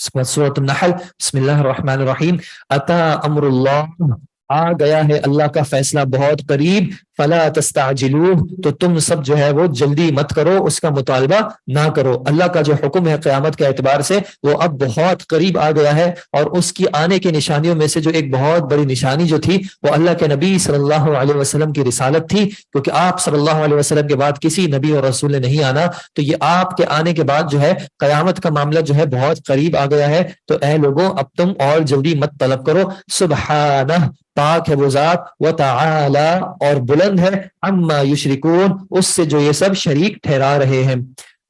سورۃ النحل، بسم اللہ الرحمن الرحیم، اتا امر اللہ، آ گیا ہے اللہ کا فیصلہ بہت قریب، فلا تستعجلوہ، تو تم سب جو ہے وہ جلدی مت کرو، اس کا مطالبہ نہ کرو۔ اللہ کا جو حکم ہے قیامت کے اعتبار سے وہ اب بہت قریب آ گیا ہے، اور اس کی آنے کی نشانیوں میں سے جو ایک بہت بڑی نشانی جو تھی وہ اللہ کے نبی صلی اللہ علیہ وسلم کی رسالت تھی، کیونکہ آپ صلی اللہ علیہ وسلم کے بعد کسی نبی اور رسول نے نہیں آنا، تو یہ آپ کے آنے کے بعد جو ہے قیامت کا معاملہ جو ہے بہت قریب آ گیا ہے۔ تو اے لوگوں، اب تم اور جلدی مت طلب کرو۔ سبحانہ، پاک ہے وہ ذات، وتعالی، اور بلند ہے، عما یشرکون، اس سے جو یہ سب شریک ٹھہرا رہے ہیں۔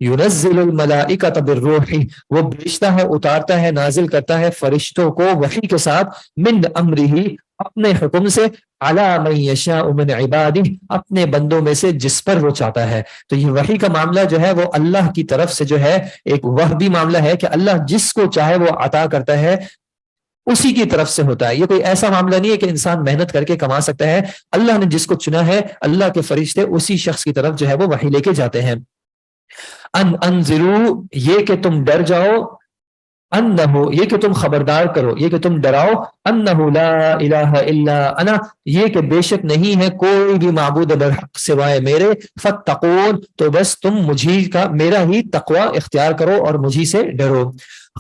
ينزل الملائکۃ بالروح، وہ بھیجتا ہے، اتارتا ہے، نازل کرتا ہے فرشتوں کو وحی کے ساتھ، من امرہ، اپنے حکم سے، علی من یشاء من عبادہ، اپنے بندوں میں سے جس پر وہ چاہتا ہے۔ تو یہ وحی کا معاملہ جو ہے وہ اللہ کی طرف سے جو ہے ایک وحی معاملہ ہے کہ اللہ جس کو چاہے وہ عطا کرتا ہے، اسی کی طرف سے ہوتا ہے۔ یہ کوئی ایسا معاملہ نہیں ہے کہ انسان محنت کر کے کما سکتا ہے، اللہ نے جس کو چنا ہے، اللہ کے فرشتے اسی شخص کی طرف جو ہے وہ وحی لے کے جاتے ہیں۔ ان انذروا، یہ کہ تم ڈر جاؤ، انہو، یہ کہ تم خبردار کرو، یہ کہ تم ڈراؤ، انہو لا الہ الا انا، یہ کہ بے شک نہیں ہے کوئی بھی معبود برحق سوائے میرے، فاتقون، تو بس تم مجھی کا، میرا ہی تقوی اختیار کرو اور مجھی سے ڈرو۔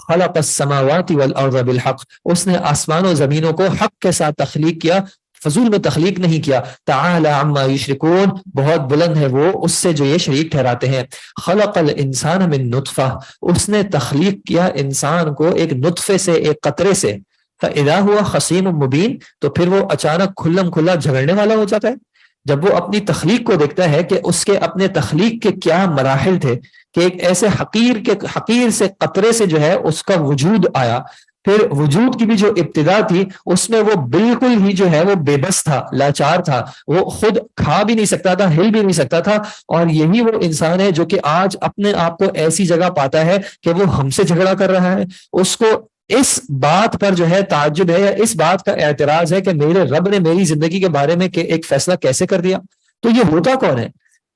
خلق السماوات والارض بالحق، اس نے آسمان و زمینوں کو حق کے ساتھ تخلیق کیا، فضول میں تخلیق نہیں کیا۔ تعالی عما یشرکون، بہت بلند ہے وہ اس سے جو یہ شریک ٹھہراتے ہیں۔ خلق الانسان من نطفہ، اس نے تخلیق کیا انسان کو ایک نطفے سے، ایک قطرے سے، فاذا هو خصیم مبین، تو پھر وہ اچانک کھلم کھلا جھگڑنے والا ہو جاتا ہے۔ جب وہ اپنی تخلیق کو دیکھتا ہے کہ اس کے اپنے تخلیق کے کیا مراحل تھے، کہ ایک ایسے حقیر سے قطرے سے جو ہے اس کا وجود آیا، پھر وجود کی بھی جو ابتدا تھی اس میں وہ بالکل ہی جو ہے وہ بے بس تھا، لاچار تھا، وہ خود کھا بھی نہیں سکتا تھا، ہل بھی نہیں سکتا تھا، اور یہی وہ انسان ہے جو کہ آج اپنے آپ کو ایسی جگہ پاتا ہے کہ وہ ہم سے جھگڑا کر رہا ہے۔ اس کو اس بات پر جو ہے تعجب ہے، یا اس بات کا اعتراض ہے کہ میرے رب نے میری زندگی کے بارے میں کہ ایک فیصلہ کیسے کر دیا۔ تو یہ ہوتا کون ہے؟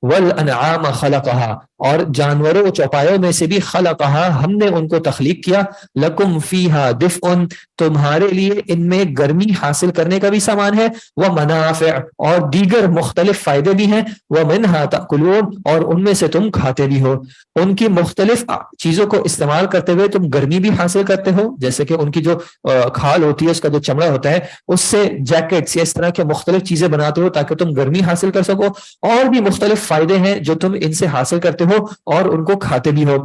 والانعام خلقہا، اور جانوروں و چوپایوں میں سے بھی خلقہا، ہم نے ان کو تخلیق کیا، لکم فیہا دفء، تمہارے لیے ان میں گرمی حاصل کرنے کا بھی سامان ہے، ومنافع، اور دیگر مختلف فائدے بھی ہیں، ومنہا تأکلون، اور ان میں سے تم کھاتے بھی ہو۔ ان کی مختلف چیزوں کو استعمال کرتے ہوئے تم گرمی بھی حاصل کرتے ہو، جیسے کہ ان کی جو کھال ہوتی ہے، اس کا جو چمڑا ہوتا ہے، اس سے جیکٹس یا اس طرح کے مختلف چیزیں بناتے ہو تاکہ تم گرمی حاصل کر سکو، اور بھی مختلف فائدے ہیں جو تم ان سے حاصل کرتے ہو اور ان کو کھاتے بھی ہو۔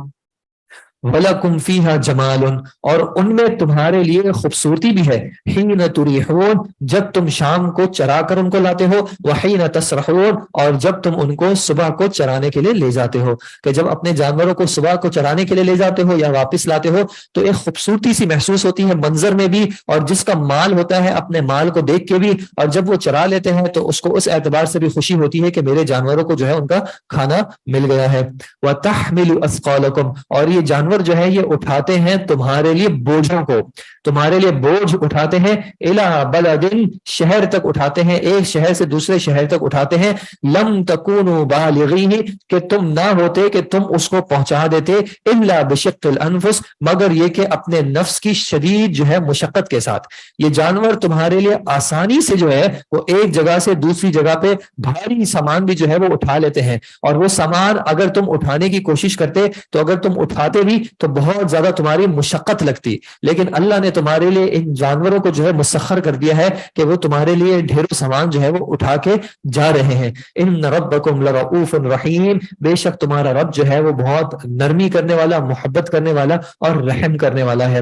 وَلَكُمْ فِيهَا جَمَالٌ، اور ان میں تمہارے لیے خوبصورتی بھی ہے، حِينَ تُرِيحُونَ، جب تم شام کو چرا کر ان کو لاتے ہو، وَحِينَ تَسْرَحُونَ، اور جب تم ان کو صبح کو چرانے کے لیے لے جاتے ہو، کہ جب اپنے جانوروں کو صبح کو چرانے کے لیے لے جاتے ہو یا واپس لاتے ہو تو ایک خوبصورتی سی محسوس ہوتی ہے منظر میں بھی، اور جس کا مال ہوتا ہے اپنے مال کو دیکھ کے بھی، اور جب وہ چرا لیتے ہیں تو اس کو اس اعتبار سے بھی خوشی ہوتی ہے کہ میرے جانوروں کو جو ہے ان کا کھانا مل گیا ہے۔ وَتَحْمِلُ أَثْقَالَكُمْ، اور یہ جانور جو ہے یہ اٹھاتے ہیں تمہارے لیے بوجھوں کو، تمہارے لیے بوجھ اٹھاتے ہیں، اِلَىٰ بَلَدٍ، شہر تک اٹھاتے ہیں، ایک شہر سے دوسرے شہر تک اٹھاتے ہیں، لَمْ تَكُونُوا بَالِغِيهِ، کہ تم نہ ہوتے کہ تم اس کو پہنچا دیتے، إِلَّا بِشِقِّ الْأَنفُسِ، مگر یہ کہ اپنے نفس کی شدید جو ہے مشقت کے ساتھ۔ یہ جانور تمہارے لیے آسانی سے جو ہے وہ ایک جگہ سے دوسری جگہ پہ بھاری سامان بھی جو ہے وہ اٹھا لیتے ہیں، اور وہ سامان اگر تم اٹھانے کی کوشش کرتے تو اگر تم اٹھاتے بھی تو بہت زیادہ تمہاری مشقت لگتی، لیکن اللہ نے تمہارے لیے ان جانوروں کو جو ہے مسخر کر دیا ہے کہ وہ تمہارے لیے ڈھیروں سامان جو ہے وہ اٹھا کے جا رہے ہیں۔ ان ربکم لرؤوف رحیم، بے شک تمہارا رب جو ہے وہ بہت نرمی کرنے والا، محبت کرنے والا اور رحم کرنے والا ہے۔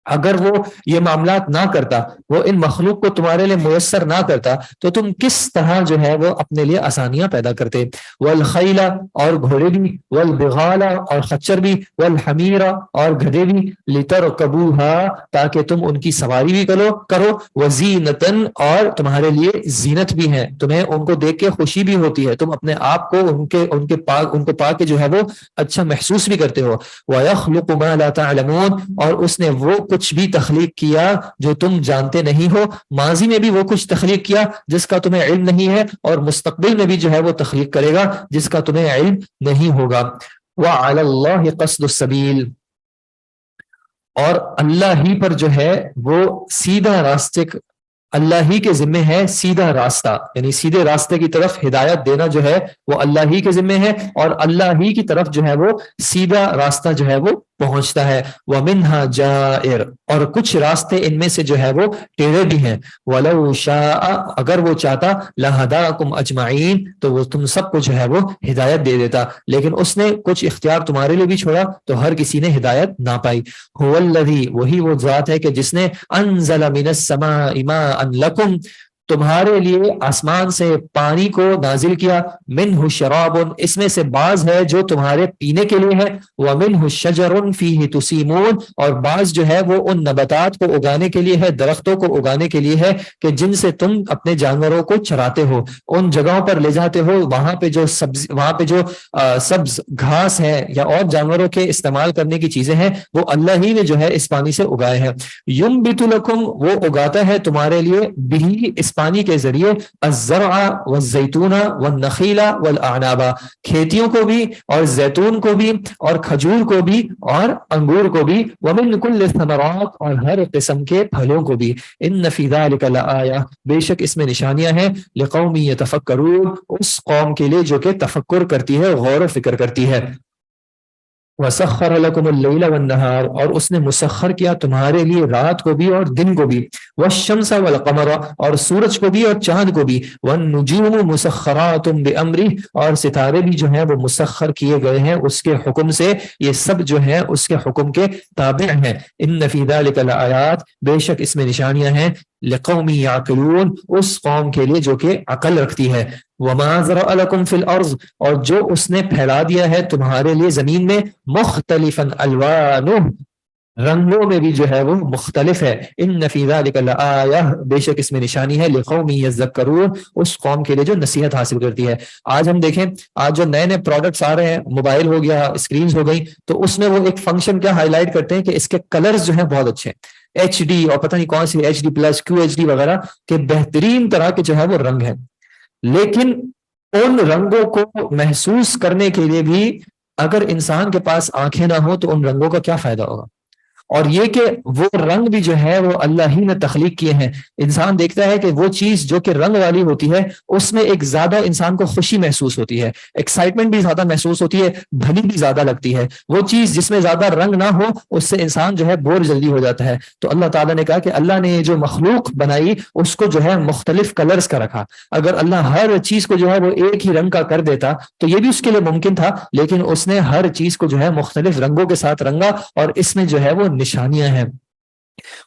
اگر وہ یہ معاملات نہ کرتا، وہ ان مخلوق کو تمہارے لیے میسر نہ کرتا تو تم کس طرح جو ہے وہ اپنے لیے آسانیاں پیدا کرتے۔ والخیل، اور گھوڑے بھی، والبغال، اور خچر بھی، والحمیر، اور گدھے بھی، لترکبوها، تاکہ تم ان کی سواری بھی کرو، وزینتن، اور تمہارے لیے زینت بھی ہے، تمہیں ان کو دیکھ کے خوشی بھی ہوتی ہے، تم اپنے آپ کو ان کو پا کے جو ہے وہ اچھا محسوس بھی کرتے ہو۔ وَيَخْلُقُ مَا لَا تَعْلَمُونَ، اور اس نے وہ کچھ بھی تخلیق کیا جو تم جانتے نہیں ہو، ماضی میں بھی وہ کچھ تخلیق کیا جس کا تمہیں علم نہیں ہے، اور مستقبل میں بھی جو ہے وہ تخلیق کرے گا جس کا تمہیں علم نہیں ہوگا۔ وَعَلَى اللَّهِ قَصْدُ السَّبِيلِ، اور اللہ ہی پر جو ہے وہ سیدھا راستے، اللہ ہی کے ذمے ہے سیدھا راستہ، یعنی سیدھے راستے کی طرف ہدایت دینا جو ہے وہ اللہ ہی کے ذمے ہے، اور اللہ ہی کی طرف جو ہے وہ سیدھا راستہ جو ہے وہ پہنچتا ہے۔ وَمِنْهَا جَائِرٌ، اور کچھ راستے ان میں سے جو ہے وہ ٹیڑھے بھی ہیں۔ وَلَوْ شَاءَ، اگر وہ چاہتا، لَهَدَاكُمْ أَجْمَعِينَ، تو وہ تم سب کو جو ہے وہ ہدایت دے دیتا، لیکن اس نے کچھ اختیار تمہارے لیے بھی چھوڑا تو ہر کسی نے ہدایت نہ پائی۔ هُوَ الَّذِي، وہی وہ ذات ہے کہ جس نے انزل من السماء ماء لکم، تمہارے لیے آسمان سے پانی کو نازل کیا، منہ شراب، اس میں سے بعض ہے جو تمہارے پینے کے لیے ہے، ومنہ شجر فیہ تسیمون، اور بعض جو ہے وہ ان نباتات کو اگانے کے لیے ہے، درختوں کو اگانے کے لیے ہے کہ جن سے تم اپنے جانوروں کو چراتے ہو، ان جگہوں پر لے جاتے ہو، وہاں پہ جو سبز، وہاں پہ جو سبز گھاس ہے یا اور جانوروں کے استعمال کرنے کی چیزیں ہیں وہ اللہ ہی نے جو ہے اس پانی سے اگائے ہیں۔ ینبت لکم، وہ اگاتا ہے تمہارے لیے، بھی اس پانی کے ذریعے، الزرع والزیتون والنخیل والاعناب، کھیتیوں کو بھی اور زیتون کو بھی اور کھجور کو بھی اور انگور کو بھی، ومن کل الثمرات، اور ہر قسم کے پھلوں کو بھی، ان فی ذلک لآیہ، بے شک اس میں نشانیاں ہیں، لقوم یتفکرون، اس قوم کے لیے جو کہ تفکر کرتی ہے، غور و فکر کرتی ہے۔ وَسَخَّرَ لَكُمُ اللَّيْلَ وَالنَّهَارَ، اور اس نے مسخر کیا تمہارے لیے رات کو بھی اور دن کو بھی، وَالشَّمْسَ وَالْقَمَرَ، اور سورج کو بھی اور چاند کو بھی، وَالنُّجُومُ مُسَخَّرَاتٌ بِأَمْرِهِ، اور ستارے بھی جو ہیں وہ مسخر کیے گئے ہیں اس کے حکم سے، یہ سب جو ہیں اس کے حکم کے تابع ہیں۔ ان فی ذلک لآیات، بے شک اس میں نشانیاں ہیں، لقوم یعقلون، اس قوم کے لیے جو کہ عقل رکھتی ہے۔ وما ذرأ لکم فی الارض، اور جو اس نے پھیلا دیا ہے تمہارے لیے زمین میں، مختلفا الوانہ، رنگوں میں بھی جو ہے وہ مختلف ہے، ان فی ذلک لآیہ، بے شک اس میں نشانی ہے، لقوم یذکرون، اس قوم کے لیے جو نصیحت حاصل کرتی ہے۔ آج ہم دیکھیں، آج جو نئے نئے پروڈکٹس آ رہے ہیں، موبائل ہو گیا، اسکرینز ہو گئی، تو اس میں وہ ایک فنکشن کیا ہائی لائٹ کرتے ہیں کہ اس کے کلرز جو ہیں بہت اچھے ہیں، ایچ ڈی اور پتہ نہیں کون سی ایچ ڈی پلس، کیو ایچ ڈی وغیرہ کے بہترین طرح کے جو ہے وہ رنگ ہیں، لیکن ان رنگوں کو محسوس کرنے کے لیے بھی اگر انسان کے پاس آنکھیں نہ ہو تو ان رنگوں کا کیا فائدہ ہوگا؟ اور یہ کہ وہ رنگ بھی جو ہے وہ اللہ ہی نے تخلیق کیے ہیں، انسان دیکھتا ہے کہ وہ چیز جو کہ رنگ والی ہوتی ہے اس میں ایک زیادہ انسان کو خوشی محسوس ہوتی ہے، ایکسائٹمنٹ بھی زیادہ محسوس ہوتی ہے، بھلی بھی زیادہ لگتی ہے، وہ چیز جس میں زیادہ رنگ نہ ہو اس سے انسان جو ہے بور جلدی ہو جاتا ہے۔ تو اللہ تعالیٰ نے کہا کہ اللہ نے جو مخلوق بنائی اس کو جو ہے مختلف کلرز کا رکھا، اگر اللہ ہر چیز کو جو ہے وہ ایک ہی رنگ کا کر دیتا تو یہ بھی اس کے لیے ممکن تھا، لیکن اس نے ہر چیز کو جو ہے مختلف رنگوں کے ساتھ رنگا، اور اس میں جو ہے وہ نشانیاں ہیں۔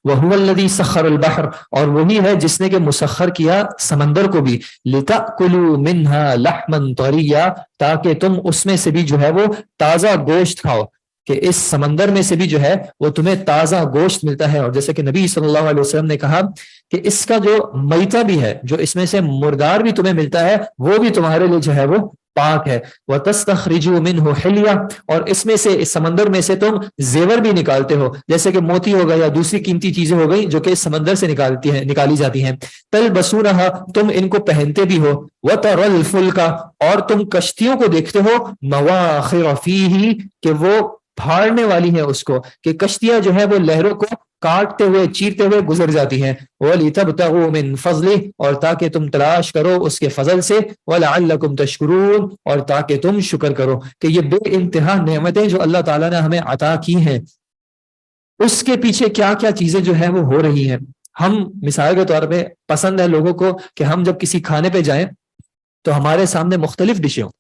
وَهُوَ الَّذِي سَخَّرَ الْبَحْرَ، اور وہی ہے جس نے کہ مسخر کیا سمندر کو بھی، لِتَأْكُلُوا مِنْهَا لَحْمًا طَرِيًّا، تاکہ تم اس میں سے بھی جو ہے وہ تازہ گوشت کھاؤ، کہ اس سمندر میں سے بھی جو ہے وہ تمہیں تازہ گوشت ملتا ہے، اور جیسے کہ نبی صلی اللہ علیہ وسلم نے کہا کہ اس کا جو میتہ بھی ہے، جو اس میں سے مردار بھی تمہیں ملتا ہے، وہ بھی تمہارے لیے جو ہے وہ پاک ہے۔ وَتَسْتَخْرِجُوا مِنْهُ حِلْيَةً، اور اس میں سے، اس سمندر میں سے تم زیور بھی نکالتے ہو، جیسے کہ موتی ہو گیا یا دوسری قیمتی چیزیں ہو گئی جو کہ اس سمندر سے نکالی جاتی ہیں۔ تَلْبَسُونَهَا، تم ان کو پہنتے بھی ہو، وَتَرَى الْفُلْكَ، اور تم کشتیوں کو دیکھتے ہو، مَوَاخِرَ فِيهِ، کہ وہ پھاڑنے والی ہیں اس کو، کہ کشتیاں جو ہے وہ لہروں کو کاٹتے ہوئے چیرتے ہوئے گزر جاتی ہیں، وَلِتَبْتَغُوا مِنْ فَضْلِهِ، اور تاکہ تم تلاش کرو اس کے فضل سے، وَلَعَلَّكُمْ تَشْكُرُونَ، اور تاکہ تم شکر کرو، کہ یہ بے انتہا نعمتیں جو اللہ تعالیٰ نے ہمیں عطا کی ہیں اس کے پیچھے کیا کیا چیزیں جو ہیں وہ ہو رہی ہیں۔ ہم مثال کے طور پہ پسند ہے لوگوں کو کہ ہم جب کسی کھانے پہ جائیں تو ہمارے سامنے مختلف ڈشیں ہوں،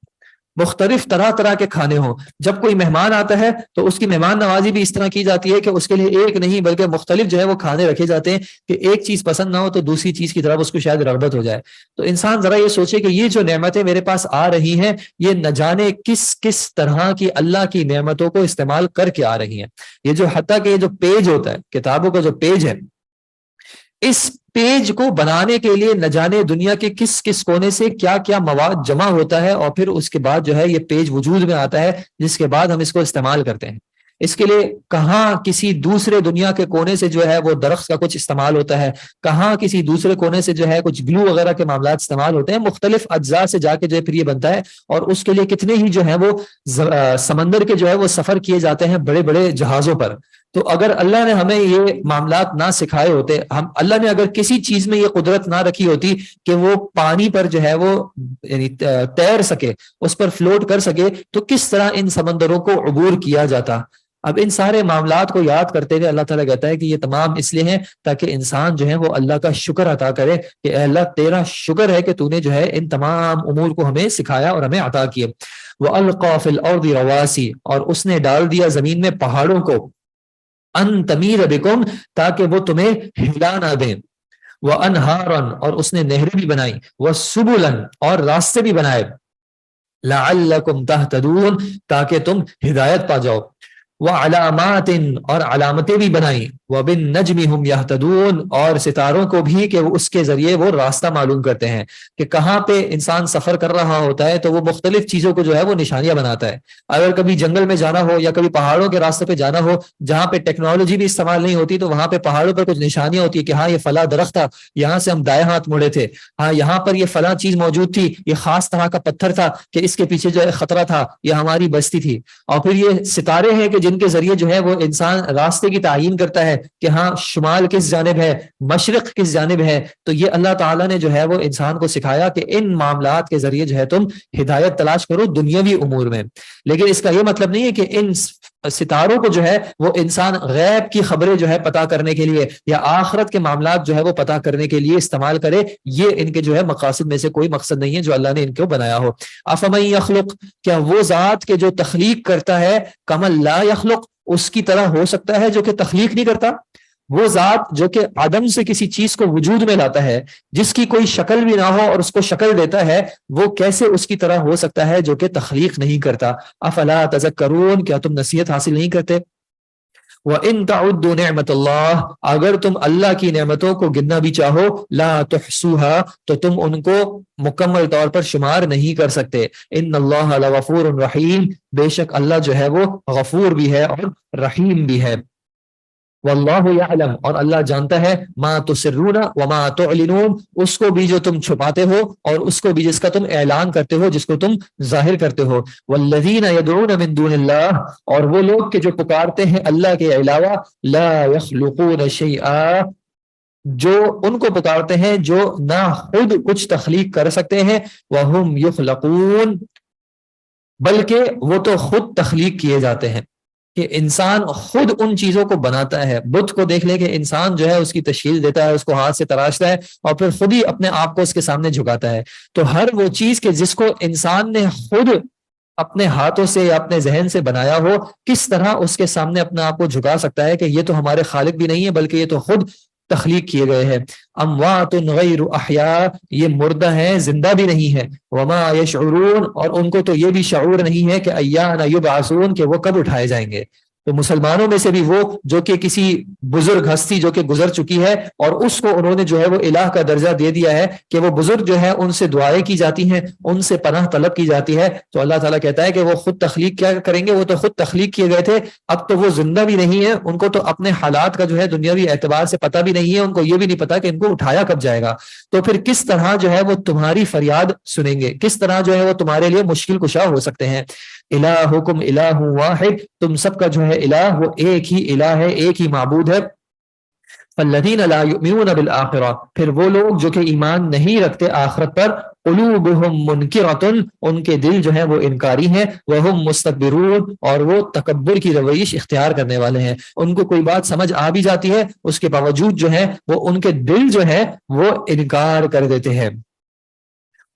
مختلف طرح طرح کے کھانے ہوں، جب کوئی مہمان آتا ہے تو اس کی مہمان نوازی بھی اس طرح کی جاتی ہے کہ اس کے لیے ایک نہیں بلکہ مختلف جو ہے وہ کھانے رکھے جاتے ہیں، کہ ایک چیز پسند نہ ہو تو دوسری چیز کی طرف اس کو شاید رغبت ہو جائے۔ تو انسان ذرا یہ سوچے کہ یہ جو نعمتیں میرے پاس آ رہی ہیں یہ نہ جانے کس کس طرح کی اللہ کی نعمتوں کو استعمال کر کے آ رہی ہیں۔ یہ جو حتیٰ کہ یہ جو پیج ہوتا ہے، کتابوں کا جو پیج ہے، اس پیج کو بنانے کے لیے نہ جانے دنیا کے کس کس کونے سے کیا کیا مواد جمع ہوتا ہے، اور پھر اس کے بعد جو ہے یہ پیج وجود میں آتا ہے، جس کے بعد ہم اس کو استعمال کرتے ہیں۔ اس کے لیے کہاں کسی دوسرے دنیا کے کونے سے جو ہے وہ درخت کا کچھ استعمال ہوتا ہے، کہاں کسی دوسرے کونے سے جو ہے کچھ گلو وغیرہ کے معاملات استعمال ہوتے ہیں، مختلف اجزاء سے جا کے جو ہے پھر یہ بنتا ہے، اور اس کے لیے کتنے ہی جو ہے وہ سمندر کے جو ہے وہ سفر کیے جاتے ہیں بڑے بڑے جہازوں پر۔ تو اگر اللہ نے ہمیں یہ معاملات نہ سکھائے ہوتے، اللہ نے اگر کسی چیز میں یہ قدرت نہ رکھی ہوتی کہ وہ پانی پر جو ہے وہ یعنی تیر سکے، اس پر فلوٹ کر سکے، تو کس طرح ان سمندروں کو عبور کیا جاتا؟ اب ان سارے معاملات کو یاد کرتے ہوئے اللہ تعالیٰ کہتا ہے کہ یہ تمام اس لیے ہیں تاکہ انسان جو ہے وہ اللہ کا شکر عطا کرے کہ اے اللہ تیرا شکر ہے کہ تو نے جو ہے ان تمام امور کو ہمیں سکھایا اور ہمیں عطا کیے۔ وَأَلْقَى فِي الْأَرْضِ رَوَاسِي، اور اس نے ڈال دیا زمین میں پہاڑوں کو، ان تمید بکم، تاکہ وہ تمہیں ہلا نہ دیں، وانہارن، اور اس نے نہریں بھی بنائی، وسبلن، اور راستے بھی بنائے، لعلکم تہتدون، تاکہ تم ہدایت پا جاؤ، وعلامات، اور علامتیں بھی بنائی، وبالنجم ہم یہتدون، اور ستاروں کو بھی کہ اس کے ذریعے وہ راستہ معلوم کرتے ہیں کہ کہاں پہ انسان سفر کر رہا ہوتا ہے تو وہ مختلف چیزوں کو جو ہے وہ نشانیاں بناتا ہے۔ اگر کبھی جنگل میں جانا ہو یا کبھی پہاڑوں کے راستے پہ جانا ہو جہاں پہ ٹیکنالوجی بھی استعمال نہیں ہوتی، تو وہاں پہ پہاڑوں پر کچھ نشانیاں ہوتی ہے کہ ہاں یہ فلاں درخت تھا، یہاں سے ہم دائیں ہاتھ مڑے تھے، ہاں یہاں پر یہ فلاں چیز موجود تھی، یہ خاص طرح کا پتھر تھا کہ اس کے پیچھے جو ہے خطرہ تھا، یہ ہماری بستی تھی۔ اور پھر یہ ستارے ہیں کہ جن کے ذریعے جو ہے وہ انسان راستے کی تعیین کرتا ہے کہ ہاں شمال کس جانب ہے، مشرق کس جانب ہے۔ تو یہ اللہ تعالیٰ نے جو ہے وہ انسان کو سکھایا کہ ان معاملات کے ذریعے جو ہے تم ہدایت تلاش کرو دنیاوی امور میں۔ لیکن اس کا یہ مطلب نہیں ہے کہ ان ستاروں کو جو ہے وہ انسان غیب کی خبریں جو ہے پتہ کرنے کے لیے یا آخرت کے معاملات جو ہے وہ پتہ کرنے کے لیے استعمال کرے، یہ ان کے جو ہے مقاصد میں سے کوئی مقصد نہیں ہے جو اللہ نے ان کو بنایا ہو۔ افمن یخلق، کیا وہ ذات کے جو تخلیق کرتا ہے، کمن لا یخلق، اس کی طرح ہو سکتا ہے جو کہ تخلیق نہیں کرتا؟ وہ ذات جو کہ عدم سے کسی چیز کو وجود میں لاتا ہے، جس کی کوئی شکل بھی نہ ہو اور اس کو شکل دیتا ہے، وہ کیسے اس کی طرح ہو سکتا ہے جو کہ تخلیق نہیں کرتا؟ افلا تذکرون، کیا تم نصیحت حاصل نہیں کرتے؟ وَإِن تَعُدُّوا نِعْمَةَ اللَّهِ، اگر تم اللہ کی نعمتوں کو گننا بھی چاہو، لا تحصوها، تو تم ان کو مکمل طور پر شمار نہیں کر سکتے۔ ان اللہ لغفور رحیم، بے شک اللہ جو ہے وہ غفور بھی ہے اور رحیم بھی ہے۔ واللہ یعلم، اور اللہ جانتا ہے، ما تسرون وما تعلنون، اس کو بھی جو تم چھپاتے ہو اور اس کو بھی جس کا تم اعلان کرتے ہو، جس کو تم ظاہر کرتے ہو۔ والذین یدعون من دون اللہ، اور وہ لوگ کہ جو پکارتے ہیں اللہ کے علاوہ، لا یخلقون شیئا، جو ان کو پکارتے ہیں جو نہ خود کچھ تخلیق کر سکتے ہیں، وہم یخلقون، بلکہ وہ تو خود تخلیق کیے جاتے ہیں، کہ انسان خود ان چیزوں کو بناتا ہے۔ بت کو دیکھ لے کہ انسان جو ہے اس کی تشکیل دیتا ہے، اس کو ہاتھ سے تراشتا ہے اور پھر خود ہی اپنے آپ کو اس کے سامنے جھکاتا ہے۔ تو ہر وہ چیز کہ جس کو انسان نے خود اپنے ہاتھوں سے یا اپنے ذہن سے بنایا ہو، کس طرح اس کے سامنے اپنے آپ کو جھکا سکتا ہے کہ یہ تو ہمارے خالق بھی نہیں ہے بلکہ یہ تو خود تخلیق کیے گئے ہیں۔ اموات غیر احیاء، یہ مردہ ہیں، زندہ بھی نہیں ہے۔ وما یشعرون، اور ان کو تو یہ بھی شعور نہیں ہے کہ ایان یبعثون، کہ وہ کب اٹھائے جائیں گے۔ تو مسلمانوں میں سے بھی وہ جو کہ کسی بزرگ ہستی جو کہ گزر چکی ہے اور اس کو انہوں نے جو ہے وہ الہ کا درجہ دے دیا ہے کہ وہ بزرگ جو ہے ان سے دعائیں کی جاتی ہیں، ان سے پناہ طلب کی جاتی ہے، تو اللہ تعالیٰ کہتا ہے کہ وہ خود تخلیق کیا کریں گے؟ وہ تو خود تخلیق کیے گئے تھے، اب تو وہ زندہ بھی نہیں ہے، ان کو تو اپنے حالات کا جو ہے دنیاوی اعتبار سے پتہ بھی نہیں ہے، ان کو یہ بھی نہیں پتا کہ ان کو اٹھایا کب جائے گا۔ تو پھر کس طرح جو ہے وہ تمہاری فریاد سنیں گے، کس طرح جو ہے وہ تمہارے لیے مشکل کشا ہو سکتے ہیں۔ الہکم الہ واحد، تم سب کا جو ہے الہ وہ ایک ہی الہ ہے، ایک ہی معبود ہے۔ فالذین لا یؤمنون بالآخرہ، پھر وہ لوگ جو کہ ایمان نہیں رکھتے آخرت پر، قلوبہم منکرۃ، ان کے دل جو ہیں وہ انکاری ہیں، وہم مستکبرون، اور وہ تکبر کی رویش اختیار کرنے والے ہیں۔ ان کو کوئی بات سمجھ آ بھی جاتی ہے، اس کے باوجود جو ہے وہ ان کے دل جو ہے وہ انکار کر دیتے ہیں،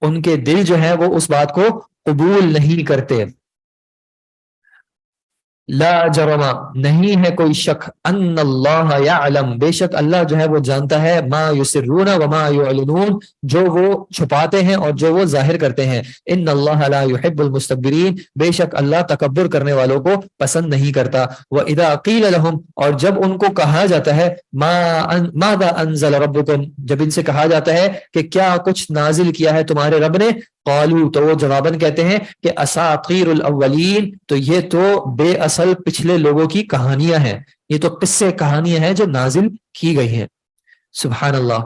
ان کے دل جو ہے وہ اس بات کو قبول نہیں کرتے۔ لا جرم، نہیں ہے کوئی شک، ان اللہ یعلم، بے شک اللہ جو ہے وہ جانتا ہے، ما یسرون وما یعلنون، جو وہ چھپاتے ہیں اور جو وہ ظاہر کرتے ہیں۔ ان اللہ لا یحب المستکبرین، بے شک اللہ تکبر کرنے والوں کو پسند نہیں کرتا۔ واذا قیل لهم، اور جب ان کو کہا جاتا ہے، ماذا انزل ربکم، جب ان سے کہا جاتا ہے کہ کیا کچھ نازل کیا ہے تمہارے رب نے، قالو، تو وہ جواباً کہتے ہیں کہ اساطیر الاولین، تو یہ تو بے اصل پچھلے لوگوں کی کہانیاں ہیں، یہ تو قصے کہانیاں ہیں جو نازل کی گئی ہیں۔ سبحان اللہ،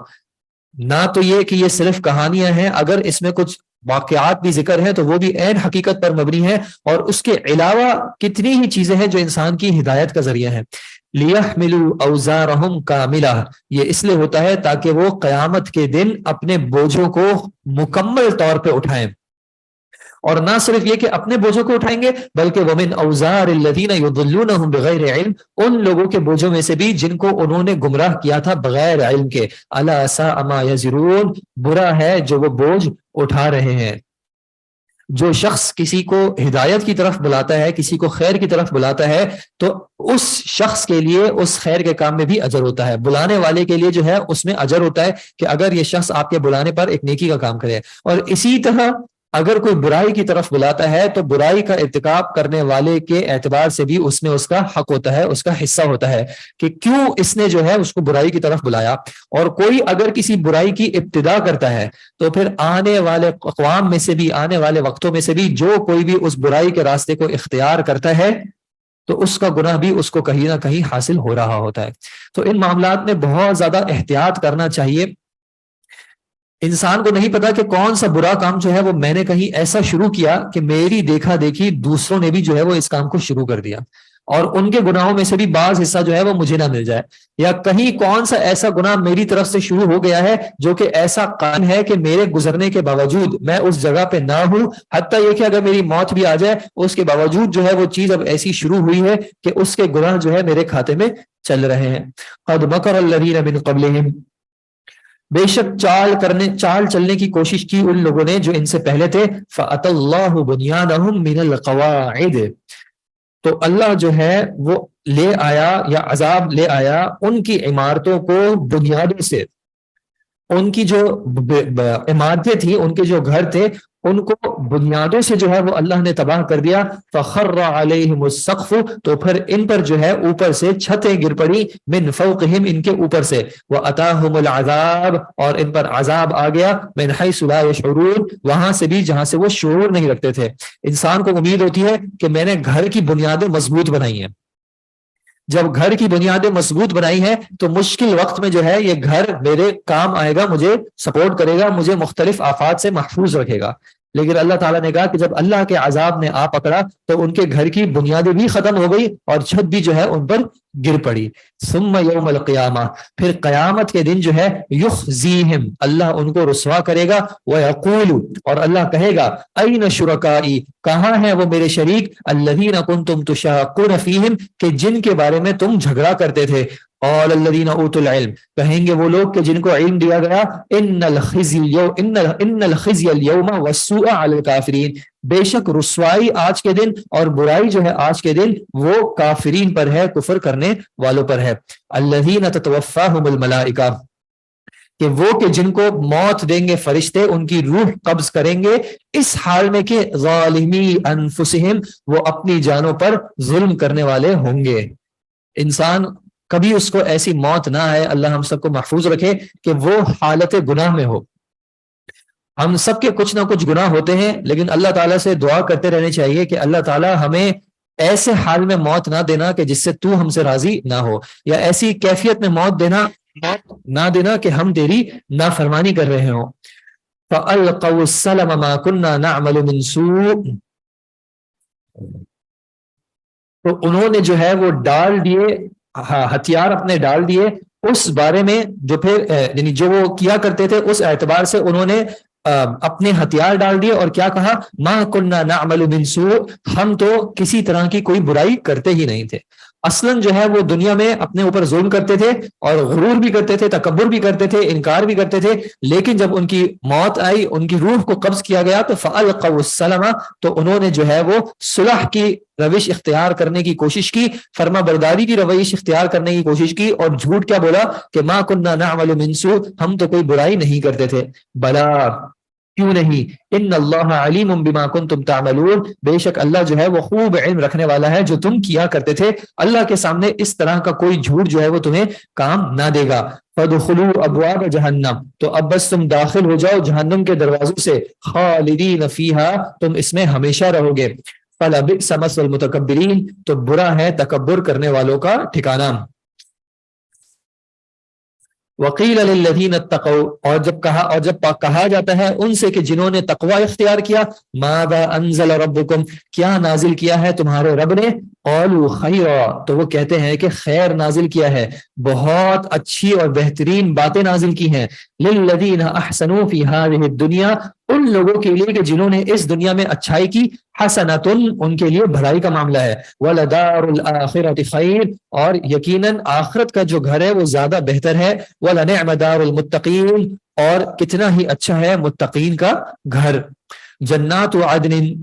نہ تو یہ کہ یہ صرف کہانیاں ہیں، اگر اس میں کچھ واقعات بھی ذکر ہیں تو وہ بھی عین حقیقت پر مبنی ہے، اور اس کے علاوہ کتنی ہی چیزیں ہیں جو انسان کی ہدایت کا ذریعہ ہیں۔ لِيَحْمِلُوا أَوْزَارَهُمْ كَامِلَةً، یہ اس لیے ہوتا ہے تاکہ وہ قیامت کے دن اپنے بوجھوں کو مکمل طور پہ اٹھائیں، اور نہ صرف یہ کہ اپنے بوجھوں کو اٹھائیں گے بلکہ وَمِنْ أَوْزَارِ الَّذِينَ يُضِلُّونَهُمْ بِغَيْرِ عِلْمٍ، ان لوگوں کے بوجھوں میں سے بھی جن کو انہوں نے گمراہ کیا تھا بغیر علم کے۔ أَلَا سَاءَ مَا يَزِرُونَ، برا ہے جو وہ بوجھ اٹھا رہے ہیں۔ جو شخص کسی کو ہدایت کی طرف بلاتا ہے، کسی کو خیر کی طرف بلاتا ہے، تو اس شخص کے لیے اس خیر کے کام میں بھی اجر ہوتا ہے، بلانے والے کے لیے جو ہے اس میں اجر ہوتا ہے کہ اگر یہ شخص آپ کے بلانے پر ایک نیکی کا کام کرے، اور اسی طرح اگر کوئی برائی کی طرف بلاتا ہے تو برائی کا ارتکاب کرنے والے کے اعتبار سے بھی اس میں اس کا حق ہوتا ہے، اس کا حصہ ہوتا ہے کہ کیوں اس نے جو ہے اس کو برائی کی طرف بلایا۔ اور کوئی اگر کسی برائی کی ابتدا کرتا ہے تو پھر آنے والے اقوام میں سے بھی، آنے والے وقتوں میں سے بھی جو کوئی بھی اس برائی کے راستے کو اختیار کرتا ہے تو اس کا گناہ بھی اس کو کہیں نہ کہیں حاصل ہو رہا ہوتا ہے۔ تو ان معاملات میں بہت زیادہ احتیاط کرنا چاہیے۔ انسان کو نہیں پتا کہ کون سا برا کام جو ہے وہ میں نے کہیں ایسا شروع کیا کہ میری دیکھا دیکھی دوسروں نے بھی جو ہے وہ اس کام کو شروع کر دیا، اور ان کے گناہوں میں سے بھی بعض حصہ جو ہے وہ مجھے نہ مل جائے، یا کہیں کون سا ایسا گناہ میری طرف سے شروع ہو گیا ہے جو کہ ایسا قائم ہے کہ میرے گزرنے کے باوجود میں اس جگہ پہ نہ ہوں، حتیٰ یہ کہ اگر میری موت بھی آ جائے اس کے باوجود جو ہے وہ چیز اب ایسی شروع ہوئی ہے کہ اس کے گناہ جو ہے میرے کھاتے میں چل رہے ہیں۔ قد مکر الذین من قبلہم، بے شک چال چلنے کی کوشش کی ان لوگوں نے جو ان سے پہلے تھے، فَأَتَى اللَّهُ بُنْيَانَهُمْ مِنَ الْقَوَاعِدِ، تو اللہ جو ہے وہ لے آیا یا عذاب لے آیا ان کی عمارتوں کو بنیادوں سے، ان کی جو عمارتیں تھیں، ان کے جو گھر تھے ان کو بنیادوں سے جو ہے وہ اللہ نے تباہ کر دیا۔ فَخَرَّ عَلَيْهِمُ السَّقْفُ، تو پھر ان پر جو ہے اوپر سے چھتیں گر پڑی، من فوقہم، ان کے اوپر سے، وَأَتَاهُمُ الْعَذَابُ، اور ان پر عذاب آ گیا، من حَيْثُ لَا يَشْعُرُونَ، وہاں سے بھی جہاں سے وہ شعور نہیں رکھتے تھے۔ انسان کو امید ہوتی ہے کہ میں نے گھر کی بنیادیں مضبوط بنائی ہیں، جب گھر کی بنیادیں مضبوط بنائی ہیں تو مشکل وقت میں جو ہے یہ گھر میرے کام آئے گا، مجھے سپورٹ کرے گا، مجھے مختلف آفات سے محفوظ رکھے گا۔ لیکن اللہ تعالیٰ نے کہا کہ جب اللہ کے عذاب نے آ پکڑا تو ان کے گھر کی بنیادیں بھی ختم ہو گئی اور چھت بھی جو ہے ان پر گر پڑی۔ ثم یوم القیامہ، پھر قیامت کے دن جو ہے، یخزیہم، اللہ ان کو رسوا کرے گا، ویقول، اور اللہ کہے گا، این شرکائی، کہاں ہیں وہ میرے شریک، الذین کنتم تشاقون فیہم، کہ جن کے بارے میں تم جھگڑا کرتے تھے، قال الذین اوتوا العلم، کہیں گے وہ لوگ کہ جن کو علم دیا گیا، ان الخزی اليوم والسوء علی الکافرین، بے شک رسوائی آج کے دن اور برائی جو ہے آج کے دن وہ کافرین پر ہے، کفر کرنے والوں پر ہے۔ الذین تتوفاہم الملائکہ، کہ وہ کہ جن کو موت دیں گے فرشتے، ان کی روح قبض کریں گے، اس حال میں کہ ظالمی انفسہم، وہ اپنی جانوں پر ظلم کرنے والے ہوں گے۔ انسان کبھی اس کو ایسی موت نہ آئے، اللہ ہم سب کو محفوظ رکھے، کہ وہ حالت گناہ میں ہو۔ ہم سب کے کچھ نہ کچھ گناہ ہوتے ہیں، لیکن اللہ تعالیٰ سے دعا کرتے رہنے چاہیے کہ اللہ تعالیٰ ہمیں ایسے حال میں موت نہ دینا کہ جس سے تو ہم سے راضی نہ ہو، یا ایسی کیفیت میں موت نہ دینا کہ ہم تیری نافرمانی کر رہے ہوں۔ فَأَلْقَوْا السَّلَمَ مَا كُنَّا نَعْمَلُ مِنْ سُوءٍ، تو انہوں نے جو ہے وہ ڈال دیے، ہتھیار اپنے ڈال دیے اس بارے میں جو پھر یعنی جو وہ کیا کرتے تھے اس اعتبار سے انہوں نے اپنے ہتھیار ڈال دیے، اور کیا کہا، ما کننا نعمل من سوء، ہم تو کسی طرح کی کوئی برائی کرتے ہی نہیں تھے۔ اصلاً جو ہے وہ دنیا میں اپنے اوپر ظلم کرتے تھے اور غرور بھی کرتے تھے، تکبر بھی کرتے تھے، انکار بھی کرتے تھے، لیکن جب ان کی موت آئی، ان کی روح کو قبض کیا گیا، تو فَأَلْقَوْا السَّلَمَ، تو انہوں نے جو ہے وہ صلح کی روش اختیار کرنے کی کوشش کی، فرما برداری کی روش اختیار کرنے کی کوشش کی، اور جھوٹ کیا بولا کہ ما کننا نعمل من سوء، ہم تو کوئی برائی نہیں کرتے تھے۔ بلا، کیوں نہیں، ان اللہ علیم بما کنتم تعملون، بے شک اللہ جو ہے وہ خوب علم رکھنے والا ہے جو تم کیا کرتے تھے۔ اللہ کے سامنے اس طرح کا کوئی جھوٹ جو ہے وہ تمہیں کام نہ دے گا۔ فَادْخُلُوا أَبْوَابَ جَهَنَّمَ، تو اب بس تم داخل ہو جاؤ جہنم کے دروازوں سے، خالدین فیہا، تم اس میں ہمیشہ رہو گے۔ فَلَبِئْسَ مَثْوَى الْمُتَكَبِّرِينَ، تو برا ہے تکبر کرنے والوں کا ٹھکانہ۔ وقیل للذین اتقوا، اور جب کہا جاتا ہے ان سے کہ جنہوں نے تقوی اختیار کیا، ماذا انزل ربکم، کیا نازل کیا ہے تمہارے رب نے، قالوا خیرا، تو وہ کہتے ہیں کہ خیر نازل کیا ہے، بہت اچھی اور بہترین باتیں نازل کی ہیں، للذین احسنوا فی هذه الدنیا، ان لوگوں کے لیے کہ جنہوں نے اس دنیا میں اچھائی کی، حسنۃ، ان کے لیے بھلائی کا معاملہ ہے، ولدار الاخرۃ خیر، اور یقیناً آخرت کا جو گھر ہے وہ زیادہ بہتر ہے، ولنعم دار المتقین، اور کتنا ہی اچھا ہے متقین کا گھر، جنات عدن،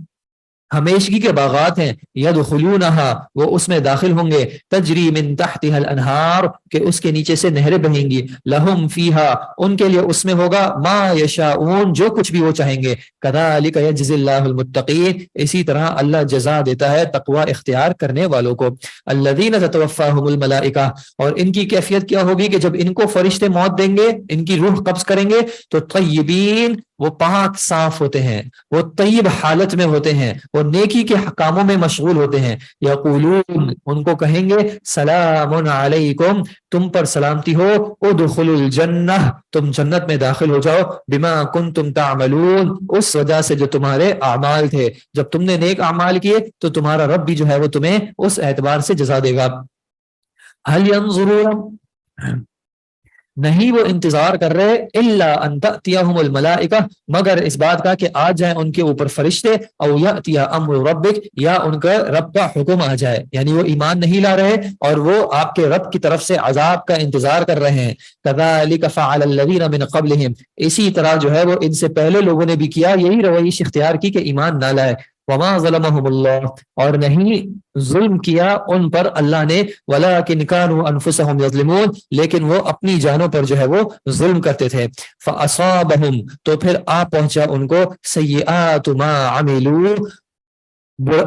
ہمیشگی کے باغات ہیں، یدخلونہا، وہ اس میں داخل ہوں گے، تجری من تحتها الانہار، کہ اس کے نیچے سے نہریں بہیں گی، لہم فیہا، ان کے لیے اس میں ہوگا، ما یشاؤون، جو کچھ بھی وہ چاہیں گے، کذالک یجزی اللہ المتقین، اسی طرح اللہ جزا دیتا ہے تقوی اختیار کرنے والوں کو، الذین تتوفاہم الملائکہ، اور ان کی کیفیت کیا ہوگی کہ جب ان کو فرشتے موت دیں گے، ان کی روح قبض کریں گے، تو طیبین، وہ پاک صاف ہوتے ہیں، وہ طیب حالت میں ہوتے ہیں، وہ نیکی کے کاموں میں مشغول ہوتے ہیں، یقولون، ان کو کہیں گے، سلام علیکم، تم پر سلامتی ہو، ادخلوا الجنہ، تم جنت میں داخل ہو جاؤ، بما کنتم تعملون، اس وجہ سے جو تمہارے اعمال تھے، جب تم نے نیک اعمال کیے تو تمہارا رب بھی جو ہے وہ تمہیں اس اعتبار سے جزا دے گا۔ هل ينظرون، نہیں وہ انتظار کر رہے، الا ان تأتیہم الملائکہ، مگر اس بات کا کہ آ جائیں ان کے اوپر فرشتے، او یأتی امر ربک، یا ان کا رب کا حکم آ جائے، یعنی وہ ایمان نہیں لا رہے اور وہ آپ کے رب کی طرف سے عذاب کا انتظار کر رہے ہیں، کذالک فعل الذین من قبلہم، اسی طرح جو ہے وہ ان سے پہلے لوگوں نے بھی کیا، یہی رویش اختیار کی کہ ایمان نہ لائے، وما ظلمهم اللہ، اور نہیں ظلم کیا ان پر اللہ نے، ولکن کانوا انفسهم یظلمون، لیکن وہ اپنی جانوں پر جو ہے وہ ظلم کرتے تھے، فاصابهم، تو پھر آ پہنچا ان کو، سیئات ما عملوا،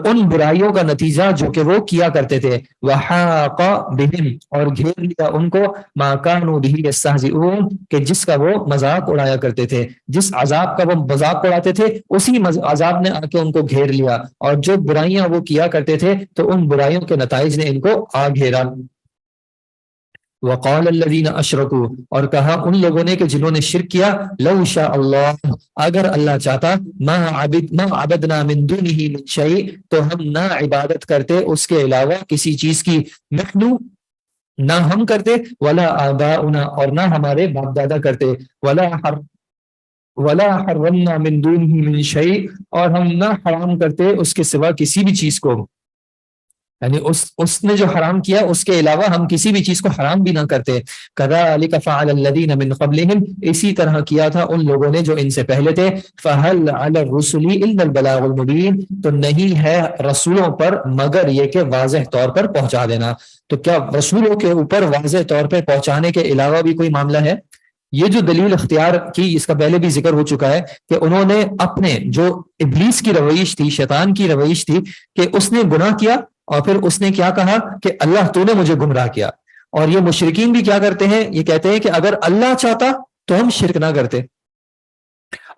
ان برائیوں کا نتیجہ جو کہ وہ کیا کرتے تھے، وحاق بهم، اور گھیر لیا ان کو، ما كانوا به يستهزئون، کہ جس کا وہ مذاق اڑایا کرتے تھے، جس عذاب کا وہ مذاق اڑاتے تھے اسی عذاب نے آ کے ان کو گھیر لیا، اور جو برائیاں وہ کیا کرتے تھے تو ان برائیوں کے نتائج نے ان کو آ گھیرا۔ وقال الذین اشرکوا، اور کہا ان لوگوں نے کہ جنہوں نے شرک کیا، لو شاء اللہ، اگر اللہ چاہتا، ما عبدنا من دونہ من شیء، تو ہم نہ عبادت کرتے اس کے علاوہ کسی چیز کی، نحن، نہ ہم کرتے، ولا آباؤنا، اور نہ ہمارے باپ دادا کرتے، ولا حرمنا من دونہ من شیء، اور ہم نہ حرام کرتے اس کے سوا کسی بھی چیز کو، یعنی اس نے جو حرام کیا اس کے علاوہ ہم کسی بھی چیز کو حرام بھی نہ کرتے، کذالک فعل الذین من قبلہم، اسی طرح کیا تھا ان لوگوں نے جو ان سے پہلے تھے، فہل علی الرسل الا البلاغ المبین، تو نہیں ہے رسولوں پر مگر یہ کہ واضح طور پر پہنچا دینا، تو کیا رسولوں کے اوپر واضح طور پر پہنچانے کے علاوہ بھی کوئی معاملہ ہے؟ یہ جو دلیل اختیار کی، اس کا پہلے بھی ذکر ہو چکا ہے کہ انہوں نے اپنے جو ابلیس کی رویش تھی، شیطان کی رویش تھی، کہ اس نے گناہ کیا اور پھر اس نے کیا کہا کہ اللہ تو نے مجھے گمراہ کیا، اور یہ مشرکین بھی کیا کرتے ہیں، یہ کہتے ہیں کہ اگر اللہ چاہتا تو ہم شرک نہ کرتے،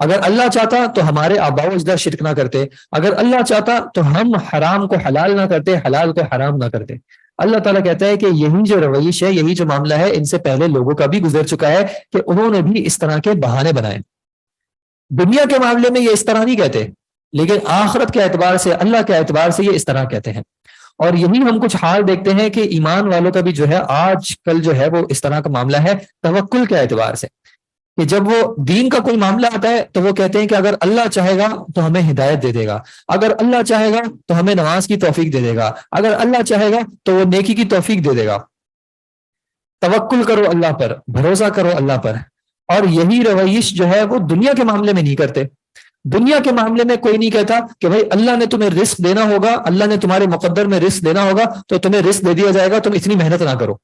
اگر اللہ چاہتا تو ہمارے آباء و اجداد شرک نہ کرتے، اگر اللہ چاہتا تو ہم حرام کو حلال نہ کرتے، حلال کو حرام نہ کرتے۔ اللہ تعالیٰ کہتا ہے کہ یہی جو رویش ہے، یہی جو معاملہ ہے، ان سے پہلے لوگوں کا بھی گزر چکا ہے کہ انہوں نے بھی اس طرح کے بہانے بنائے۔ دنیا کے معاملے میں یہ اس طرح نہیں کہتے، لیکن آخرت کے اعتبار سے، اللہ کے اعتبار سے یہ اس طرح کہتے ہیں، اور یہی ہم کچھ حال دیکھتے ہیں کہ ایمان والوں کا بھی جو ہے آج کل جو ہے وہ اس طرح کا معاملہ ہے توکل کے اعتبار سے، کہ جب وہ دین کا کوئی معاملہ آتا ہے تو وہ کہتے ہیں کہ اگر اللہ چاہے گا تو ہمیں ہدایت دے دے گا، اگر اللہ چاہے گا تو ہمیں نماز کی توفیق دے دے گا، اگر اللہ چاہے گا تو وہ نیکی کی توفیق دے دے گا، توکل کرو اللہ پر، بھروسہ کرو اللہ پر، اور یہی رویش جو ہے وہ دنیا کے معاملے میں نہیں کرتے۔ دنیا کے معاملے میں کوئی نہیں کہتا کہ بھائی اللہ نے تمہیں رزق دینا ہوگا، اللہ نے تمہارے مقدر میں رزق دینا ہوگا تو تمہیں رزق دے دیا جائے گا، تم اتنی محنت نہ کرو۔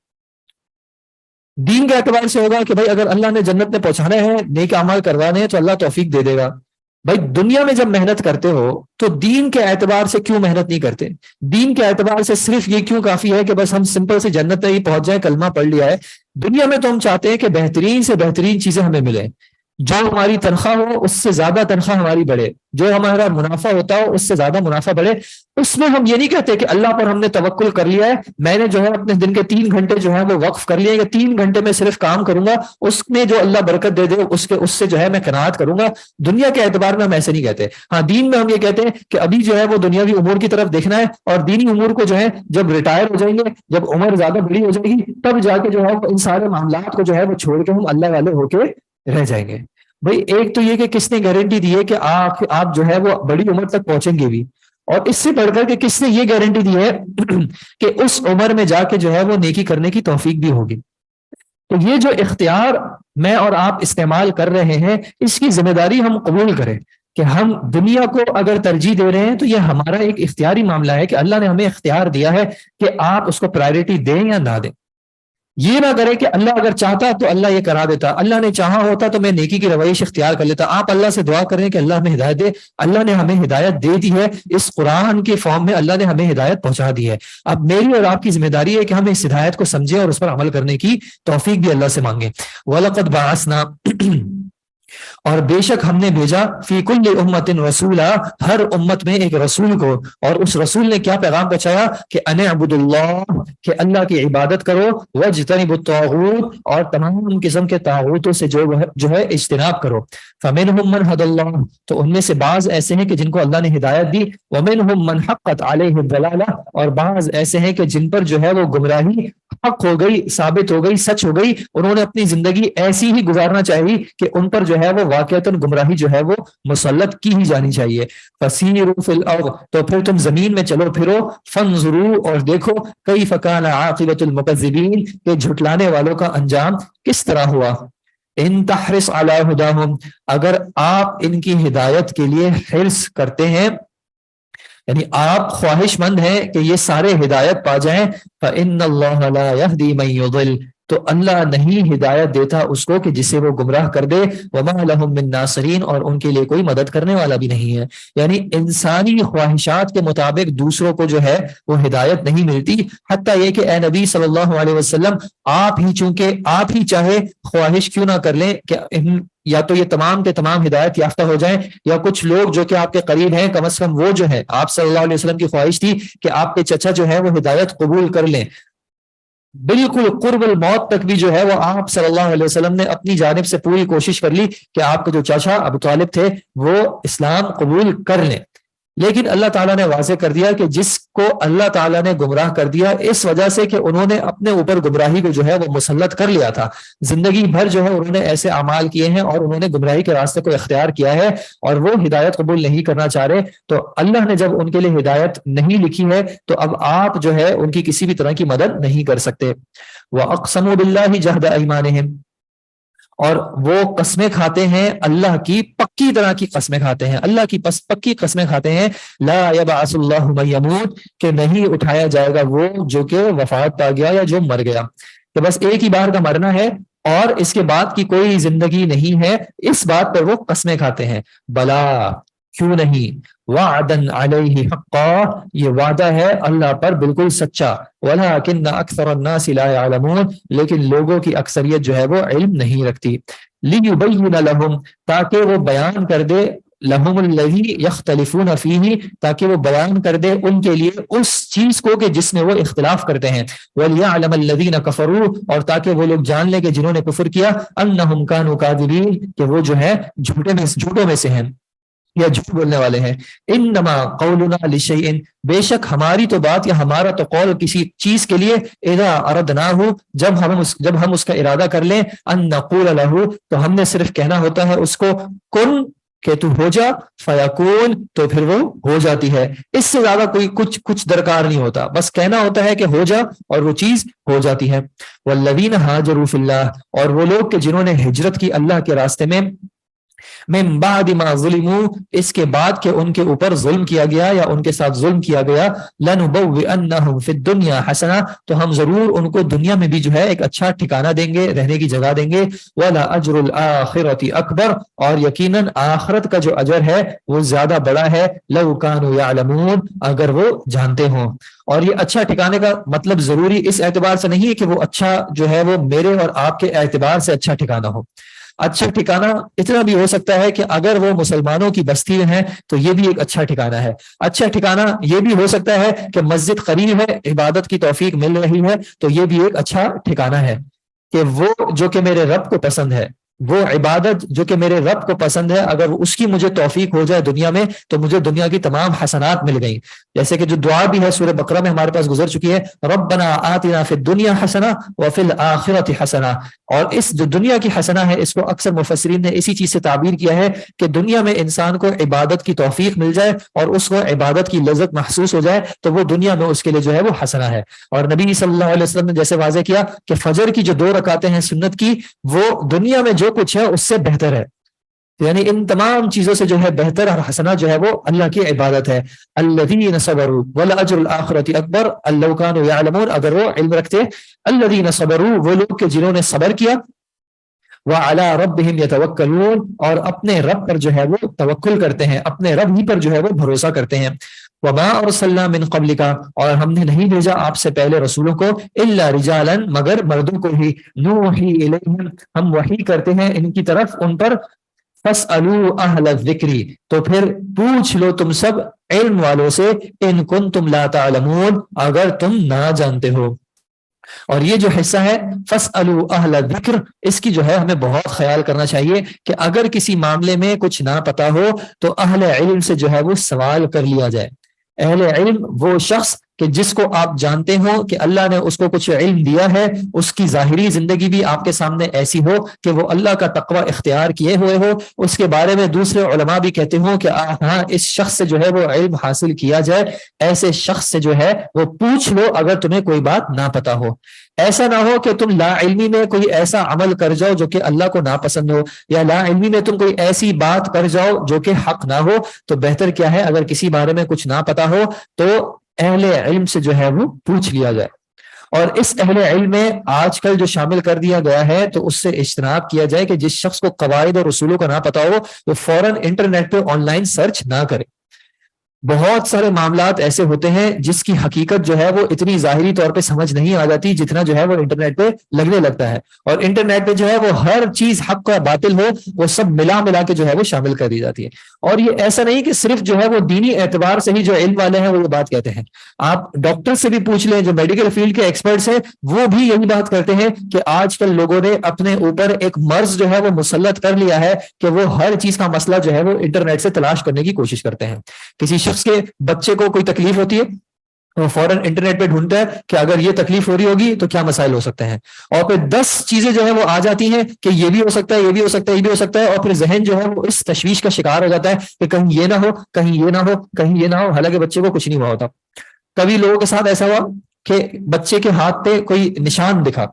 دین کے اعتبار سے ہوگا کہ بھائی اگر اللہ نے جنت میں پہنچانا ہے، نیک اعمال کروانے ہیں، تو اللہ توفیق دے دے گا۔ بھائی دنیا میں جب محنت کرتے ہو تو دین کے اعتبار سے کیوں محنت نہیں کرتے؟ دین کے اعتبار سے صرف یہ کیوں کافی ہے کہ بس ہم سمپل سے جنت میں ہی پہنچ جائیں، کلمہ پڑھ لیا ہے؟ دنیا میں تو ہم چاہتے ہیں کہ بہترین سے بہترین چیزیں ہمیں ملیں، جو ہماری تنخواہ ہو اس سے زیادہ تنخواہ ہماری بڑھے، جو ہمارا منافع ہوتا ہو اس سے زیادہ منافع بڑھے۔ اس میں ہم یہ نہیں کہتے کہ اللہ پر ہم نے توکل کر لیا ہے، میں نے جو ہے اپنے دن کے 3 گھنٹے جو ہے وہ وقف کر لیے کہ 3 گھنٹے میں صرف کام کروں گا، اس میں جو اللہ برکت دے دے اس سے جو ہے میں قناعت کروں گا۔ دنیا کے اعتبار میں ہم ایسے نہیں کہتے۔ ہاں دین میں ہم یہ کہتے ہیں کہ ابھی جو ہے وہ دنیاوی امور کی طرف دیکھنا ہے، اور دینی امور کو جو ہے جب ریٹائر ہو جائیں گے، جب عمر زیادہ بڑی ہو جائے گی، تب جا کے جو ہے ان سارے معاملات کو جو ہے وہ چھوڑ کے ہم اللہ والے ہو کے رہ جائیں گے۔ بھائی ایک تو یہ کہ کس نے گارنٹی دی ہے کہ آپ جو ہے وہ بڑی عمر تک پہنچیں گے بھی، اور اس سے بڑھ کر کے کس نے یہ گارنٹی دی ہے کہ اس عمر میں جا کے جو ہے وہ نیکی کرنے کی توفیق بھی ہوگی۔ تو یہ جو اختیار میں اور آپ استعمال کر رہے ہیں، اس کی ذمہ داری ہم قبول کریں کہ ہم دنیا کو اگر ترجیح دے رہے ہیں تو یہ ہمارا ایک اختیاری معاملہ ہے کہ اللہ نے ہمیں اختیار دیا ہے کہ آپ اس کو پرائرٹی دیں یا نہ دیں۔ یہ نہ کرے کہ اللہ اگر چاہتا تو اللہ یہ کرا دیتا، اللہ نے چاہا ہوتا تو میں نیکی کی رویش اختیار کر لیتا۔ آپ اللہ سے دعا کریں کہ اللہ ہمیں ہدایت دے، اللہ نے ہمیں ہدایت دے دی ہے، اس قرآن کے فارم میں اللہ نے ہمیں ہدایت پہنچا دی ہے۔ اب میری اور آپ کی ذمہ داری ہے کہ ہم اس ہدایت کو سمجھیں اور اس پر عمل کرنے کی توفیق بھی اللہ سے مانگیں۔ وَلَقَدْ بَعَثْنَا اور بے شک ہم نے بھیجا فی کل امت رسولا، ہر امت میں ایک رسول کو، اور اس رسول نے کیا پیغام پہنچایا کہ ان اعبدوا اللہ، کہ اللہ کی عبادت کرو، واجتنبوا الطاغوت، اور تمام قسم کے طاغوتوں سے جو ہے اجتناب کرو۔ فمنہم من ھدی اللہ، تو ان میں سے بعض ایسے ہیں کہ جن کو اللہ نے ہدایت دی، ومنہم من حقت علیہ الضلالہ، اور بعض ایسے ہیں کہ جن پر جو ہے وہ گمراہی حق ہو گئی، ثابت ہو گئی، سچ ہو گئی، انہوں نے اپنی زندگی ایسی ہی گزارنا چاہیے کہ ان پر جو ہے وہ واقعتاً گمراہی جو ہے وہ مسلط کی ہی جانی چاہیے۔ فسیروا فی الارض، تو پھر تم زمین میں چلو پھرو، فانظروا، اور دیکھو، کیف کان عاقبۃ المکذبین، کہ جھٹلانے والوں کا انجام کس طرح ہوا۔ ان تحرص علی ھداھم، اگر آپ ان کی ہدایت کے لیے حرص کرتے ہیں، یعنی آپ خواہش مند ہیں کہ یہ سارے ہدایت پا جائیں، فإن اللہ لا يهدي من يضل، تو اللہ نہیں ہدایت دیتا اس کو کہ جسے وہ گمراہ کر دے، وما لهم من ناصرین، اور ان کے لیے کوئی مدد کرنے والا بھی نہیں ہے۔ یعنی انسانی خواہشات کے مطابق دوسروں کو جو ہے وہ ہدایت نہیں ملتی، حتیٰ یہ کہ اے نبی صلی اللہ علیہ وسلم، آپ ہی چونکہ آپ ہی چاہے خواہش کیوں نہ کر لیں کہ یا تو یہ تمام کے تمام ہدایت یافتہ ہو جائیں، یا کچھ لوگ جو کہ آپ کے قریب ہیں کم از کم وہ جو ہے، آپ صلی اللہ علیہ وسلم کی خواہش تھی کہ آپ کے چچا جو ہے وہ ہدایت قبول کر لیں، بالکل قرب الموت تک بھی جو ہے وہ آپ صلی اللہ علیہ وسلم نے اپنی جانب سے پوری کوشش کر لی کہ آپ کے جو چاچا ابو طالب تھے وہ اسلام قبول کر لیں۔ لیکن اللہ تعالیٰ نے واضح کر دیا کہ جس کو اللہ تعالیٰ نے گمراہ کر دیا اس وجہ سے کہ انہوں نے اپنے اوپر گمراہی کو جو ہے وہ مسلط کر لیا تھا، زندگی بھر جو ہے انہوں نے ایسے اعمال کیے ہیں اور انہوں نے گمراہی کے راستے کو اختیار کیا ہے، اور وہ ہدایت قبول نہیں کرنا چاہ رہے، تو اللہ نے جب ان کے لیے ہدایت نہیں لکھی ہے تو اب آپ جو ہے ان کی کسی بھی طرح کی مدد نہیں کر سکتے۔ وَأَقْسَمُوا بِاللَّهِ جَهْدَ أَيْمَانِهِمْ، اور وہ قسمیں کھاتے ہیں اللہ کی پکی طرح کی قسمیں کھاتے ہیں، اللہ کی پکی قسمیں کھاتے ہیں، لا یبعث اللہ من یموت، کہ نہیں اٹھایا جائے گا وہ جو کہ وفات پا گیا یا جو مر گیا، کہ بس ایک ہی بار کا مرنا ہے اور اس کے بعد کی کوئی زندگی نہیں ہے، اس بات پر وہ قسمیں کھاتے ہیں۔ بلا، کیوں نہیں، وعدن علیہ حقا، یہ وعدہ ہے اللہ پر بالکل سچا، ولکن اکثر الناس لا يعلمون، لیکن لوگوں کی اکثریت جو ہے وہ علم نہیں رکھتی۔ لیبین لہم، تاکہ وہ بیان کر دے، لہم الذی یختلفون فیہ، تاکہ وہ بیان کر دے ان کے لیے اس چیز کو کہ جس میں وہ اختلاف کرتے ہیں، ولیعلم الذین کفروا، اور تاکہ وہ لوگ جان لیں کہ جنہوں نے کفر کیا، انہم کانوا کاذبین، کہ وہ جو ہے جھوٹوں میں سے ہیں یا جھوٹ بولنے والے ہیں۔ انما قولنا لشیء، بے شک ہماری تو بات یا ہمارا تو قول کسی چیز کے لیے، اذا اردناہ، جب ہم اس کا ارادہ کر لیں، ان نقول له، تو ہم نے صرف کہنا ہوتا ہے اس کو، کن، کہ تو ہو جا، فیکون، تو پھر وہ ہو جاتی ہے۔ اس سے زیادہ کوئی کچھ درکار نہیں ہوتا، بس کہنا ہوتا ہے کہ ہو جا اور وہ چیز ہو جاتی ہے۔ والذین ہاجروا فی اللہ، اور وہ لوگ کہ جنہوں نے ہجرت کی اللہ کے راستے میں، من بعد ما ظلموا، اس کے بعد کہ ان کے اوپر ظلم کیا گیا یا ان کے ساتھ ظلم کیا گیا، لنبوئنہم فی الدنیا حسنہ، تو ہم ضرور ان کو دنیا میں بھی جو ہے ایک اچھا ٹھکانہ دیں گے، رہنے کی جگہ دیں گے، ولا اجر الآخرۃ اکبر، اور یقیناً آخرت کا جو اجر ہے وہ زیادہ بڑا ہے، لو کانوا یعلمون، اگر وہ جانتے ہوں۔ اور یہ اچھا ٹھکانے کا مطلب ضروری اس اعتبار سے نہیں ہے کہ وہ اچھا جو ہے وہ میرے اور آپ کے اعتبار سے اچھا ٹھکانہ ہو، اچھا ٹھکانہ اتنا بھی ہو سکتا ہے کہ اگر وہ مسلمانوں کی بستی میں ہے تو یہ بھی ایک اچھا ٹھکانہ ہے. اچھا ٹھکانہ یہ بھی ہو سکتا ہے کہ مسجد قریب ہے, عبادت کی توفیق مل رہی ہے, تو یہ بھی ایک اچھا ٹھکانہ ہے کہ وہ جو کہ میرے رب کو پسند ہے, وہ عبادت جو کہ میرے رب کو پسند ہے, اگر اس کی مجھے توفیق ہو جائے دنیا میں تو مجھے دنیا کی تمام حسنات مل گئیں. جیسے کہ جو دعا بھی ہے سورہ بقرہ میں ہمارے پاس گزر چکی ہے, ربنا آتنا فی الدنیا حسنہ وفی الآخرۃ حسنہ. اور اس جو دنیا کی حسنہ ہے اس کو اکثر مفسرین نے اسی چیز سے تعبیر کیا ہے کہ دنیا میں انسان کو عبادت کی توفیق مل جائے اور اس کو عبادت کی لذت محسوس ہو جائے تو وہ دنیا میں اس کے لیے جو ہے وہ حسنہ ہے. اور نبی صلی اللہ علیہ وسلم نے جیسے واضح کیا کہ فجر کی جو 2 رکعتیں ہیں سنت کی, وہ دنیا میں جو کچھ ہے اس سے بہتر ہے. یعنی ان تمام چیزوں سے جو ہے بہتر اور حسنہ جو ہے وہ اللہ کی عبادت ہے. الذین صبروا ولاجر الاخرۃ اکبر لو کانوا یعلمون, اگر وہ علم رکھتے. الذین صبروا, وہ لوگ کہ جنہوں نے صبر کیا. وعلی ربہم یتوکلون, اور اپنے رب پر جو ہے وہ توکل کرتے ہیں, اپنے رب ہی پر جو ہے وہ بھروسہ کرتے ہیں. وما ارسلنا من قبلک, اور ہم نے نہیں بھیجا آپ سے پہلے رسولوں کو, الا رجالا, مگر مردوں کو ہی, نوحی الیہم, ہم وحی کرتے ہیں ان کی طرف ان پر. فاسألوا اہل الذکر, تو پھر پوچھ لو تم سب علم والوں سے, ان کنتم لا تعلمون, اگر تم نہ جانتے ہو. اور یہ جو حصہ ہے فاسألوا اہل الذکر, اس کی جو ہے ہمیں بہت خیال کرنا چاہیے کہ اگر کسی معاملے میں کچھ نہ پتا ہو تو اہل علم سے جو ہے وہ سوال کر لیا جائے. اہل علم وہ شخص کہ جس کو آپ جانتے ہو کہ اللہ نے اس کو کچھ علم دیا ہے, اس کی ظاہری زندگی بھی آپ کے سامنے ایسی ہو کہ وہ اللہ کا تقوی اختیار کیے ہوئے ہو, اس کے بارے میں دوسرے علماء بھی کہتے ہوں کہ ہاں اس شخص سے جو ہے وہ علم حاصل کیا جائے. ایسے شخص سے جو ہے وہ پوچھ لو اگر تمہیں کوئی بات نہ پتا ہو. ایسا نہ ہو کہ تم لا علمی میں کوئی ایسا عمل کر جاؤ جو کہ اللہ کو ناپسند ہو, یا لا علمی میں تم کوئی ایسی بات کر جاؤ جو کہ حق نہ ہو. تو بہتر کیا ہے, اگر کسی بارے میں کچھ نہ پتا ہو تو اہل علم سے جو ہے وہ پوچھ لیا جائے. اور اس اہل علم میں آج کل جو شامل کر دیا گیا ہے تو اس سے اجتناب کیا جائے کہ جس شخص کو قواعد اور اصولوں کا نہ پتا ہو وہ فوراً انٹرنیٹ پہ آن لائن سرچ نہ کرے. بہت سارے معاملات ایسے ہوتے ہیں جس کی حقیقت جو ہے وہ اتنی ظاہری طور پہ سمجھ نہیں آ جاتی جتنا جو ہے وہ انٹرنیٹ پہ لگنے لگتا ہے. اور انٹرنیٹ پہ جو ہے وہ ہر چیز حق کا باطل ہو وہ سب ملا کے جو ہے وہ شامل کر دی جاتی ہے. اور یہ ایسا نہیں کہ صرف جو ہے وہ دینی اعتبار سے ہی جو علم والے ہیں وہ یہ بات کہتے ہیں. آپ ڈاکٹر سے بھی پوچھ لیں, جو میڈیکل فیلڈ کے ایکسپرٹس ہیں وہ بھی یہی بات کرتے ہیں کہ آج کل لوگوں نے اپنے اوپر ایک مرض جو ہے وہ مسلط کر لیا ہے کہ وہ ہر چیز کا مسئلہ جو ہے وہ انٹرنیٹ سے تلاش کرنے کی کوشش کرتے ہیں. کسی شخص کے بچے کو کوئی تکلیف ہوتی ہے وہ فوراً انٹرنیٹ پہ ڈھونڈتا ہے کہ اگر یہ تکلیف ہو رہی ہوگی تو کیا مسائل ہو سکتے ہیں, اور پھر 10 چیزیں جو ہے وہ آ جاتی ہیں کہ یہ بھی ہو سکتا ہے, یہ بھی ہو سکتا ہے, یہ بھی ہو سکتا ہے, اور پھر ذہن جو ہے وہ اس تشویش کا شکار ہو جاتا ہے کہ کہیں یہ نہ ہو, کہیں یہ نہ ہو, کہیں یہ نہ ہو, حالانکہ بچے کو کچھ نہیں ہوا ہوتا. کبھی لوگوں کے ساتھ ایسا ہوا کہ بچے کے ہاتھ پہ کوئی نشان دکھا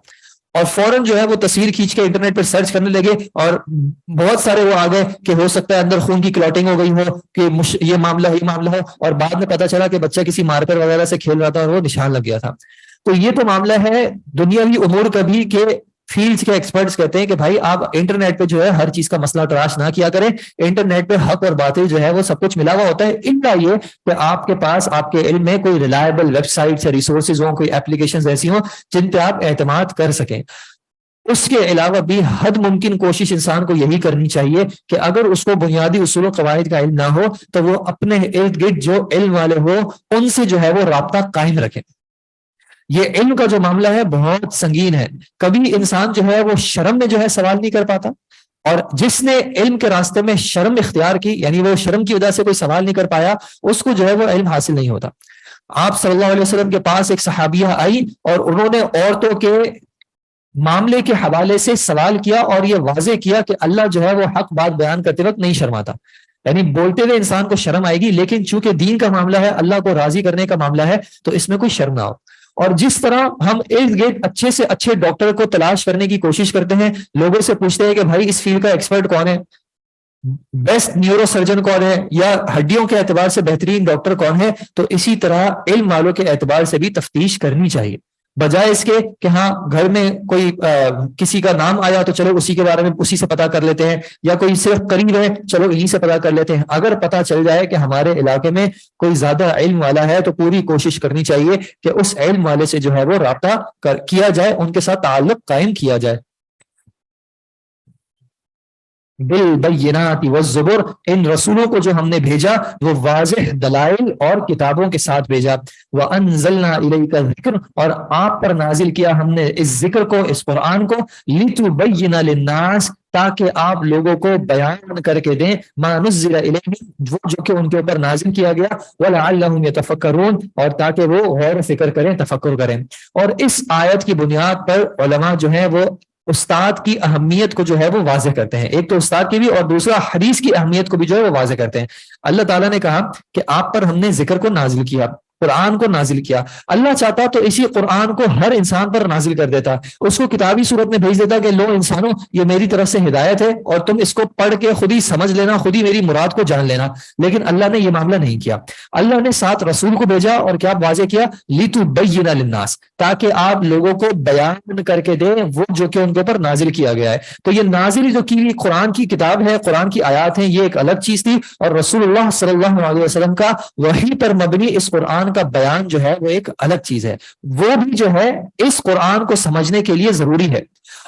اور فوراً جو ہے وہ تصویر کھینچ کے انٹرنیٹ پر سرچ کرنے لگے, اور بہت سارے وہ آ گئے کہ ہو سکتا ہے اندر خون کی کلوٹنگ ہو گئی ہو, کہ یہ معاملہ ہو, اور بعد میں پتا چلا کہ بچہ کسی مارکر وغیرہ سے کھیل رہا تھا اور وہ نشان لگ گیا تھا. تو یہ تو معاملہ ہے دنیاوی امور کا بھی کہ فیلڈ کے ایکسپرٹس کہتے ہیں کہ بھائی آپ انٹرنیٹ پہ جو ہے ہر چیز کا مسئلہ تلاش نہ کیا کریں. انٹرنیٹ پہ حق اور باطل جو ہے وہ سب کچھ ملا ہوا ہوتا ہے, الا یہ کہ آپ کے پاس آپ کے علم میں کوئی ریلائبل ویب سائٹس یا ریسورسز ہوں, کوئی اپلیکیشنز ایسی ہوں جن پہ آپ اعتماد کر سکیں. اس کے علاوہ بھی حد ممکن کوشش انسان کو یہی کرنی چاہیے کہ اگر اس کو بنیادی اصول و قواعد کا علم نہ ہو تو وہ اپنے ارد گرد جو علم والے ہو ان سے جو ہے وہ رابطہ قائم رکھیں. یہ علم کا جو معاملہ ہے بہت سنگین ہے. کبھی انسان جو ہے وہ شرم میں جو ہے سوال نہیں کر پاتا, اور جس نے علم کے راستے میں شرم اختیار کی, یعنی وہ شرم کی وجہ سے کوئی سوال نہیں کر پایا, اس کو جو ہے وہ علم حاصل نہیں ہوتا. آپ صلی اللہ علیہ وسلم کے پاس ایک صحابیہ آئی اور انہوں نے عورتوں کے معاملے کے حوالے سے سوال کیا اور یہ واضح کیا کہ اللہ جو ہے وہ حق بات بیان کرتے وقت نہیں شرماتا. یعنی بولتے ہوئے انسان کو شرم آئے گی, لیکن چونکہ دین کا معاملہ ہے, اللہ کو راضی کرنے کا معاملہ ہے, تو اس میں کوئی شرم نہ ہو. اور جس طرح ہم ارد گرد اچھے سے اچھے ڈاکٹر کو تلاش کرنے کی کوشش کرتے ہیں, لوگوں سے پوچھتے ہیں کہ بھائی اس فیلڈ کا ایکسپرٹ کون ہے, بیسٹ نیورو سرجن کون ہے, یا ہڈیوں کے اعتبار سے بہترین ڈاکٹر کون ہے, تو اسی طرح علم والوں کے اعتبار سے بھی تفتیش کرنی چاہیے. بجائے اس کے کہ ہاں گھر میں کوئی کسی کا نام آیا تو چلو اسی کے بارے میں اسی سے پتا کر لیتے ہیں, یا کوئی صرف قریب ہے چلو انہی سے پتا کر لیتے ہیں. اگر پتا چل جائے کہ ہمارے علاقے میں کوئی زیادہ علم والا ہے تو پوری کوشش کرنی چاہیے کہ اس علم والے سے جو ہے وہ رابطہ کیا جائے, ان کے ساتھ تعلق قائم کیا جائے. بالبینات والزبر، ان رسولوں کو جو ہم نے بھیجا وہ واضح دلائل اور کتابوں کے ساتھ بھیجا. وانزلنا الیک الذکر، اور آپ پر نازل کیا ہم نے اس ذکر کو، اس قرآن کو، لتبین للناس، تاکہ آپ لوگوں کو بیان کر کے دیں، ما نزل الیہم، وہ جو کہ ان کے اوپر نازل کیا گیا، ولعلہم یتفکرون، اور تاکہ وہ غور و فکر کریں، تفکر کریں. اور اس آیت کی بنیاد پر علماء جو ہیں وہ استاد کی اہمیت کو جو ہے وہ واضح کرتے ہیں. ایک تو استاد کی بھی، اور دوسرا حدیث کی اہمیت کو بھی جو ہے وہ واضح کرتے ہیں. اللہ تعالیٰ نے کہا کہ آپ پر ہم نے ذکر کو نازل کیا، قرآن کو نازل کیا. اللہ چاہتا تو اسی قرآن کو ہر انسان پر نازل کر دیتا، اس کو کتابی صورت میں بھیج دیتا کہ لو انسانوں، یہ میری طرف سے ہدایت ہے اور تم اس کو پڑھ کے خود ہی سمجھ لینا، خود ہی میری مراد کو جان لینا. لیکن اللہ نے یہ معاملہ نہیں کیا. اللہ نے ساتھ رسول کو بھیجا اور کیا واضح کیا، لتبین للناس، تاکہ آپ لوگوں کو بیان کر کے دیں وہ جو کہ ان کے اوپر نازل کیا گیا ہے. تو یہ نازل جو کی قرآن کی کتاب ہے، قرآن کی آیات ہیں، یہ ایک الگ چیز تھی، اور رسول اللہ صلی اللہ علیہ وسلم کا وحی پر مبنی اس قرآن کا بیان جو ہے وہ ایک الگ چیز ہے. وہ بھی جو ہے اس قرآن کو سمجھنے کے لیے ضروری ہے.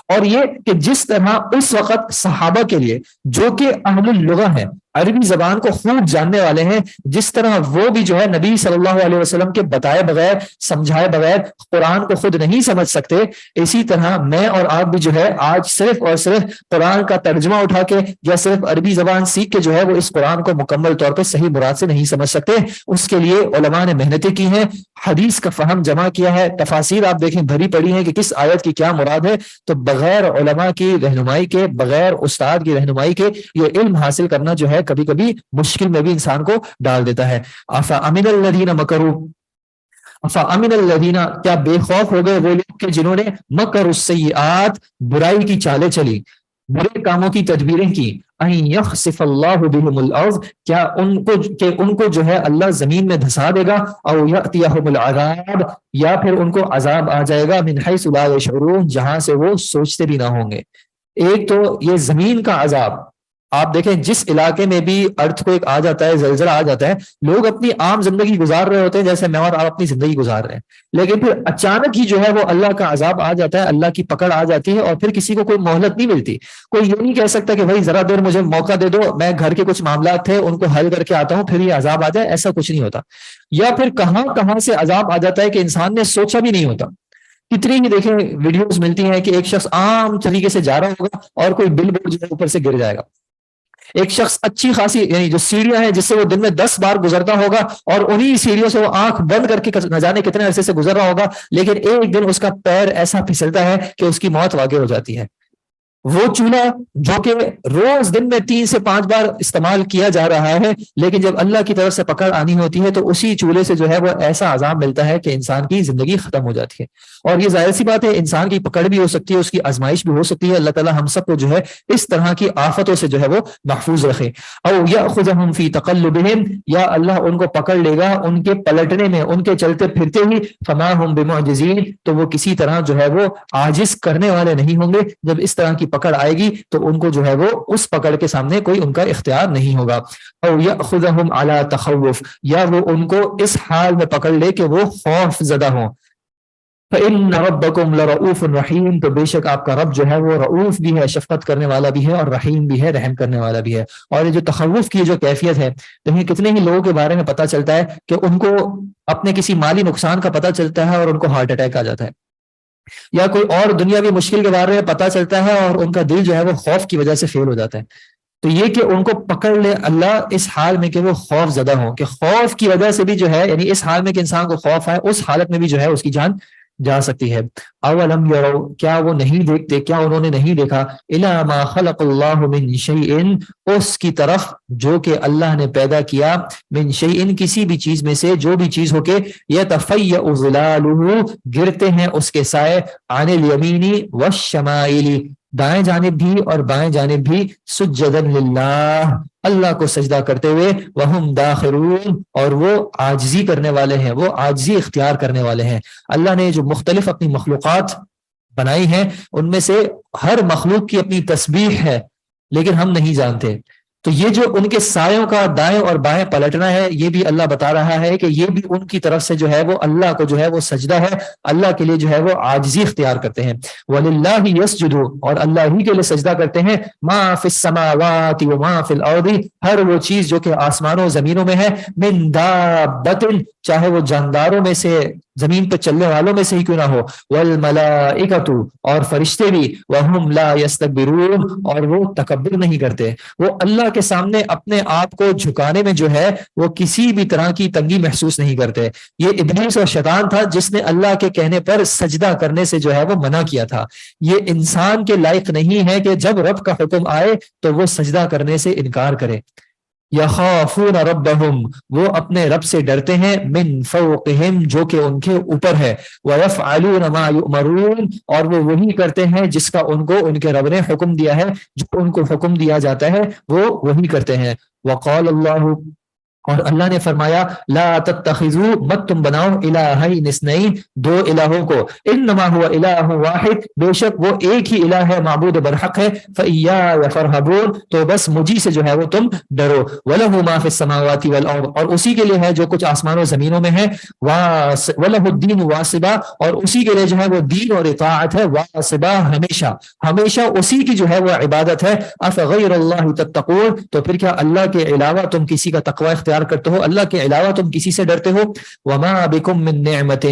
اور یہ کہ جس طرح اس وقت صحابہ کے لیے جو کہ اہل اللغہ ہیں، عربی زبان کو خوب جاننے والے ہیں، جس طرح وہ بھی جو ہے نبی صلی اللہ علیہ وسلم کے بتائے بغیر، سمجھائے بغیر قرآن کو خود نہیں سمجھ سکتے، اسی طرح میں اور آپ بھی جو ہے آج صرف اور صرف قرآن کا ترجمہ اٹھا کے یا صرف عربی زبان سیکھ کے جو ہے وہ اس قرآن کو مکمل طور پہ صحیح مراد سے نہیں سمجھ سکتے. اس کے لیے علماء نے محنتیں کی ہیں، حدیث کا فہم جمع کیا ہے، تفاسیر آپ دیکھیں بھری پڑی ہیں کہ کس آیت کی کیا مراد ہے. تو بغیر علماء کی رہنمائی کے، بغیر استاد کی رہنمائی کے یہ علم حاصل کرنا جو ہے کبھی کبھی مشکل میں بھی انسان کو ڈال دیتا ہے. افامن الذین مکروا، افامن الذین، کیا بے خوف ہو گئے وہ لوگ کہ جنہوں نے مکروا السیئات، برائی کی چالیں چلی، برے کاموں کی تدبیریں کی، ان یخسف اللہ بہم الارض، کیا ان کو جو ہے اللہ زمین میں دھسا دے گا، او یاتیہم العذاب، یا پھر ان کو عذاب آ جائے گا، من حیث لا یشعرون، جہاں سے وہ سوچتے بھی نہ ہوں گے. ایک تو یہ زمین کا عذاب، آپ دیکھیں جس علاقے میں بھی ارتھ کوئک آ جاتا ہے، زلزلہ آ جاتا ہے، لوگ اپنی عام زندگی گزار رہے ہوتے ہیں جیسے میں اور آپ اپنی زندگی گزار رہے ہیں، لیکن پھر اچانک ہی جو ہے وہ اللہ کا عذاب آ جاتا ہے، اللہ کی پکڑ آ جاتی ہے، اور پھر کسی کو کوئی مہلت نہیں ملتی. کوئی یہ نہیں کہہ سکتا کہ بھائی ذرا دیر مجھے موقع دے دو، میں گھر کے کچھ معاملات تھے ان کو حل کر کے آتا ہوں پھر یہ عذاب آ جائے، ایسا کچھ نہیں ہوتا. یا پھر کہاں کہاں سے عذاب آ جاتا ہے کہ انسان نے سوچا بھی نہیں ہوتا. کتنی ہی دیکھیں ویڈیوز ملتی ہیں کہ ایک شخص عام طریقے سے جا رہا ہوگا اور کوئی بل بورڈ جو ہے اوپر سے گر جائے گا. ایک شخص اچھی خاصی یعنی جو سیڑھیاں ہیں جس سے وہ دن میں 10 بار گزرتا ہوگا، اور انہی سیڑھیوں سے وہ آنکھ بند کر کے نہ جانے کتنے عرصے سے گزر رہا ہوگا، لیکن ایک دن اس کا پیر ایسا پھسلتا ہے کہ اس کی موت واقع ہو جاتی ہے. وہ چولہا جو کہ روز دن میں 3 سے 5 بار استعمال کیا جا رہا ہے، لیکن جب اللہ کی طرف سے پکڑ آنی ہوتی ہے تو اسی چولہے سے جو ہے وہ ایسا عذاب ملتا ہے کہ انسان کی زندگی ختم ہو جاتی ہے. اور یہ ظاہر سی بات ہے، انسان کی پکڑ بھی ہو سکتی ہے، اس کی آزمائش بھی ہو سکتی ہے. اللہ تعالیٰ ہم سب کو جو ہے اس طرح کی آفتوں سے جو ہے وہ محفوظ رکھے. او یاخذہم فی تقلبہم، یا اللہ ان کو پکڑ لے گا ان کے پلٹنے میں، ان کے چلتے پھرتے ہی، فما ہم بمعجزین، تو وہ کسی طرح جو ہے وہ عاجز کرنے والے نہیں ہوں گے. جب اس طرح کی پکڑ آئے گی تو ان کو جو ہے وہ اس پکڑ کے سامنے کوئی ان کا اختیار نہیں ہوگا. او یاخذہم علی تخوف، یا وہ ان کو اس حال میں پکڑ لے کہ وہ خوف زدہ ہوں. فإن ربکم لرؤوف رحیم، تو بے شک آپ کا رب جو ہے وہ رؤوف بھی ہے، شفقت کرنے والا بھی ہے، اور رحیم بھی ہے، رحم کرنے والا بھی ہے. اور یہ جو تخوف کی جو کیفیت ہے، دیکھیں کتنے ہی لوگوں کے بارے میں پتہ چلتا ہے کہ ان کو اپنے کسی مالی نقصان کا پتہ چلتا ہے اور ان کو ہارٹ اٹیک آ جاتا ہے، یا کوئی اور دنیاوی مشکل کے بارے میں پتہ چلتا ہے اور ان کا دل جو ہے وہ خوف کی وجہ سے فیل ہو جاتا ہے. تو یہ کہ ان کو پکڑ لے اللہ اس حال میں کہ وہ خوف زدہ ہوں، کہ خوف کی وجہ سے بھی جو ہے، یعنی اس حال میں کہ انسان کو خوف ہے، اس حالت میں بھی جو ہے اس کی جان جا سکتی ہے. اولم یرو، کیا وہ نہیں دیکھتے، کیا انہوں نے نہیں دیکھا، الی ما خلق اللہ من شیء، اس کی طرف جو کہ اللہ نے پیدا کیا، من شیء کسی بھی چیز میں سے، جو بھی چیز ہو کے، یتفیأ ظلالہ گرتے ہیں اس کے سائے، عن الیمین والشمائل دائیں جانب بھی اور بائیں جانب بھی، سجدن للہ اللہ کو سجدہ کرتے ہوئے، وہم داخرون اور وہ عاجزی کرنے والے ہیں، وہ عاجزی اختیار کرنے والے ہیں. اللہ نے جو مختلف اپنی مخلوقات بنائی ہیں ان میں سے ہر مخلوق کی اپنی تسبیح ہے، لیکن ہم نہیں جانتے. تو یہ جو ان کے سایوں کا دائیں اور بائیں پلٹنا ہے، یہ بھی اللہ بتا رہا ہے کہ یہ بھی ان کی طرف سے جو ہے وہ اللہ کو جو ہے وہ سجدہ ہے، اللہ کے لیے جو ہے وہ عاجزی اختیار کرتے ہیں۔ وَلِلَّهِ يَسْجُدُ، اور اللہ ہی کے لیے سجدہ کرتے ہیں، مَا فِي السَّمَاوَاتِ وَمَا فِي الْأَرْضِ، ہر وہ چیز جو کہ آسمانوں زمینوں میں ہے، مِن دَابَّةٍ، چاہے وہ جانداروں میں سے، زمین پہ چلنے والوں میں سے ہی کیوں نہ ہو، وَالْمَلَائِكَةُ، اور فرشتے بھی، وَهُمْ لَا يَسْتَكْبِرُونَ، اور وہ تکبر نہیں کرتے، وہ اللہ کے سامنے اپنے آپ کو جھکانے میں جو ہے وہ کسی بھی طرح کی تنگی محسوس نہیں کرتے۔ یہ ابلیس اور شیطان تھا جس نے اللہ کے کہنے پر سجدہ کرنے سے جو ہے وہ منع کیا تھا۔ یہ انسان کے لائق نہیں ہے کہ جب رب کا حکم آئے تو وہ سجدہ کرنے سے انکار کرے۔ یخافون ربہم، وہ اپنے رب سے ڈرتے ہیں، من فوقہم، جو کہ ان کے اوپر ہے، ویفعلون ما یؤمرون، اور وہ وہی کرتے ہیں جس کا ان کو ان کے رب نے حکم دیا ہے، جو ان کو حکم دیا جاتا ہے وہ وہی کرتے ہیں۔ وقال اللہ، اور اللہ نے فرمایا، لا تتخذوا، مت تم بناؤ، الہین اثنین، دو الہوں کو، انما هو الہ واحد، بے شک وہ ایک ہی الہ ہے، معبود برحق ہے، فإیایا فرحبون، تو بس مجھی سے جو ہے وہ تم ڈرو، وَلَهُ مَا فِي السَّمَاوَاتِ وَالْأَرْضِ، اور اسی کے لیے ہے جو کچھ آسمان و زمینوں میں ہے، وَلَهُ الدِّينُ وَاصِبًا، اور اسی کے لیے جو ہے وہ دین اور اطاعت ہے، وَاصِبًا، ہمیشہ ہمیشہ اسی کی جو ہے وہ عبادت ہے۔ أَفَغَيْرَ اللَّهِ تَتَّقُونَ، تو پھر کیا اللہ کے علاوہ تم کسی کا تقوی اختیار کرتے ہو، اللہ کے علاوہ تم کسی سے ڈرتے ہو؟ وما بکم من نعمت،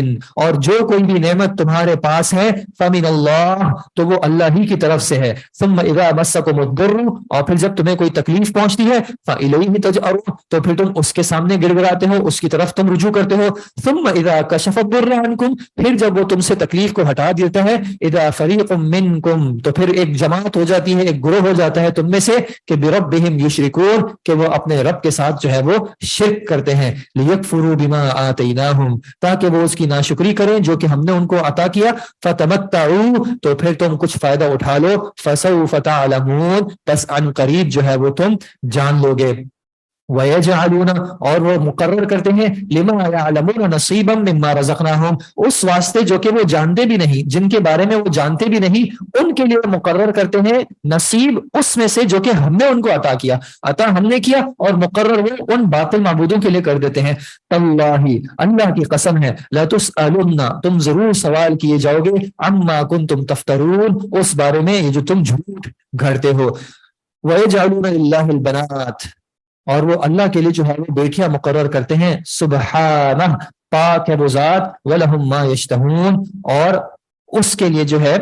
اور جو کوئی بھی نعمت تمہارے پاس ہے، فمن اللہ، تو وہ اللہ ہی کی طرف سے ہے، ثم اذا مسکم الضر، اور پھر جب تمہیں کوئی تکلیف پہنچتی ہے، فالیہ تجأرون، تو پھر تم اس کے سامنے گڑ گڑاتے ہو، اس کی طرف تم رجوع کرتے ہو، ثم اذا کشف الضر عنکم، پھر جب وہ تم سے تکلیف کو ہٹا دیتا ہے، اذا فریق منکم، تو پھر ایک جماعت ہو جاتی ہے، ایک گروہ ہو جاتا ہے تم میں سے، کہ بربہم یشرکون، کہ وہ اپنے رب کے ساتھ جو ہے وہ شرک کرتے ہیں، لیکفروا بما آتیناہم، تاکہ وہ اس کی ناشکری کریں جو کہ ہم نے ان کو عطا کیا، فتمتعوا، تو پھر تم کچھ فائدہ اٹھا لو، فسوف تعلمون، پس ان قریب جو ہے وہ تم جان لو گے۔ وَيَجْعَلُونَ، اور وہ مقرر کرتے ہیں، لِمَا يَعْلَمُونَ نَصِيبًا مِّمَّا رَزَقْنَاهُمْ، اس واسطے جو کہ وہ جانتے بھی نہیں، جن کے بارے میں وہ جانتے بھی نہیں، ان کے لیے مقرر کرتے ہیں نصیب اس میں سے جو کہ ہم نے ان کو عطا کیا، عطا ہم نے کیا، اور مقرر وہ ان باطل معبودوں کے لیے کر دیتے ہیں۔ تاللہ، اللہ کی قسم ہے، لَتُسْأَلُنَّ، تم ضرور سوال کیے جاؤ گے، عَمَّا كُنتُمْ تَفْتَرُونَ، اس بارے میں جو تم جھوٹ گھڑتے ہو۔ وَيَجْعَلُونَ لِلَّهِ الْبَنَاتِ، اور وہ اللہ کے لیے جو ہے وہ بیٹیاں مقرر کرتے ہیں، سبحانہ، پاک ہے وہ ذات، وَلَهُم مَّا يَشْتَهُونَ، اور اس کے لیے جو ہے،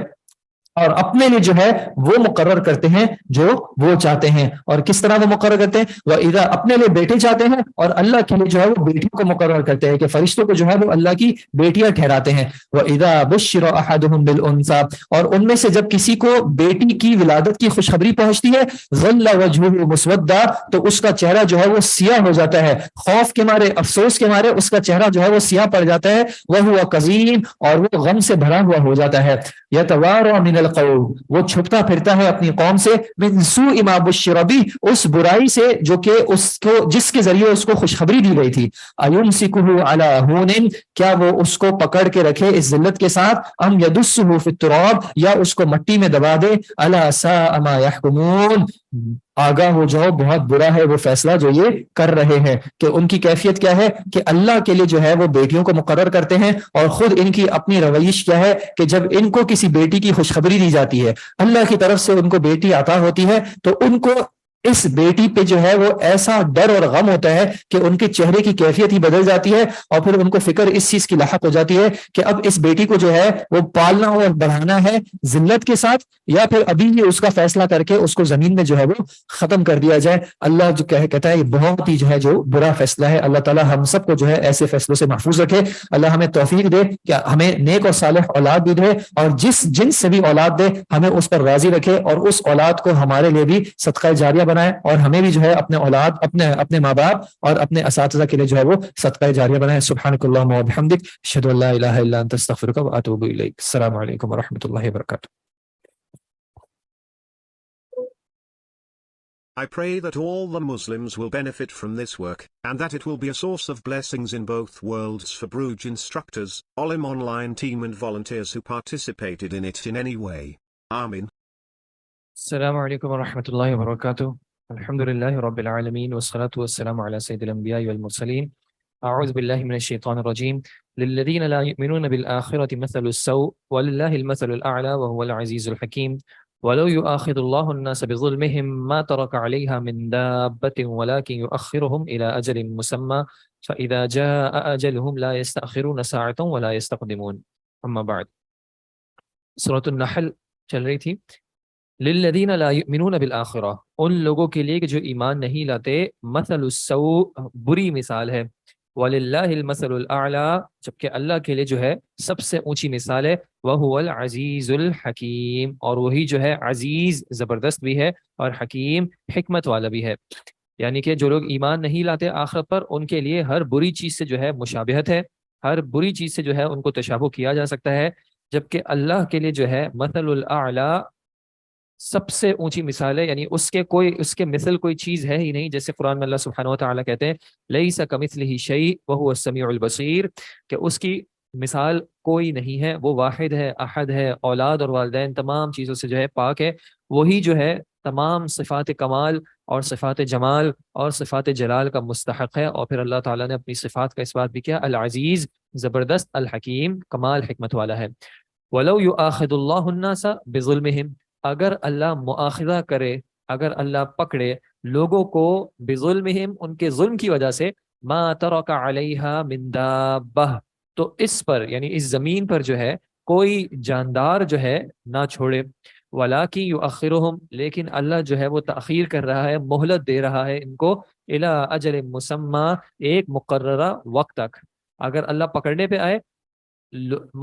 اور اپنے لیے جو ہے وہ مقرر کرتے ہیں جو وہ چاہتے ہیں۔ اور کس طرح وہ مقرر کرتے ہیں؟ وَإِذَا، اپنے لیے بیٹے چاہتے ہیں، اور اللہ کے لیے جو ہے وہ بیٹیوں کو مقرر کرتے ہیں، کہ فرشتوں کو جو ہے وہ اللہ کی بیٹیاں ٹھہراتے ہیں۔ وَإِذَا بُشِّرَ أَحَدُهُم بِالْأُنثىٰ، اور ان میں سے جب کسی کو بیٹی کی ولادت کی خوشخبری پہنچتی ہے، ظَلَّ وَجْهُهُ مُسْوَدًّا، تو اس کا چہرہ جو ہے وہ سیاہ ہو جاتا ہے، خوف کے مارے، افسوس کے مارے اس کا چہرہ جو ہے وہ سیاہ پڑ جاتا ہے، وَهُوَ كَظِيمٌ، اور وہ غم سے بھرا ہوا ہو جاتا ہے۔ يَتَوَارَىٰ مِنَ الْقَوْمِ، وہ چھپتا پھرتا ہے اپنی قوم سے، مِن سُوءِ مَا بُشِّرَ بِهِ، اس برائی سے جو کہ اس کو، جس کے ذریعے اس کو خوشخبری دی گئی تھی۔ أَيُمْسِكُهُ عَلَىٰ هُونٍ، کیا وہ اس کو پکڑ کے رکھے اس ذلت کے ساتھ، أَمْ يَدُسُّهُ فِي التُّرَابِ، یا اس کو مٹی میں دبا دے، أَلَا سَاءَ مَا يَحْكُمُونَ، آگاہ ہو جاؤ، بہت برا ہے وہ فیصلہ جو یہ کر رہے ہیں۔ کہ ان کی کیفیت کیا ہے، کہ اللہ کے لیے جو ہے وہ بیٹیوں کو مقرر کرتے ہیں، اور خود ان کی اپنی رویش کیا ہے کہ جب ان کو کسی بیٹی کی خوشخبری دی جاتی ہے، اللہ کی طرف سے ان کو بیٹی عطا ہوتی ہے، تو ان کو اس بیٹی پہ جو ہے وہ ایسا ڈر اور غم ہوتا ہے کہ ان کے چہرے کی کیفیت ہی بدل جاتی ہے، اور پھر ان کو فکر اس چیز کی لاحق ہو جاتی ہے کہ اب اس بیٹی کو جو ہے وہ پالنا اور بڑھانا ہے ذلت کے ساتھ، یا پھر ابھی ہی اس کا فیصلہ کر کے اس کو زمین میں جو ہے وہ ختم کر دیا جائے۔ اللہ جو کہتا ہے یہ بہت ہی جو ہے جو برا فیصلہ ہے۔ اللہ تعالی ہم سب کو جو ہے ایسے فیصلوں سے محفوظ رکھے۔ اللہ ہمیں توفیق دے کہ ہمیں نیک اور صالح اولاد بھی دے، اور جس جن سے بھی اولاد دے ہمیں اس پر راضی رکھے، اور اس اولاد کو ہمارے لیے بھی صدقہ جاریہ بنائے، اور ہمیں بھی جو ہے اپنے اولاد، اپنے ماں باپ اور اپنے اساتذہ کے لیے جو ہے وہ صدقہ جاریہ بنائے۔ سبحانک اللہم و بحمدک، اشہد ان لا الہ الا انت، استغفرک و اتوب الیک۔ السلام علیکم و رحمۃ اللہ وبرکاتہ۔ I pray that all the Muslims will benefit from this work, and that it will be a source of blessings in both worlds for Bruj instructors, Olim Online team and volunteers who participated in it in any way. Amin. السلام علیکم و رحمۃ اللہ وبرکاتہ۔ الحمد لله رب العالمين والصلاة والسلام على سيد الأنبياء والمرسلين. أعوذ بالله من الشيطان الرجيم. للذين لا يؤمنون بالآخرة مثل السوء ولله المثل الأعلى وهو العزيز الحكيم. ولو يؤاخذ الله الناس بظلمهم ما ترك عليها من دابة ولكن يؤخرهم إلى أجل مسمى فإذا جاء أجلهم لا يستأخرون ساعة ولا يستقدمون. أما بعد. سورة النحل چل رہی تھی. للذین لا یؤمنون بالآخرہ، ان لوگوں کے لیے کہ جو ایمان نہیں لاتے، مثل السوء بری مثال ہے، وللہ المثل الاعلی جبکہ اللہ کے لیے جو ہے سب سے اونچی مثال ہے، وہو العزیز الحکیم اور وہی جو ہے عزیز زبردست بھی ہے اور حکیم حکمت والا بھی ہے. یعنی کہ جو لوگ ایمان نہیں لاتے آخرت پر، ان کے لیے ہر بری چیز سے جو ہے مشابہت ہے، ہر بری چیز سے جو ہے ان کو تشابہ کیا جا سکتا ہے، جبکہ اللہ کے لیے جو ہے مثل الاعلی سب سے اونچی مثال ہے، یعنی اس کے مثل کوئی چیز ہے ہی نہیں. جیسے قرآن میں اللہ سبحانہ و تعالیٰ کہتے ہیں لیس کمثلہ شیء وہو السمیع البصیر، کہ اس کی مثال کوئی نہیں ہے، وہ واحد ہے، احد ہے، اولاد اور والدین تمام چیزوں سے جو ہے پاک ہے، وہی جو ہے تمام صفات کمال اور صفات جمال اور صفات جلال کا مستحق ہے. اور پھر اللہ تعالیٰ نے اپنی صفات کا اس بات بھی کیا، العزیز زبردست، الحکیم کمال حکمت والا ہے. وَلَوْ يُؤَاخِذُ اللَّهُ النَّاسَ بِظُلْمِهِمْ، اگر اللہ مؤاخذہ کرے، اگر اللہ پکڑے لوگوں کو، بظلمہم ان کے ظلم کی وجہ سے، ما ترک علیہا من دابہ تو اس پر یعنی اس زمین پر جو ہے کوئی جاندار جو ہے نہ چھوڑے، ولاکن یؤخرہم لیکن اللہ جو ہے وہ تاخیر کر رہا ہے، مہلت دے رہا ہے ان کو، الی اجل مسمى ایک مقررہ وقت تک. اگر اللہ پکڑنے پہ آئے،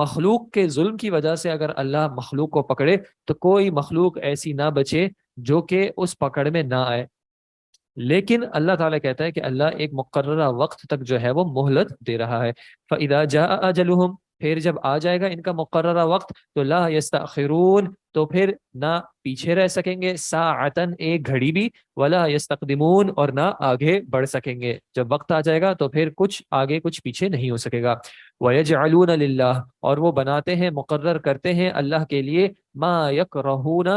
مخلوق کے ظلم کی وجہ سے اگر اللہ مخلوق کو پکڑے تو کوئی مخلوق ایسی نہ بچے جو کہ اس پکڑ میں نہ آئے. لیکن اللہ تعالیٰ کہتا ہے کہ اللہ ایک مقررہ وقت تک جو ہے وہ مہلت دے رہا ہے. فَإِذَا جَاءَ أَجَلُهُمْ پھر جب آ جائے گا ان کا مقررہ وقت تو لا يستأخرون تو پھر نہ پیچھے رہ سکیں گے، ساعتن ایک گھڑی بھی، ولا يستقدمون اور نہ آگے بڑھ سکیں گے. جب وقت آ جائے گا تو پھر کچھ آگے کچھ پیچھے نہیں ہو سکے گا. وَيَجْعَلُونَ لِلَّهِ اور وہ بناتے ہیں، مقرر کرتے ہیں اللہ کے لیے، ما يَكْرَهُونَ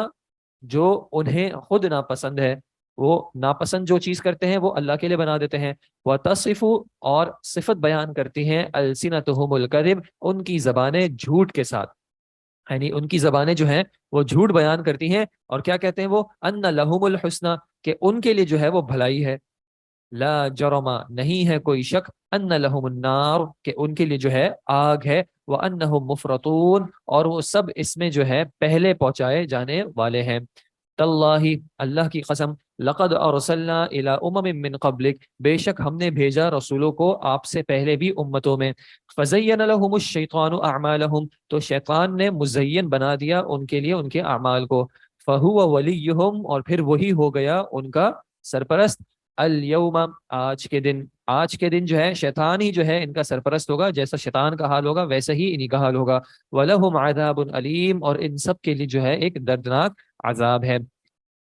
جو انہیں خود ناپسند ہے، وہ ناپسند جو چیز کرتے ہیں وہ اللہ کے لیے بنا دیتے ہیں. وَتَصِفُ اور صفت بیان کرتی ہیں، أَلْسِنَتُهُمُ الْكَذِبَ ان کی زبانیں جھوٹ کے ساتھ، یعنی ان کی زبانیں جو ہیں وہ جھوٹ بیان کرتی ہیں. اور کیا کہتے ہیں وہ، أَنَّ لَهُمُ الْحُسْنَى کہ ان کے لیے جو ہے وہ بھلائی ہے، لا جرم نہیں ہے کوئی شک، ان لہم النار کہ ان کے لیے جو ہے آگ ہے، وانہم مفرطون اور وہ سب اس میں جو ہے پہلے پہنچائے جانے والے ہیں. تاللہ اللہ کی قسم، لقد ارسلنا الی امم من قبلک بے شک ہم نے بھیجا رسولوں کو آپ سے پہلے بھی امتوں میں. فزین لهم الشیطان اعمالهم تو شیطان نے مزین بنا دیا ان کے لیے ان کے اعمال کو. فہو ولیہم اور پھر وہی ہو گیا ان کا سرپرست. الیوم آج کے دن جو ہے شیطان ہی جو ہے ان کا سرپرست ہوگا، جیسا شیطان کا حال ہوگا ویسا ہی انہی کا حال ہوگا. وَلَهُمْ عَذَابٌ علیم اور ان سب کے لیے جو ہے ایک دردناک عذاب ہے.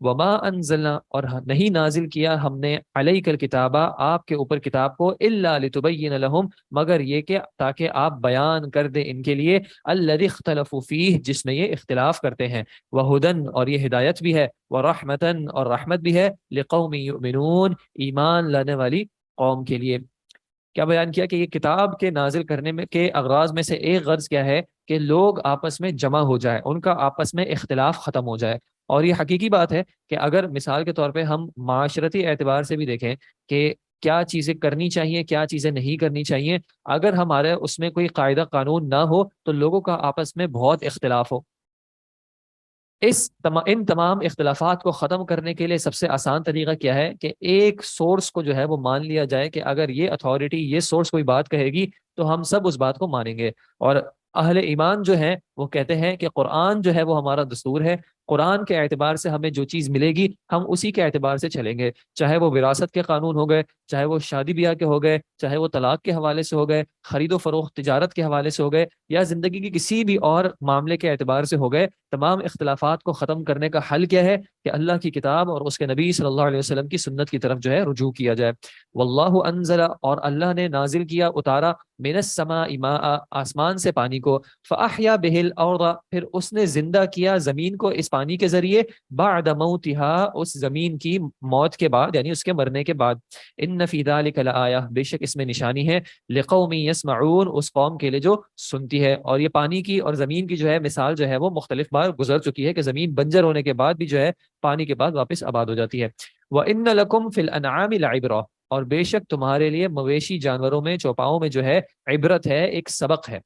وما انزلنا اور نہیں نازل کیا ہم نے علیک الکتابہ آپ کے اوپر کتاب کو، الا لتبین لهم مگر یہ کہ تاکہ آپ بیان کر دیں ان کے لیے، الذی اختلفوا فیہ جس میں یہ اختلاف کرتے ہیں، وہدن اور یہ ہدایت بھی ہے، ورحمتن اور رحمت بھی ہے، لقوم یؤمنون ایمان لانے والی قوم کے لیے. کیا بیان کیا کہ یہ کتاب کے نازل کرنے میں کے اغراض میں سے ایک غرض کیا ہے کہ لوگ آپس میں جمع ہو جائے، ان کا آپس میں اختلاف ختم ہو جائے. اور یہ حقیقی بات ہے کہ اگر مثال کے طور پہ ہم معاشرتی اعتبار سے بھی دیکھیں کہ کیا چیزیں کرنی چاہیے کیا چیزیں نہیں کرنی چاہیے، اگر ہمارے اس میں کوئی قاعدہ قانون نہ ہو تو لوگوں کا آپس میں بہت اختلاف ہو. ان تمام اختلافات کو ختم کرنے کے لیے سب سے آسان طریقہ کیا ہے کہ ایک سورس کو جو ہے وہ مان لیا جائے کہ اگر یہ اتھارٹی یہ سورس کوئی بات کہے گی تو ہم سب اس بات کو مانیں گے. اور اہل ایمان جو ہیں وہ کہتے ہیں کہ قرآن جو ہے وہ ہمارا دستور ہے، قرآن کے اعتبار سے ہمیں جو چیز ملے گی ہم اسی کے اعتبار سے چلیں گے، چاہے وہ وراثت کے قانون ہو گئے، چاہے وہ شادی بیاہ کے ہو گئے، چاہے وہ طلاق کے حوالے سے ہو گئے، خرید و فروخت تجارت کے حوالے سے ہو گئے، یا زندگی کی کسی بھی اور معاملے کے اعتبار سے ہو گئے. تمام اختلافات کو ختم کرنے کا حل کیا ہے کہ اللہ کی کتاب اور اس کے نبی صلی اللہ علیہ وسلم کی سنت کی طرف جو ہے رجوع کیا جائے. واللہ انزل اور اللہ نے نازل کیا اتارا، من السماء ماء آسمان سے پانی کو، فاحیا به الارض پھر اس نے زندہ کیا زمین کو اس پانی کے ذریعے بعد موتها اس زمین کی موت کے بعد یعنی اس کے مرنے کے بعد. ان فی ذلک لآیہ بے شک اس میں نشانی ہے لقوم یسمعون اس قوم کے لیے جو سنتی ہے. اور یہ پانی کی اور زمین کی جو ہے مثال جو ہے وہ مختلف بار گزر چکی ہے کہ زمین بنجر ہونے کے بعد بھی جو ہے پانی کے بعد واپس آباد ہو جاتی ہے. وَإِنَّ لَكُمْ فِي الْأَنْعَامِ لَعِبْرَةً اور بے شک تمہارے لیے مویشی جانوروں میں چوپاؤں میں جو ہے عبرت ہے, ایک سبق ہے.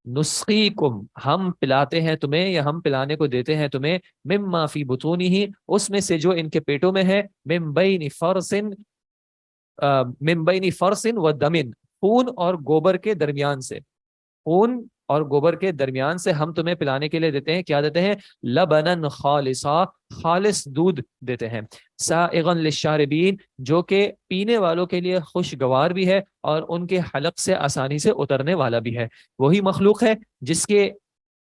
نسقیکم ہم پلاتے ہیں تمہیں یا ہم پلانے کو دیتے ہیں تمہیں مما فی بطونہ اس میں سے جو ان کے پیٹوں میں ہے من بین فرس و دمن خون اور گوبر کے درمیان سے, خون اور گوبر کے درمیان سے ہم تمہیں پلانے کے لیے دیتے ہیں. کیا دیتے ہیں؟ لبنن خالصا خالص دودھ دیتے ہیں. سائغا للشاربین جو کہ پینے والوں کے لیے خوشگوار بھی ہے اور ان کے حلق سے آسانی سے اترنے والا بھی ہے. وہی مخلوق ہے جس کے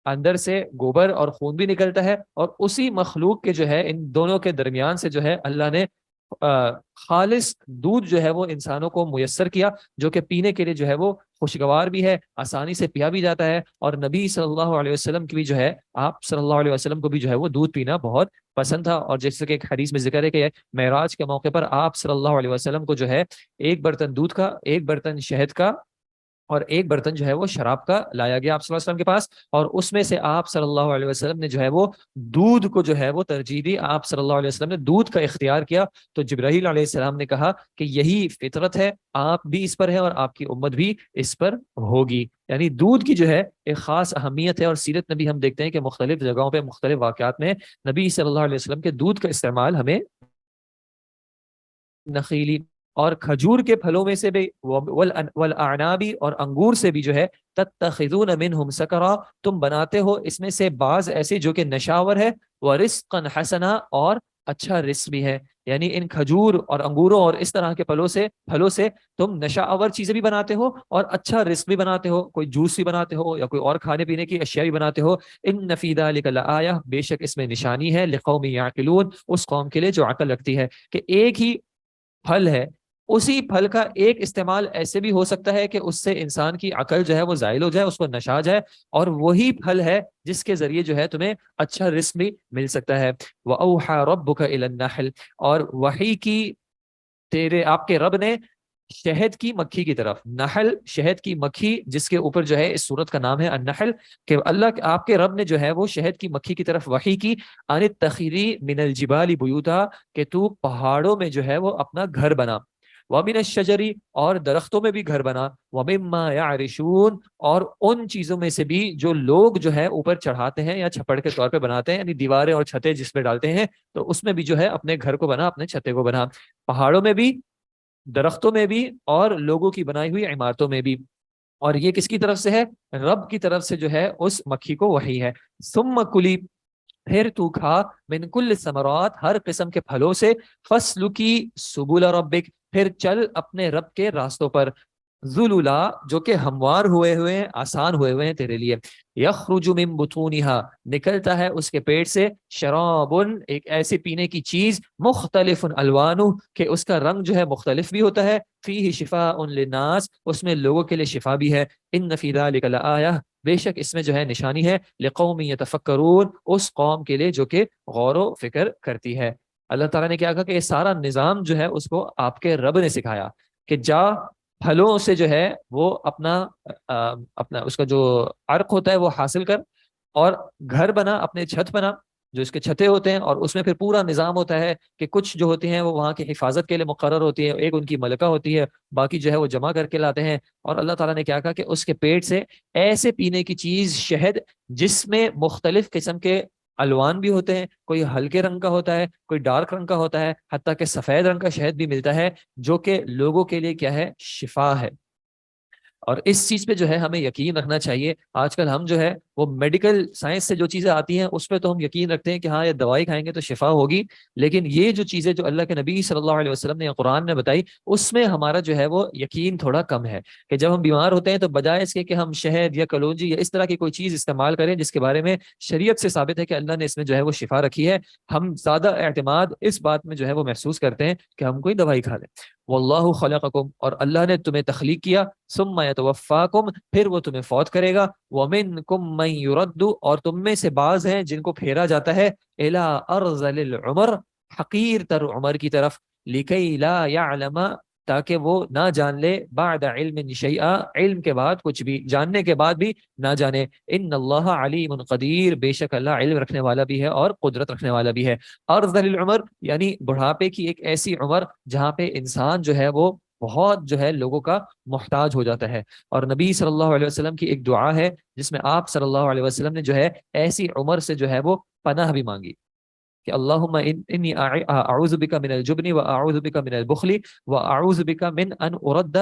اندر سے گوبر اور خون بھی نکلتا ہے اور اسی مخلوق کے جو ہے ان دونوں کے درمیان سے جو ہے اللہ نے خالص دودھ جو ہے وہ انسانوں کو میسر کیا جو کہ پینے کے لیے جو ہے وہ خوشگوار بھی ہے, آسانی سے پیا بھی جاتا ہے. اور نبی صلی اللہ علیہ وسلم کی بھی جو ہے آپ صلی اللہ علیہ وسلم کو بھی جو ہے وہ دودھ پینا بہت پسند تھا. اور جیسے کہ ایک حدیث میں ذکر ہے کہ معراج کے موقع پر آپ صلی اللہ علیہ وسلم کو جو ہے ایک برتن دودھ کا, ایک برتن شہد کا اور ایک برتن جو ہے وہ شراب کا لایا گیا آپ صلی اللہ علیہ وسلم کے پاس, اور اس میں سے آپ صلی اللہ علیہ وسلم نے جو ہے وہ دودھ کو جو ہے وہ ترجیح دی. آپ صلی اللہ علیہ وسلم نے دودھ کا اختیار کیا. تو جبرائیل علیہ السلام نے کہا کہ یہی فطرت ہے, آپ بھی اس پر ہے اور آپ کی امت بھی اس پر ہوگی. یعنی دودھ کی جو ہے ایک خاص اہمیت ہے. اور سیرت نبی ہم دیکھتے ہیں کہ مختلف جگہوں پہ مختلف واقعات میں نبی صلی اللہ علیہ وسلم کے دودھ کا استعمال ہمیں نخیلی اور کھجور کے پھلوں میں سے بھی والاعنابی اور انگور سے بھی جو ہے تتخذون منہم سکرا تم بناتے ہو اس میں سے بعض ایسے جو کہ نشاور ہے, ورزقا حسنا اور اچھا رزق بھی ہے. یعنی ان کھجور اور انگوروں اور اس طرح کے پھلوں سے تم نشاور چیزیں بھی بناتے ہو اور اچھا رزق بھی بناتے ہو, کوئی جوس بھی بناتے ہو یا کوئی اور کھانے پینے کی اشیاء بھی بناتے ہو. ان فی ذلک لآیہ بے شک اس میں نشانی ہے لقوم یعقلون اس قوم کے لیے جو عقل رکھتی ہے کہ ایک ہی پھل ہے, اسی پھل کا ایک استعمال ایسے بھی ہو سکتا ہے کہ اس سے انسان کی عقل جو ہے وہ زائل ہو جائے, اس کو نشا جائے, اور وہی پھل ہے جس کے ذریعے جو ہے تمہیں اچھا رزق بھی مل سکتا ہے. وَأَوْحَى رَبُّكَ إِلَى النَّحْلِ اور وحی کی آپ کے رب نے شہد کی مکھی کی طرف, نحل شہد کی مکھی جس کے اوپر جو ہے اس سورت کا نام ہے النحل, کہ اللہ آپ کے رب نے جو ہے وہ شہد کی مکھی کی طرف وحی کی ان اتخذی من الجبال بیوتا کہ تو پہاڑوں میں جو ہے وہ اپنا گھر بنا, وَمِنَ الشَّجَرِ اور درختوں میں بھی گھر بنا, وَمِمَّا يَعْرِشُونَ اور ان چیزوں میں سے بھی جو لوگ جو ہے اوپر چڑھاتے ہیں یا چھپڑ کے طور پہ بناتے ہیں, یعنی دیواریں اور چھتیں جس میں ڈالتے ہیں, تو اس میں بھی جو ہے اپنے گھر کو بنا, اپنے چھتے کو بنا, پہاڑوں میں بھی, درختوں میں بھی اور لوگوں کی بنائی ہوئی عمارتوں میں بھی. اور یہ کس کی طرف سے ہے؟ رب کی طرف سے جو ہے اس مکھی کو وحی ہے. ثم کلی پھر تو کھا من کل ثمرات ہر قسم کے پھلوں سے, فسلکی سبل ربک پھر چل اپنے رب کے راستوں پر, ذللا جو کہ ہموار ہوئے ہیں, آسان ہوئے ہیں تیرے لیے. یخرج من بطونہا نکلتا ہے اس کے پیٹ سے, شرابن ایک ایسی پینے کی چیز, مختلف الوانہ کہ اس کا رنگ جو ہے مختلف بھی ہوتا ہے, فیہ شفاء للناس اس میں لوگوں کے لیے شفا بھی ہے. ان فی ذلک لآیہ بے شک اس میں جو ہے نشانی ہے لقوم یتفکرون اس قوم کے لیے جو کہ غور و فکر کرتی ہے. اللہ تعالیٰ نے کیا کہا کہ یہ سارا نظام جو ہے اس کو آپ کے رب نے سکھایا کہ جا پھلوں سے جو ہے وہ اپنا اس کا جو عرق ہوتا ہے وہ حاصل کر, اور گھر بنا, اپنے چھت بنا جو اس کے چھتے ہوتے ہیں, اور اس میں پھر پورا نظام ہوتا ہے کہ کچھ جو ہوتے ہیں وہ وہاں کی حفاظت کے لیے مقرر ہوتی ہے, ایک ان کی ملکہ ہوتی ہے, باقی جو ہے وہ جمع کر کے لاتے ہیں. اور اللہ تعالیٰ نے کیا کہا کہ اس کے پیٹ سے ایسے پینے کی چیز شہد جس میں مختلف قسم کے الوان بھی ہوتے ہیں, کوئی ہلکے رنگ کا ہوتا ہے, کوئی ڈارک رنگ کا ہوتا ہے, حتیٰ کہ سفید رنگ کا شہد بھی ملتا ہے جو کہ لوگوں کے لیے کیا ہے, شفا ہے. اور اس چیز پہ جو ہے ہمیں یقین رکھنا چاہیے. آج کل ہم جو ہے وہ میڈیکل سائنس سے جو چیزیں آتی ہیں اس پہ تو ہم یقین رکھتے ہیں کہ ہاں یہ دوائی کھائیں گے تو شفا ہوگی, لیکن یہ جو چیزیں جو اللہ کے نبی صلی اللہ علیہ وسلم نے یا قرآن نے بتائی اس میں ہمارا جو ہے وہ یقین تھوڑا کم ہے. کہ جب ہم بیمار ہوتے ہیں تو بجائے اس کے کہ ہم شہد یا کلونجی یا اس طرح کی کوئی چیز استعمال کریں جس کے بارے میں شریعت سے ثابت ہے کہ اللہ نے اس میں جو ہے وہ شفا رکھی ہے, ہم زیادہ اعتماد اس بات میں جو ہے وہ محسوس کرتے ہیں کہ ہم کوئی دوائی کھا لیں. واللہ خلقکم اور اللہ نے تمہیں تخلیق کیا, ثم یتوفاکم پھر وہ تمہیں فوت کرے گا, ومنکم من وَمَن يُرَدُّ اور تم میں سے بعض ہیں جن کو پھیرا جاتا ہے إِلَىٰ أَرْذَلِ الْعُمَرِ حقیر تر عمر کی طرف لِكَيْ لَا يَعْلَمَ تاکہ وہ نہ جان لے بعد علم شیئا علم کے بعد کچھ بھی جاننے کے بعد بھی نہ جانے ان اللہ علیم قدیر بے شک اللہ علم رکھنے والا بھی ہے اور قدرت رکھنے والا بھی ہے ارذل العمر یعنی بڑھاپے کی ایک ایسی عمر جہاں پہ انسان جو ہے وہ بہت جو ہے لوگوں کا محتاج ہو جاتا ہے اور نبی صلی اللہ علیہ وسلم کی ایک دعا ہے جس میں آپ صلی اللہ علیہ وسلم نے جو ہے ایسی عمر سے جو ہے وہ پناہ بھی مانگی کہ اللہم انی اعوذ بک من الجبن و اعوذ بک من البخل و اعوذ بک من ان ارد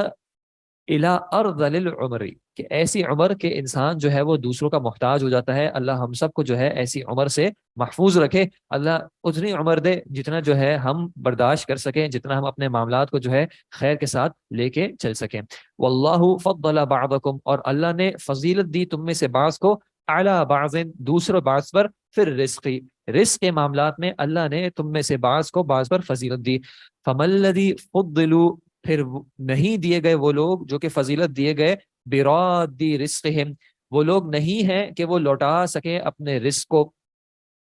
الی ارذل العمر کہ ایسی عمر کہ انسان جو ہے وہ دوسروں کا محتاج ہو جاتا ہے اللہ ہم سب کو جو ہے ایسی عمر سے محفوظ رکھے اللہ اتنی عمر دے جتنا جو ہے ہم برداشت کر سکیں جتنا ہم اپنے معاملات کو جو ہے خیر کے ساتھ لے کے چل سکیں واللہ فضل بعضکم اور اللہ نے فضیلت دی تم میں سے بعض کو اعلی بعض دوسرے بعض پر پھر رزقی رزق کے معاملات میں اللہ نے تم میں سے بعض کو بعض پر فضیلت دی فمن الذی فضلوا پھر نہیں دیے گئے وہ لوگ جو کہ فضیلت دیے گئے برادی رزقہم وہ لوگ نہیں ہیں کہ وہ لوٹا سکیں اپنے رزق کو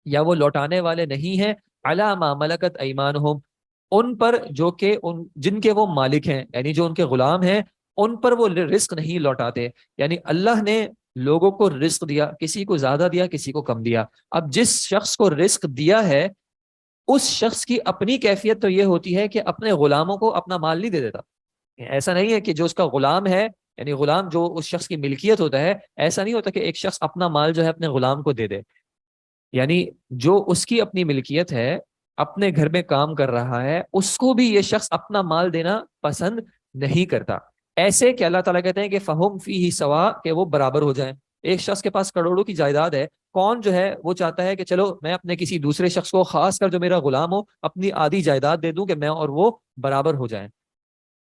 یا وہ لوٹانے والے نہیں ہیں علی ما ملکت ایمانہم ان پر جو کہ جن کے وہ مالک ہیں یعنی جو ان کے غلام ہیں ان پر وہ رزق نہیں لوٹاتے یعنی اللہ نے لوگوں کو رزق دیا کسی کو زیادہ دیا کسی کو کم دیا اب جس شخص کو رزق دیا ہے اس شخص کی اپنی کیفیت تو یہ ہوتی ہے کہ اپنے غلاموں کو اپنا مال نہیں دے دیتا ایسا نہیں ہے کہ جو اس کا غلام ہے یعنی غلام جو اس شخص کی ملکیت ہوتا ہے ایسا نہیں ہوتا کہ ایک شخص اپنا مال جو ہے اپنے غلام کو دے دے یعنی جو اس کی اپنی ملکیت ہے اپنے گھر میں کام کر رہا ہے اس کو بھی یہ شخص اپنا مال دینا پسند نہیں کرتا ایسے کہ اللہ تعالیٰ کہتے ہیں کہ فہم فیہ سوا کہ وہ برابر ہو جائیں ایک شخص کے پاس کروڑوں کی جائیداد ہے کون جو ہے وہ چاہتا ہے کہ چلو میں اپنے کسی دوسرے شخص کو خاص کر جو میرا غلام ہو اپنی آدھی جائیداد دے دوں کہ میں اور وہ برابر ہو جائیں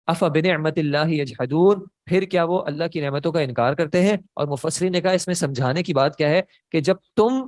افا بنعمت اللہ یجحدون پھر کیا وہ اللہ کی نعمتوں کا انکار کرتے ہیں اور مفسرین نے کہا اس میں سمجھانے کی بات کیا ہے کہ جب تم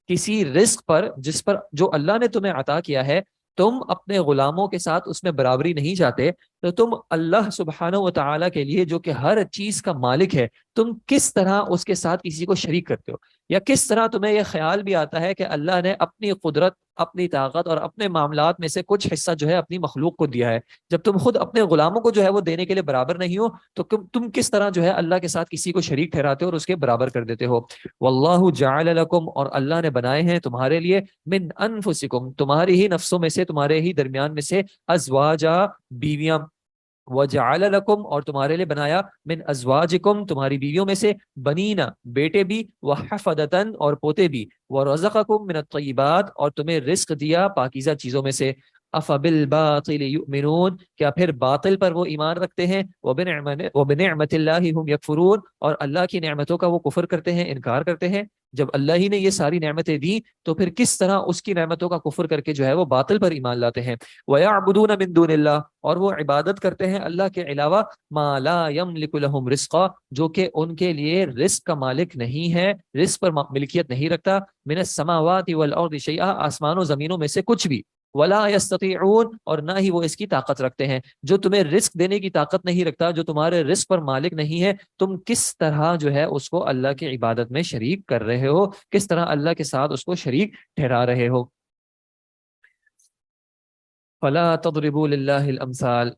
کسی رزق پر جس پر جو اللہ نے تمہیں عطا کیا ہے تم اپنے غلاموں کے ساتھ اس میں برابری نہیں چاہتے تو تم اللہ سبحانہ و تعالیٰ کے لیے جو کہ ہر چیز کا مالک ہے تم کس طرح اس کے ساتھ کسی کو شریک کرتے ہو یا کس طرح تمہیں یہ خیال بھی آتا ہے کہ اللہ نے اپنی قدرت اپنی طاقت اور اپنے معاملات میں سے کچھ حصہ جو ہے اپنی مخلوق کو دیا ہے جب تم خود اپنے غلاموں کو جو ہے وہ دینے کے لیے برابر نہیں ہو تو تم کس طرح جو ہے اللہ کے ساتھ کسی کو شریک ٹھہراتے ہو اور اس کے برابر کر دیتے ہو واللہ جعل لکم اور اللہ نے بنائے ہیں تمہارے لیے من انفسکم تمہاری ہی نفسوں میں سے تمہارے ہی درمیان میں سے ازواجا بیویاں وَجَعَلَ لَكُمْ اور تمہارے لیے بنایا من ازواجکم تمہاری بیویوں میں سے بنینا بیٹے بھی وحفدتن اور پوتے بھی وَرَزَقَكُمْ مِنَ الطَّيِّبَاتِ اور تمہیں رزق دیا پاکیزہ چیزوں میں سے أَفَبِالْبَاطِلِ يُؤْمِنُونَ کیا پھر باطل پر وہ ایمان رکھتے ہیں وَبِنِعْمَةِ اللَّهِ هُمْ يَكْفُرُونَ اور اللہ کی نعمتوں کا وہ کفر کرتے ہیں انکار کرتے ہیں جب اللہ ہی نے یہ ساری نعمتیں دی تو پھر کس طرح اس کی نعمتوں کا کفر کر کے جو ہے وہ باطل پر ایمان لاتے ہیں وَيَعْبُدُونَ مِن دُونِ اللَّهِ اور وہ عبادت کرتے ہیں اللہ کے علاوہ مَا لَا يَمْلِكُ لَهُمْ رِزْقًا جو کہ ان کے لیے رزق کا مالک نہیں ہے رزق پر ملکیت نہیں رکھتا مِنَ السَّمَاوَاتِ وَالْأَرْضِ شَيْئًا آسمان و زمینوں میں سے کچھ بھی ولا یستطیعون اور نہ ہی وہ اس کی طاقت رکھتے ہیں جو تمہیں رزق دینے کی طاقت نہیں رکھتا جو تمہارے رزق پر مالک نہیں ہے تم کس طرح جو ہے اس کو اللہ کی عبادت میں شریک کر رہے ہو کس طرح اللہ کے ساتھ اس کو شریک ٹھہرا رہے ہو فلا تضربوا للہ الامثال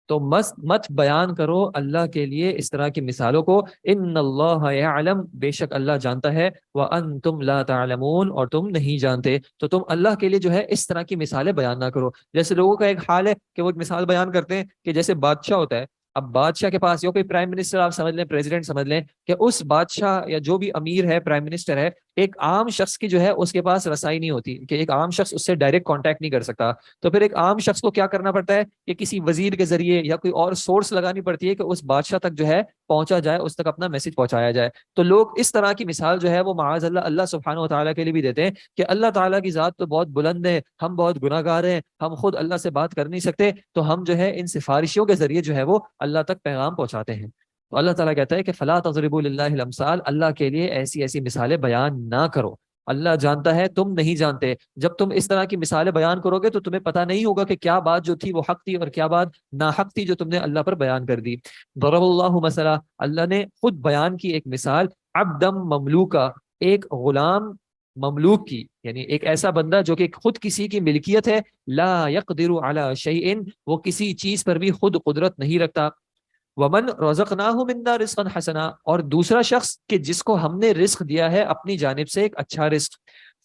تو مت بیان کرو اللہ کے لیے اس طرح کی مثالوں کو ان اللہ یعلم بے شک اللہ جانتا ہے وانتم لا تعلمون اور تم نہیں جانتے تو تم اللہ کے لیے جو ہے اس طرح کی مثالیں بیان نہ کرو جیسے لوگوں کا ایک حال ہے کہ وہ ایک مثال بیان کرتے ہیں کہ جیسے بادشاہ ہوتا ہے اب بادشاہ کے پاس یا کوئی پرائم منسٹر آپ سمجھ لیں پریزیڈنٹ سمجھ لیں کہ اس بادشاہ یا جو بھی امیر ہے پرائم منسٹر ہے ایک عام شخص کی جو ہے اس کے پاس رسائی نہیں ہوتی کہ ایک عام شخص اس سے ڈائریکٹ کانٹیکٹ نہیں کر سکتا تو پھر ایک عام شخص کو کیا کرنا پڑتا ہے کہ کسی وزیر کے ذریعے یا کوئی اور سورس لگانی پڑتی ہے کہ اس بادشاہ تک جو ہے پہنچا جائے اس تک اپنا میسج پہنچایا جائے تو لوگ اس طرح کی مثال جو ہے وہ معاذ اللہ سبحانہ و تعالیٰ کے لیے بھی دیتے ہیں کہ اللہ تعالیٰ کی ذات تو بہت بلند ہے ہم بہت گناہ گار ہیں ہم خود اللہ سے بات کر نہیں سکتے تو ہم جو ہے ان سفارشیوں کے ذریعے جو ہے وہ اللہ تک پیغام پہنچاتے ہیں تو اللہ تعالیٰ کہتا ہے کہ فلا تضربوا للہ الامثال اللہ کے لیے ایسی ایسی مثالیں بیان نہ کرو اللہ جانتا ہے تم نہیں جانتے جب تم اس طرح کی مثالیں بیان کرو گے تو تمہیں پتہ نہیں ہوگا کہ کیا بات جو تھی وہ حق تھی اور کیا بات ناحق تھی جو تم نے اللہ پر بیان کر دی ضرب اللہ مثلا اللہ نے خود بیان کی ایک مثال عبدم مملوکا، ایک غلام مملوک کی، یعنی ایک ایسا بندہ جو کہ خود کسی کی ملکیت ہے، لا یقدر علی شیء، وہ کسی چیز پر بھی خود قدرت نہیں رکھتا، ومن رزقناہ منا رزقا حسنا، اور دوسرا شخص کہ جس کو ہم نے رزق دیا ہے اپنی جانب سے ایک اچھا رزق،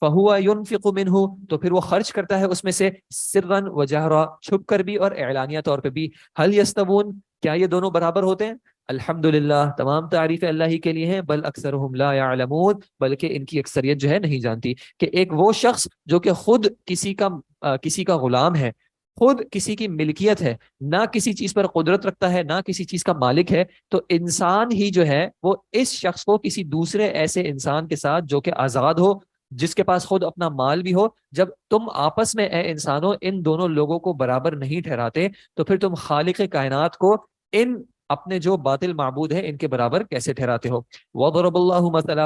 فہو ينفق منہ، تو پھر وہ خرچ کرتا ہے اس میں سے، سرا وجہرا، چھپ کر بھی اور اعلانیہ طور پہ بھی، هل یستوون، کیا یہ دونوں برابر ہوتے ہیں؟ الحمدللہ، تمام تعریفیں اللہ ہی کے لیے ہیں، بل اکثرهم لا يعلمون، بلکہ ان کی اکثریت جو ہے نہیں جانتی، کہ ایک وہ شخص جو کہ خود کسی کا غلام ہے، خود کسی کی ملکیت ہے، نہ کسی چیز پر قدرت رکھتا ہے، نہ کسی چیز کا مالک ہے، تو انسان ہی جو ہے وہ اس شخص کو کسی دوسرے ایسے انسان کے ساتھ جو کہ آزاد ہو، جس کے پاس خود اپنا مال بھی ہو، جب تم آپس میں اے انسانوں ان دونوں لوگوں کو برابر نہیں ٹھہراتے، تو پھر تم خالق کائنات کو ان اپنے جو باطل معبود ہیں ان کے برابر کیسے ٹھہراتے ہو؟ وضرب اللہ مثلا،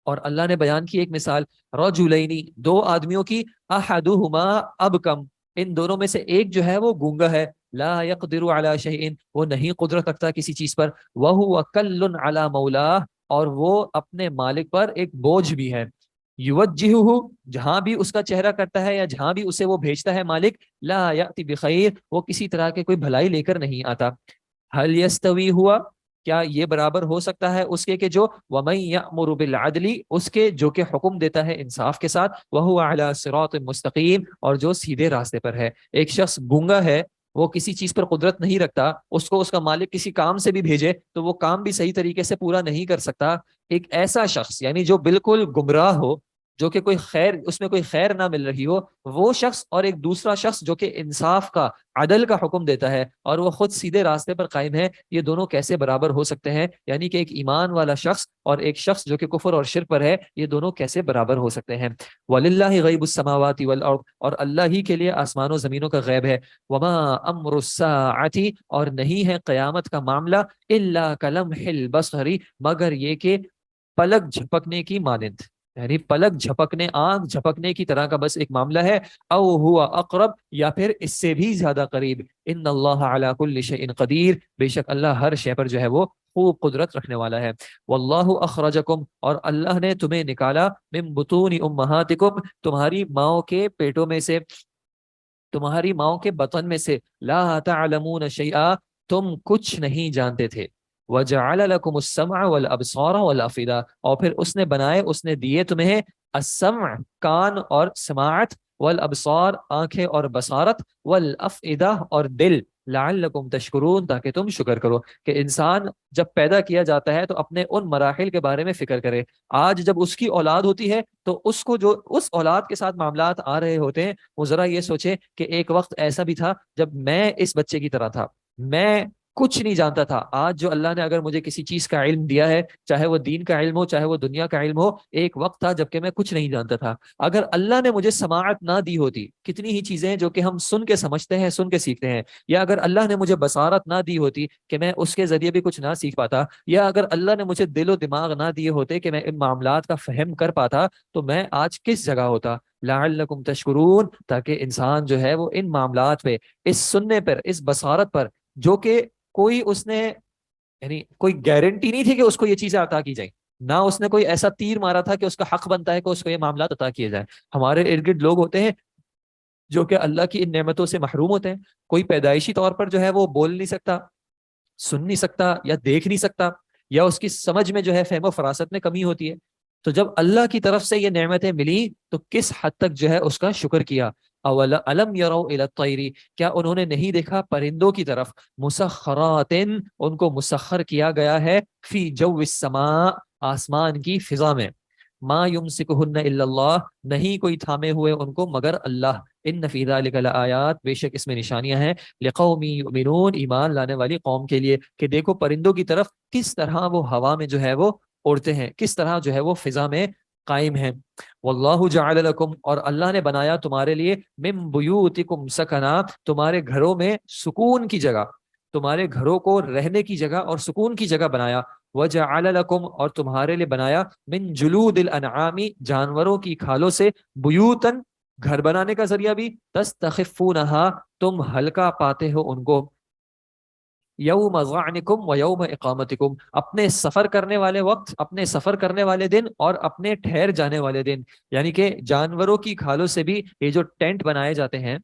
اور اللہ نے بیان کی ایک مثال، رجلینی، دو آدمیوں کی، احدہما ابکم، ان دونوں میں سے ایک جو ہے وہ گونگا ہے، لا یقدر علی شیء، وہ نہیں قدرت رکھتا کسی چیز پر، وہو کل علی مولاہ، اور وہ اپنے مالک پر ایک بوجھ بھی ہے، یوجہہ، جہاں بھی اس کا چہرہ کرتا ہے یا جہاں بھی اسے وہ بھیجتا ہے مالک، لا یأتی بخیر، وہ کسی طرح کے کوئی بھلائی لے کر نہیں آتا، حل یستوی ہوا، کیا یہ برابر ہو سکتا ہے اس کے کہ جو وَمَن یأمر بالعدل، اس کے جو کہ حکم دیتا ہے انصاف کے ساتھ، وَهُوَ عَلَى صِرَاطٍ مستقیم، اور جو سیدھے راستے پر ہے، ایک شخص گونگا ہے، وہ کسی چیز پر قدرت نہیں رکھتا، اس کو اس کا مالک کسی کام سے بھی بھیجے تو وہ کام بھی صحیح طریقے سے پورا نہیں کر سکتا، ایک ایسا شخص یعنی جو بالکل گمراہ ہو، جو کہ کوئی خیر، اس میں کوئی خیر نہ مل رہی ہو، وہ شخص اور ایک دوسرا شخص جو کہ انصاف کا، عدل کا حکم دیتا ہے اور وہ خود سیدھے راستے پر قائم ہے، یہ دونوں کیسے برابر ہو سکتے ہیں؟ یعنی کہ ایک ایمان والا شخص اور ایک شخص جو کہ کفر اور شرک پر ہے، یہ دونوں کیسے برابر ہو سکتے ہیں؟ وَلِلَّهِ غَيْبُ السَّمَاوَاتِ وَالْأَرْضِ، اور اللہ ہی کے لیے آسمان و زمینوں کا غیب ہے، وَمَا أَمْرُ السَّاعَةِ، اور نہیں ہے قیامت کا معاملہ، إِلَّا كَلَمْحِ الْبَصَرِ، مگر یہ کہ پلک جھپکنے کی مانند، یعنی پلک جھپکنے، آنکھ جھپکنے کی طرح کا بس ایک معاملہ ہے، او ہوا اقرب، یا پھر اس سے بھی زیادہ قریب، ان اللہ علی کل شیء قدیر، بے شک اللہ ہر شے پر جو ہے وہ خوب قدرت رکھنے والا ہے، واللہ اخرجکم، اور اللہ نے تمہیں نکالا، من بطون امہاتکم، تمہاری ماؤں کے پیٹوں میں سے، تمہاری ماؤں کے بطن میں سے، لا تعلمون شیئا، تم کچھ نہیں جانتے تھے، وجعل لكم السمع والابصار والافئدہ، اور پھر اس نے بنائے، اس نے دیے تمہیں السمع، کان اور سماعت، والابصار، آنکھیں اور بصارت، والافئدہ، اور دل، لعلکم تشکرون، تاکہ تم شکر کرو، کہ انسان جب پیدا کیا جاتا ہے تو اپنے ان مراحل کے بارے میں فکر کرے، آج جب اس کی اولاد ہوتی ہے تو اس کو جو اس اولاد کے ساتھ معاملات آ رہے ہوتے ہیں، وہ ذرا یہ سوچے کہ ایک وقت ایسا بھی تھا جب میں اس بچے کی طرح تھا، میں کچھ نہیں جانتا تھا، آج جو اللہ نے اگر مجھے کسی چیز کا علم دیا ہے، چاہے وہ دین کا علم ہو، چاہے وہ دنیا کا علم ہو، ایک وقت تھا جب کہ میں کچھ نہیں جانتا تھا، اگر اللہ نے مجھے سماعت نہ دی ہوتی، کتنی ہی چیزیں ہیں جو کہ ہم سن کے سمجھتے ہیں، سن کے سیکھتے ہیں، یا اگر اللہ نے مجھے بصارت نہ دی ہوتی کہ میں اس کے ذریعے بھی کچھ نہ سیکھ پاتا، یا اگر اللہ نے مجھے دل و دماغ نہ دیے ہوتے کہ میں ان معاملات کا فہم کر پاتا، تو میں آج کس جگہ ہوتا؟ لعلکم تشکرون، تاکہ انسان جو ہے وہ ان معاملات پہ، اس سننے پر، اس بصارت پر، جو کہ کوئی اس نے، یعنی کوئی گارنٹی نہیں تھی کہ اس کو یہ چیزیں عطا کی جائیں، نہ اس نے کوئی ایسا تیر مارا تھا کہ اس کا حق بنتا ہے کہ اس کو یہ معاملات عطا کیے جائیں، ہمارے ارد گرد لوگ ہوتے ہیں جو کہ اللہ کی ان نعمتوں سے محروم ہوتے ہیں، کوئی پیدائشی طور پر جو ہے وہ بول نہیں سکتا، سن نہیں سکتا، یا دیکھ نہیں سکتا، یا اس کی سمجھ میں جو ہے فہم و فراست میں کمی ہوتی ہے، تو جب اللہ کی طرف سے یہ نعمتیں ملی تو کس حد تک جو ہے اس کا شکر کیا؟ اولم یروا الی الطیر، کیا انہوں نے نہیں دیکھا پرندوں کی طرف، مسخرات، ان کو مسخر کیا گیا ہے، فی جو السماء، آسمان کی فضا میں، ما یمسکہن الا اللہ، نہیں کوئی تھامے ہوئے ان کو مگر اللہ، ان فی ذلک لآیات، بے شک اس میں نشانیاں ہیں، لقوم یؤمنون، ایمان لانے والی قوم کے لیے، کہ دیکھو پرندوں کی طرف کس طرح وہ ہوا میں جو ہے وہ اڑتے ہیں، کس طرح جو ہے وہ فضا میں قائم ہیں، واللہ جعل لکم، اور اللہ نے بنایا تمہارے لیے، من بیوتکم سکنا، تمہارے گھروں میں سکون کی جگہ، تمہارے گھروں کو رہنے کی جگہ اور سکون کی جگہ بنایا، وجعل لکم، اور تمہارے لیے بنایا، من جلود الانعام، جانوروں کی کھالوں سے، بیوتن، گھر بنانے کا ذریعہ بھی، تستخفونہا، تم ہلکا پاتے ہو ان کو، یوم ظعنکم و یوم اقامتکم، اپنے سفر کرنے والے وقت، اپنے سفر کرنے والے دن اور اپنے ٹھہر جانے والے دن. یعنی کہ جانوروں کی کھالوں سے بھی یہ جو ٹینٹ بنائے جاتے ہیں،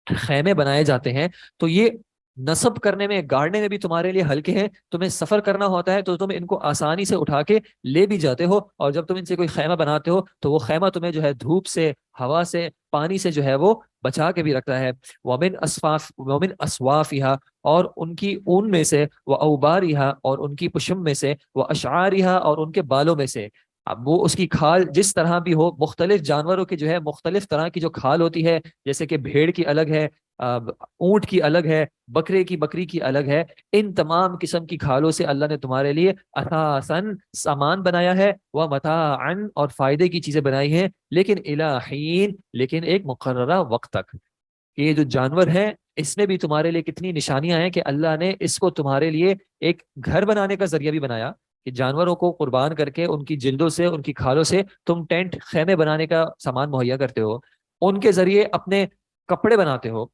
خیمے بنائے جاتے ہیں، تو یہ نصب کرنے میں، گاڑنے میں بھی تمہارے لیے ہلکے ہیں. تمہیں سفر کرنا ہوتا ہے تو تم ان کو آسانی سے اٹھا کے لے بھی جاتے ہو، اور جب تم ان سے کوئی خیمہ بناتے ہو تو وہ خیمہ تمہیں جو ہے دھوپ سے، ہوا سے، پانی سے جو ہے وہ بچا کے بھی رکھتا ہے. ومن اسوافها، اور ان کی اون میں سے، وہ اوبارها، اور ان کی پشم میں سے، وہ اشعارها، اور ان کے بالوں میں سے. اب وہ اس کی کھال جس طرح بھی ہو، مختلف جانوروں کی جو ہے مختلف طرح کی جو کھال ہوتی ہے، جیسے کہ بھیڑ کی الگ ہے، اونٹ کی الگ ہے، بکری کی الگ ہے. ان تمام قسم کی کھالوں سے اللہ نے تمہارے لیے اساساً سامان بنایا ہے، وہ متاعن، اور فائدے کی چیزیں بنائی ہیں، لیکن الہین، لیکن ایک مقررہ وقت تک. یہ جو جانور ہے، اس میں بھی تمہارے لیے کتنی نشانیاں ہیں کہ اللہ نے اس کو تمہارے لیے ایک گھر بنانے کا ذریعہ بھی بنایا، کہ جانوروں کو قربان کر کے ان کی جلدوں سے، ان کی کھالوں سے تم ٹینٹ، خیمے بنانے کا سامان مہیا کرتے ہو، ان کے ذریعے اپنے کپڑے بناتے ہو.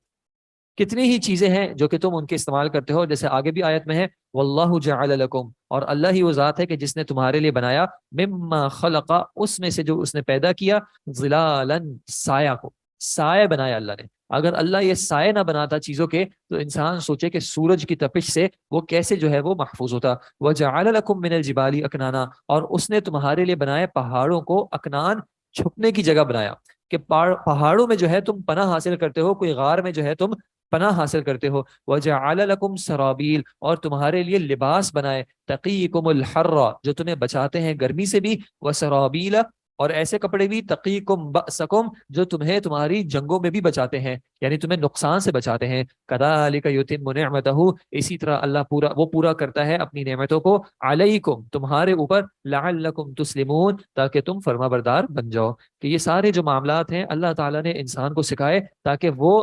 کتنی ہی چیزیں ہیں جو کہ تم ان کے استعمال کرتے ہو، جیسے آگے بھی آیت میں ہے واللہ جعل لکم، اور اللہ ہی وہ ذات ہے کہ جس نے تمہارے لیے بنایا، مما خلق، اس میں سے جو اس نے پیدا کیا، ظلالا، سایہ کو، سایہ بنایا اللہ نے. اگر اللہ یہ سایہ نہ بناتا چیزوں کے، تو انسان سوچے کہ سورج کی تپش سے وہ کیسے جو ہے وہ محفوظ ہوتا. وجعل لکم من الجبال اکنانا، اور اس نے تمہارے لیے بنایا پہاڑوں کو اکنان، چھپنے کی جگہ بنایا، کہ پہاڑوں میں جو ہے تم پناہ حاصل کرتے ہو، کوئی غار میں جو ہے تم پناہ حاصل کرتے ہو. وجعل لکم سرابیل، اور تمہارے لیے لباس بنائے، تقیکم الحر، جو تمہیں بچاتے ہیں گرمی سے بھی، وسرابیل، اور ایسے کپڑے بھی، تقیکم بأسکم، جو تمہیں تمہاری جنگوں میں بھی بچاتے ہیں، یعنی تمہیں نقصان سے بچاتے ہیں. کذالک یتم نعمتہ، اسی طرح اللہ پورا کرتا ہے اپنی نعمتوں کو، علیکم، تمہارے اوپر، لعلکم تسلمون، تاکہ تم فرما بردار بن جاؤ. کہ یہ سارے جو معاملات ہیں اللہ تعالیٰ نے انسان کو سکھائے تاکہ وہ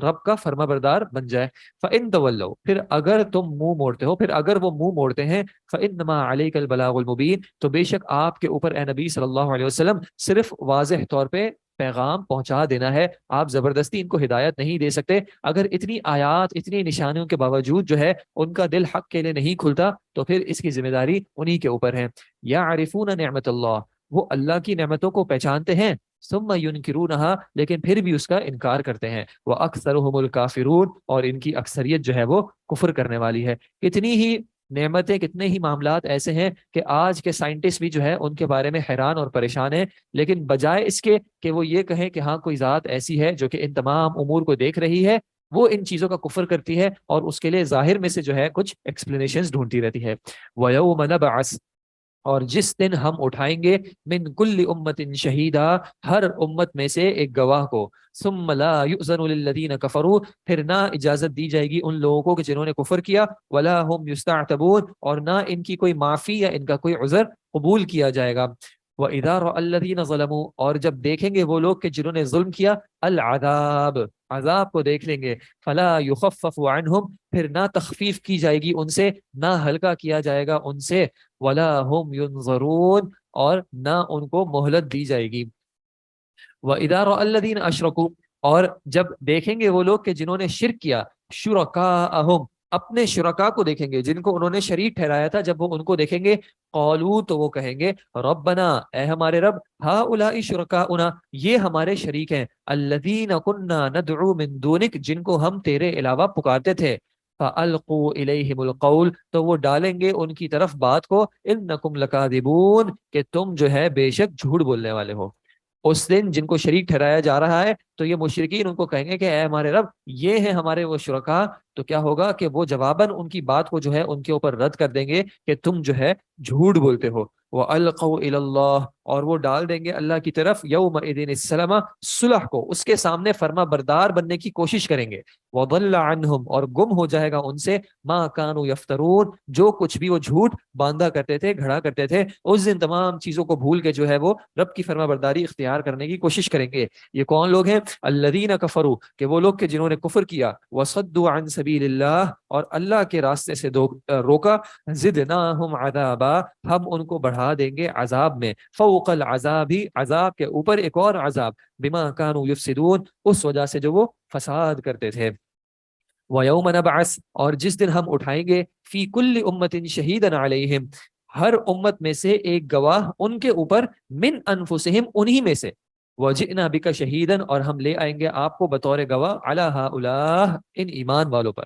رب کا فرما بردار بن جائے. فَإِن تَوَلَّوْا، پھر اگر تم منہ موڑتے ہو، پھر اگر وہ منہ موڑتے ہیں، فَإِنَّمَا عَلَيْكَ الْبَلَاغُ الْمُبِينُ، تو بے شک آپ کے اوپر اے نبی صلی اللہ علیہ وسلم صرف واضح طور پہ پیغام پہنچا دینا ہے. آپ زبردستی ان کو ہدایت نہیں دے سکتے. اگر اتنی آیات، اتنی نشانیوں کے باوجود جو ہے ان کا دل حق کے لیے نہیں کھلتا، تو پھر اس کی ذمہ داری انہی کے اوپر ہے. یعرفون نعمت اللہ، وہ اللہ کی نعمتوں کو پہچانتے ہیں، ثم ینکرونہا، لیکن پھر بھی اس کا انکار کرتے ہیں. وَأَكْثَرُهُمُ الْكَافِرُونَ، اور ان کی اکثریت جو ہے وہ کفر کرنے والی ہے. کتنی ہی نعمتیں، کتنے ہی معاملات ایسے ہیں کہ آج کے سائنٹسٹ بھی جو ہے ان کے بارے میں حیران اور پریشان ہیں، لیکن بجائے اس کے کہ وہ یہ کہیں کہ ہاں کوئی ذات ایسی ہے جو کہ ان تمام امور کو دیکھ رہی ہے، وہ ان چیزوں کا کفر کرتی ہے اور اس کے لیے ظاہر میں سے جو ہے کچھ ایکسپلینیشنز ڈھونڈتی رہتی ہے. وَيَوْمَ نَبْعَثُ، اور جس دن ہم اٹھائیں گے، من کل امت شہیدا، ہر امت میں سے ایک گواہ کو، ثم لا یؤذن للذین کفروا، پھر نہ اجازت دی جائے گی ان لوگوں کو کہ جنہوں نے کفر کیا، ولا هم یستعتبون، اور نہ ان کی کوئی معافی یا ان کا کوئی عذر قبول کیا جائے گا. وَإِذَا رَأَى الَّذِينَ ظَلَمُوا، اور جب دیکھیں گے وہ لوگ کہ جنہوں نے ظلم کیا، العذاب، عذاب کو دیکھ لیں گے، فلا یخفف عنہم، پھر نہ تخفیف کی جائے گی ان سے، نہ ہلکا کیا جائے گا ان سے، ولا هم ينظرون، اور نہ ان کو مہلت دی جائے گی. وَإِذَا رَأَى الَّذِينَ أَشْرَكُوا، اور جب دیکھیں گے وہ لوگ کہ جنہوں نے شرک کیا، شرکاءہم، اپنے شرکاء کو دیکھیں گے جن کو انہوں نے شریک ٹھہرایا تھا، جب وہ ان کو دیکھیں گے، قالوا، تو وہ کہیں گے، ربنا، اے ہمارے رب، ہؤلاء شرکاؤنا، یہ ہمارے شریک ہیں، الذین کنا ندعو من دونک، جن کو ہم تیرے علاوہ پکارتے تھے. فَأَلْقُوا إِلَيْهِمُ الْقَوْلَ، تو وہ ڈالیں گے ان کی طرف بات کو، إِنَّكُمْ لَكَاذِبُونَ، کہ تم جو ہے بے شک جھوٹ بولنے والے ہو. اس دن جن کو شریک ٹھہرایا جا رہا ہے، تو یہ مشرکین ان کو کہیں گے کہ اے ہمارے رب، یہ ہیں ہمارے وہ شرکاء. تو کیا ہوگا کہ وہ جواباً ان کی بات کو جو ہے ان کے اوپر رد کر دیں گے کہ تم جو ہے جھوٹ بولتے ہو. وَأَلْقَوْا إِلَى اللَّهِ، اور وہ ڈال دیں گے اللہ کی طرف، يَوْمَئِذٍ السَّلَامَ، صلح کو، اس کے سامنے فرما بردار بننے کی کوشش کریں گے. وَضَلَّ عَنْهُمْ، اور گم ہو جائے گا ان سے، مَا كَانُوا يَفْتَرُونَ، جو کچھ بھی وہ جھوٹ باندھا کرتے تھے، گھڑا کرتے تھے. اس دن تمام چیزوں کو بھول کے جو ہے وہ رب کی فرما برداری اختیار کرنے کی کوشش کریں گے. یہ کون لوگ ہیں؟ الذین کفروا، کہ وہ لوگ کہ جنہوں نے کفر کیا، وصدوا عن سبیل اللہ، اور اللہ کے راستے سے روکا، زدناہم عذابا، ہم ان کو بڑھا دیں گے عذاب میں، فوق العذاب، عذاب کے اوپر ایک اور عذاب، بما کانوا یفسدون، اس وجہ سے جو وہ فساد کرتے تھے. وَيَوْمَ نَبْعَثُ اور جس دن ہم اٹھائیں گے فی کل امت شہیدا علیہم ہر امت میں سے ایک گواہ ان کے اوپر من انفسہم انہی میں سے وجئنا بک شہیدا اور ہم لے آئیں گے آپ کو بطور گواہ علی ہؤلاء ان ایمان والوں پر.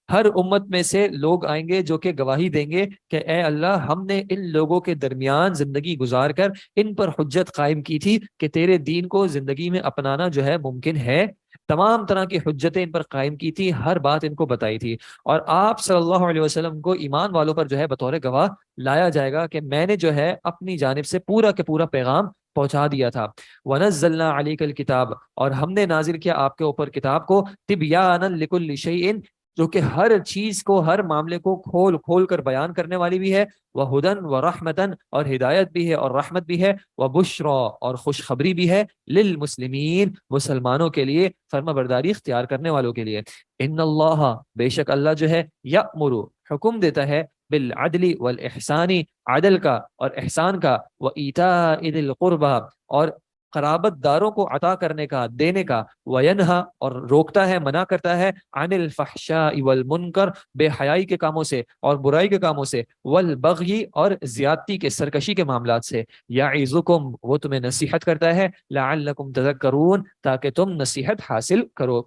ہر امت میں سے لوگ آئیں گے جو کہ گواہی دیں گے کہ اے اللہ ہم نے ان لوگوں کے درمیان زندگی گزار کر ان پر حجت قائم کی تھی کہ تیرے دین کو زندگی میں اپنانا جو ہے ممکن ہے. تمام طرح کی حجتیں ان پر قائم کی تھی, ہر بات ان کو بتائی تھی, اور آپ صلی اللہ علیہ وسلم کو ایمان والوں پر جو ہے بطور گواہ لایا جائے گا کہ میں نے جو ہے اپنی جانب سے پورا کے پورا پیغام پہنچا دیا تھا. وَنَزَّلْنَا عَلَيْكَ الْكِتَابَ اور ہم نے نازل کیا آپ کے اوپر کتاب کو تِبْيَانًا لِكُلِّ شَيْءٍ جو کہ ہر چیز کو, ہر معاملے کو کھول کھول کر بیان کرنے والی بھی ہے, وَهُدًى وَرَحْمَةً اور ہدایت بھی ہے اور رحمت بھی ہے, وَبُشْرَى اور خوشخبری بھی ہے, للمسلمین مسلمانوں کے لیے, فرما برداری اختیار کرنے والوں کے لیے. ان اللہ بے شک اللہ جو ہے یأمر حکم دیتا ہے بالعدل والاحسان عدل کا اور احسان کا, وایتاء ذی القربى اور قرابت داروں کو عطا کرنے کا, دینے کا, وینہا اور روکتا ہے, منع کرتا ہے, عن الفحشاء والمنکر بے حیائی کے کاموں سے اور برائی کے کاموں سے, والبغی اور زیادتی کے سرکشی کے معاملات سے, یعظکم وہ تمہیں نصیحت کرتا ہے, لعلکم تذکرون تاکہ تم نصیحت حاصل کرو.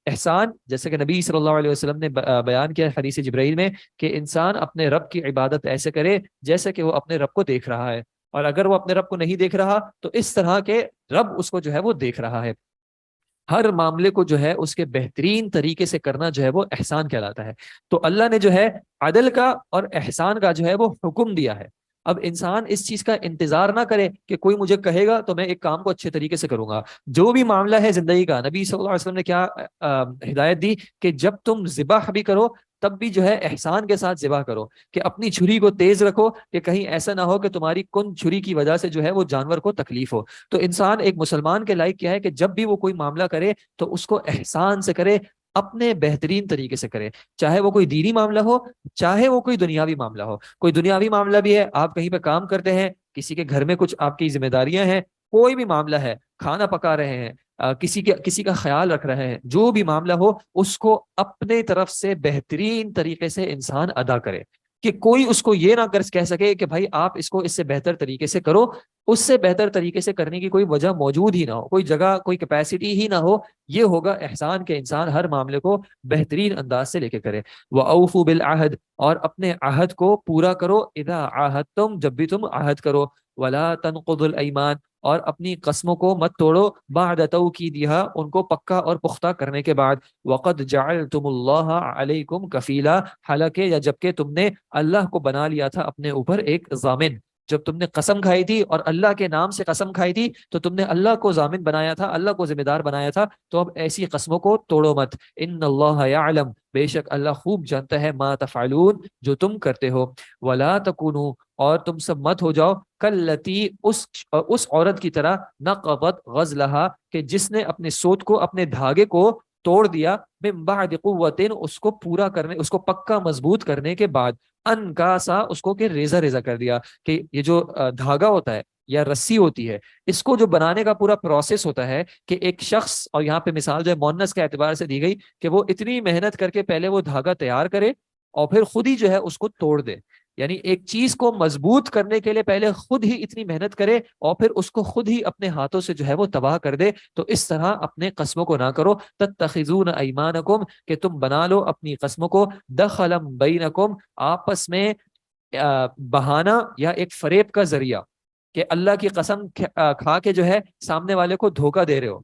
احسان جیسے کہ نبی صلی اللہ علیہ وسلم نے بیان کیا حدیث جبرائیل میں کہ انسان اپنے رب کی عبادت ایسے کرے جیسے کہ وہ اپنے رب کو دیکھ رہا ہے, اور اگر وہ اپنے رب کو نہیں دیکھ رہا تو اس طرح کے رب اس کو جو ہے وہ دیکھ رہا ہے. ہر معاملے کو جو ہے اس کے بہترین طریقے سے کرنا جو ہے وہ احسان کہلاتا ہے. تو اللہ نے جو ہے عدل کا اور احسان کا جو ہے وہ حکم دیا ہے. اب انسان اس چیز کا انتظار نہ کرے کہ کوئی مجھے کہے گا تو میں ایک کام کو اچھے طریقے سے کروں گا. جو بھی معاملہ ہے زندگی کا, نبی صلی اللہ علیہ وسلم نے کیا ہدایت دی کہ جب تم ذبح بھی کرو تب بھی جو ہے احسان کے ساتھ ذبح کرو, کہ اپنی چھری کو تیز رکھو کہ کہیں ایسا نہ ہو کہ تمہاری کن چھری کی وجہ سے جو ہے وہ جانور کو تکلیف ہو. تو انسان ایک مسلمان کے لائق کیا ہے کہ جب بھی وہ کوئی معاملہ کرے تو اس کو احسان سے کرے, اپنے بہترین طریقے سے کرے, چاہے وہ کوئی دینی معاملہ ہو چاہے وہ کوئی دنیاوی معاملہ ہو. کوئی دنیاوی معاملہ بھی ہے, آپ کہیں پہ کام کرتے ہیں, کسی کے گھر میں کچھ آپ کی ذمہ داریاں ہیں, کوئی بھی معاملہ ہے, کھانا پکا رہے ہیں, کسی کا خیال رکھ رہے ہیں, جو بھی معاملہ ہو اس کو اپنے طرف سے بہترین طریقے سے انسان ادا کرے, کہ کوئی اس کو یہ نہ کہہ سکے کہ بھائی آپ اس کو اس سے بہتر طریقے سے کرو, اس سے بہتر طریقے سے کرنے کی کوئی وجہ موجود ہی نہ ہو, کوئی جگہ کوئی کیپیسٹی ہی نہ ہو. یہ ہوگا احسان کے انسان ہر معاملے کو بہترین انداز سے لے کے کرے. وَأَوْفُوا بِالْعَهْدِ اور اپنے عہد کو پورا کرو, اذا عاہدتم جب بھی تم عہد کرو, وَلَا تَنْقُضُوا الْأَيْمَانَ اور اپنی قسموں کو مت توڑو, بعد توکیدہا ان کو پکا اور پختہ کرنے کے بعد, وَقَدْ جَعَلْتُمُ اللَّهَ عَلَيْكُمْ کفیلا حالانکہ یا جبکہ تم نے اللہ کو بنا لیا تھا اپنے اوپر ایک ضامن. جب تم نے قسم کھائی تھی اور اللہ کے نام سے قسم کھائی تھی تو تم نے اللہ کو ضامن بنایا تھا, اللہ کو ذمہ دار بنایا تھا, تو اب ایسی قسموں کو توڑو مت. ان اللہ یعلم بے شک اللہ خوب جانتا ہے, ما تفعلون جو تم کرتے ہو. ولا تکونوا اور تم سب مت ہو جاؤ کلتی اس عورت کی طرح نقضت غزلہا کہ جس نے اپنے سوت کو اپنے دھاگے کو توڑ دیا, من بعد قوت اس کو پورا کرنے اس کو پکا مضبوط کرنے کے بعد, انکاسا اس کو کہ ریزہ ریزہ کر دیا. کہ یہ جو دھاگا ہوتا ہے یا رسی ہوتی ہے, اس کو جو بنانے کا پورا پروسیس ہوتا ہے کہ ایک شخص, اور یہاں پہ مثال جو ہے مونس کے اعتبار سے دی گئی کہ وہ اتنی محنت کر کے پہلے وہ دھاگا تیار کرے اور پھر خود ہی جو ہے اس کو توڑ دے. یعنی ایک چیز کو مضبوط کرنے کے لیے پہلے خود ہی اتنی محنت کرے اور پھر اس کو خود ہی اپنے ہاتھوں سے جو ہے وہ تباہ کر دے. تو اس طرح اپنے قسموں کو نہ کرو, تتخذون ایمانکم کہ تم بنا لو اپنی قسموں کو, دخلا بینکم آپس میں بہانہ یا ایک فریب کا ذریعہ, کہ اللہ کی قسم کھا کے جو ہے سامنے والے کو دھوکہ دے رہے ہو.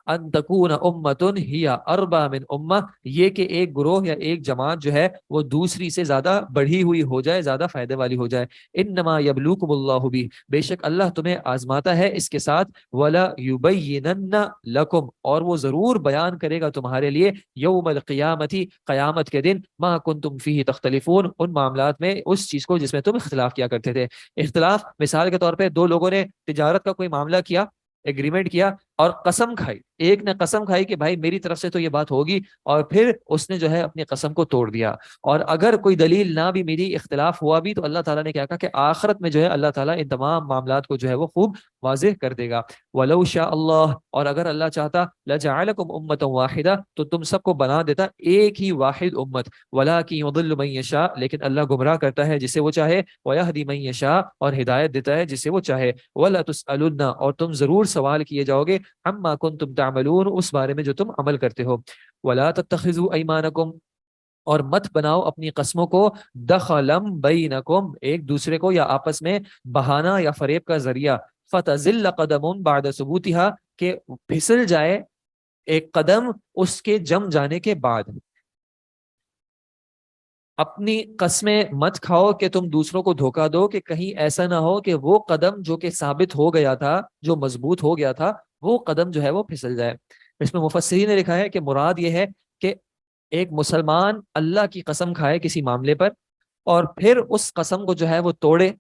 ان تکون امتن ہی اربا من امہ یہ کہ ایک گروہ یا ایک جماعت جو ہے وہ دوسری سے زیادہ بڑھی ہوئی ہو جائے, زیادہ فائدے والی ہو جائے. انما یبلوکم اللہ بھی بے شک اللہ تمہیں آزماتا ہے اس کے ساتھ, ولا یبینن لکم اور وہ ضرور بیان کرے گا تمہارے لیے, یوم القیامتی قیامت کے دن, ما کنتم فیہ تختلفون ان معاملات میں اس چیز کو جس میں تم اختلاف کیا کرتے تھے. اختلاف مثال کے طور پہ دو لوگوں نے تجارت کا کوئی معاملہ کیا, ایگریمنٹ کیا اور قسم کھائی ایک نے قسم کھائی کہ بھائی میری طرف سے تو یہ بات ہوگی، اور پھر اس نے جو ہے اپنی قسم کو توڑ دیا، اور اگر کوئی دلیل نہ بھی ملی، اختلاف ہوا بھی، تو اللہ تعالیٰ نے کیا کہا کہ آخرت میں جو ہے اللہ تعالیٰ ان تمام معاملات کو جو ہے وہ خوب واضح کر دے گا۔ وَلَوْ شَاءَ اللَّهُ، اور اگر اللہ چاہتا، لَجَعَلَكُمْ أُمَّةً وَاحِدَةً، تو تم سب کو بنا دیتا ایک ہی واحد امت، وَلَٰكِن يُضِلُّ مَن يَشَاءُ، لیکن اللہ گمراہ کرتا ہے جسے وہ چاہے، وَيَهْدِي مَن يَشَاءُ، اور ہدایت دیتا ہے جسے وہ چاہے، وَلَا تُسْأَلُنَّ، اور تم ضرور سوال کیے جاؤ گے، عَمَّا كُنتُمْ تَعْمَلُونَ، اس بارے میں جو تم عمل کرتے ہو، وَلَا تَتَّخِذُوا أَيْمَانَكُمْ، اور مت بناؤ اپنی قسموں کو، دخلم بینکم، ایک دوسرے کو یا آپس میں بہانہ یا فریب کا ذریعہ، فتزل قدم بعد ثبوتها، کہ پھسل جائے ایک قدم اس کے جم جانے کے بعد۔ اپنی قسمیں مت کھاؤ کہ تم دوسروں کو دھوکہ دو، کہ کہیں ایسا نہ ہو کہ وہ قدم جو کہ ثابت ہو گیا تھا، جو مضبوط ہو گیا تھا، وہ قدم جو ہے وہ پھسل جائے۔ اس میں مفسرین نے لکھا ہے کہ مراد یہ ہے کہ ایک مسلمان اللہ کی قسم کھائے کسی معاملے پر، اور پھر اس قسم کو جو ہے وہ توڑے،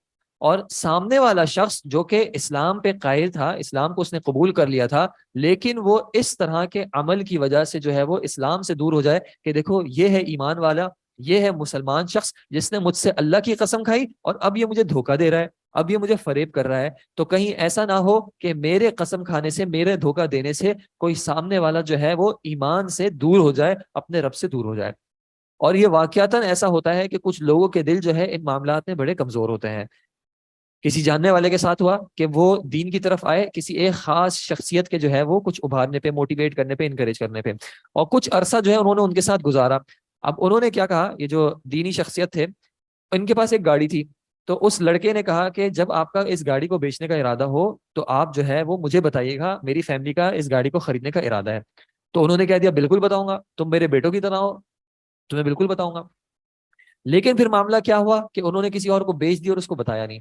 اور سامنے والا شخص جو کہ اسلام پہ قائل تھا، اسلام کو اس نے قبول کر لیا تھا، لیکن وہ اس طرح کے عمل کی وجہ سے جو ہے وہ اسلام سے دور ہو جائے، کہ دیکھو یہ ہے ایمان والا، یہ ہے مسلمان شخص جس نے مجھ سے اللہ کی قسم کھائی، اور اب یہ مجھے دھوکہ دے رہا ہے، اب یہ مجھے فریب کر رہا ہے، تو کہیں ایسا نہ ہو کہ میرے قسم کھانے سے، میرے دھوکہ دینے سے کوئی سامنے والا جو ہے وہ ایمان سے دور ہو جائے، اپنے رب سے دور ہو جائے۔ اور یہ واقعتاً ایسا ہوتا ہے کہ کچھ لوگوں کے دل جو ہے ان معاملات میں بڑے کمزور ہوتے ہیں۔ کسی جاننے والے کے ساتھ ہوا کہ وہ دین کی طرف آئے، کسی ایک خاص شخصیت کے جو ہے وہ کچھ ابھارنے پہ، موٹیویٹ کرنے پہ، انکریج کرنے پہ، اور کچھ عرصہ جو ہے انہوں نے ان کے ساتھ گزارا۔ اب انہوں نے کیا کہا، یہ جو دینی شخصیت تھے، ان کے پاس ایک گاڑی تھی، تو اس لڑکے نے کہا کہ جب آپ کا اس گاڑی کو بیچنے کا ارادہ ہو تو آپ جو ہے وہ مجھے بتائیے گا، میری فیملی کا اس گاڑی کو خریدنے کا ارادہ ہے۔ تو انہوں نے کہہ دیا بالکل بتاؤں گا، تم میرے بیٹوں کی طرح ہو، تمہیں بالکل بتاؤں گا۔ لیکن پھر معاملہ کیا ہوا کہ انہوں نے کسی اور کو بیچ دیا اور اس کو بتایا نہیں۔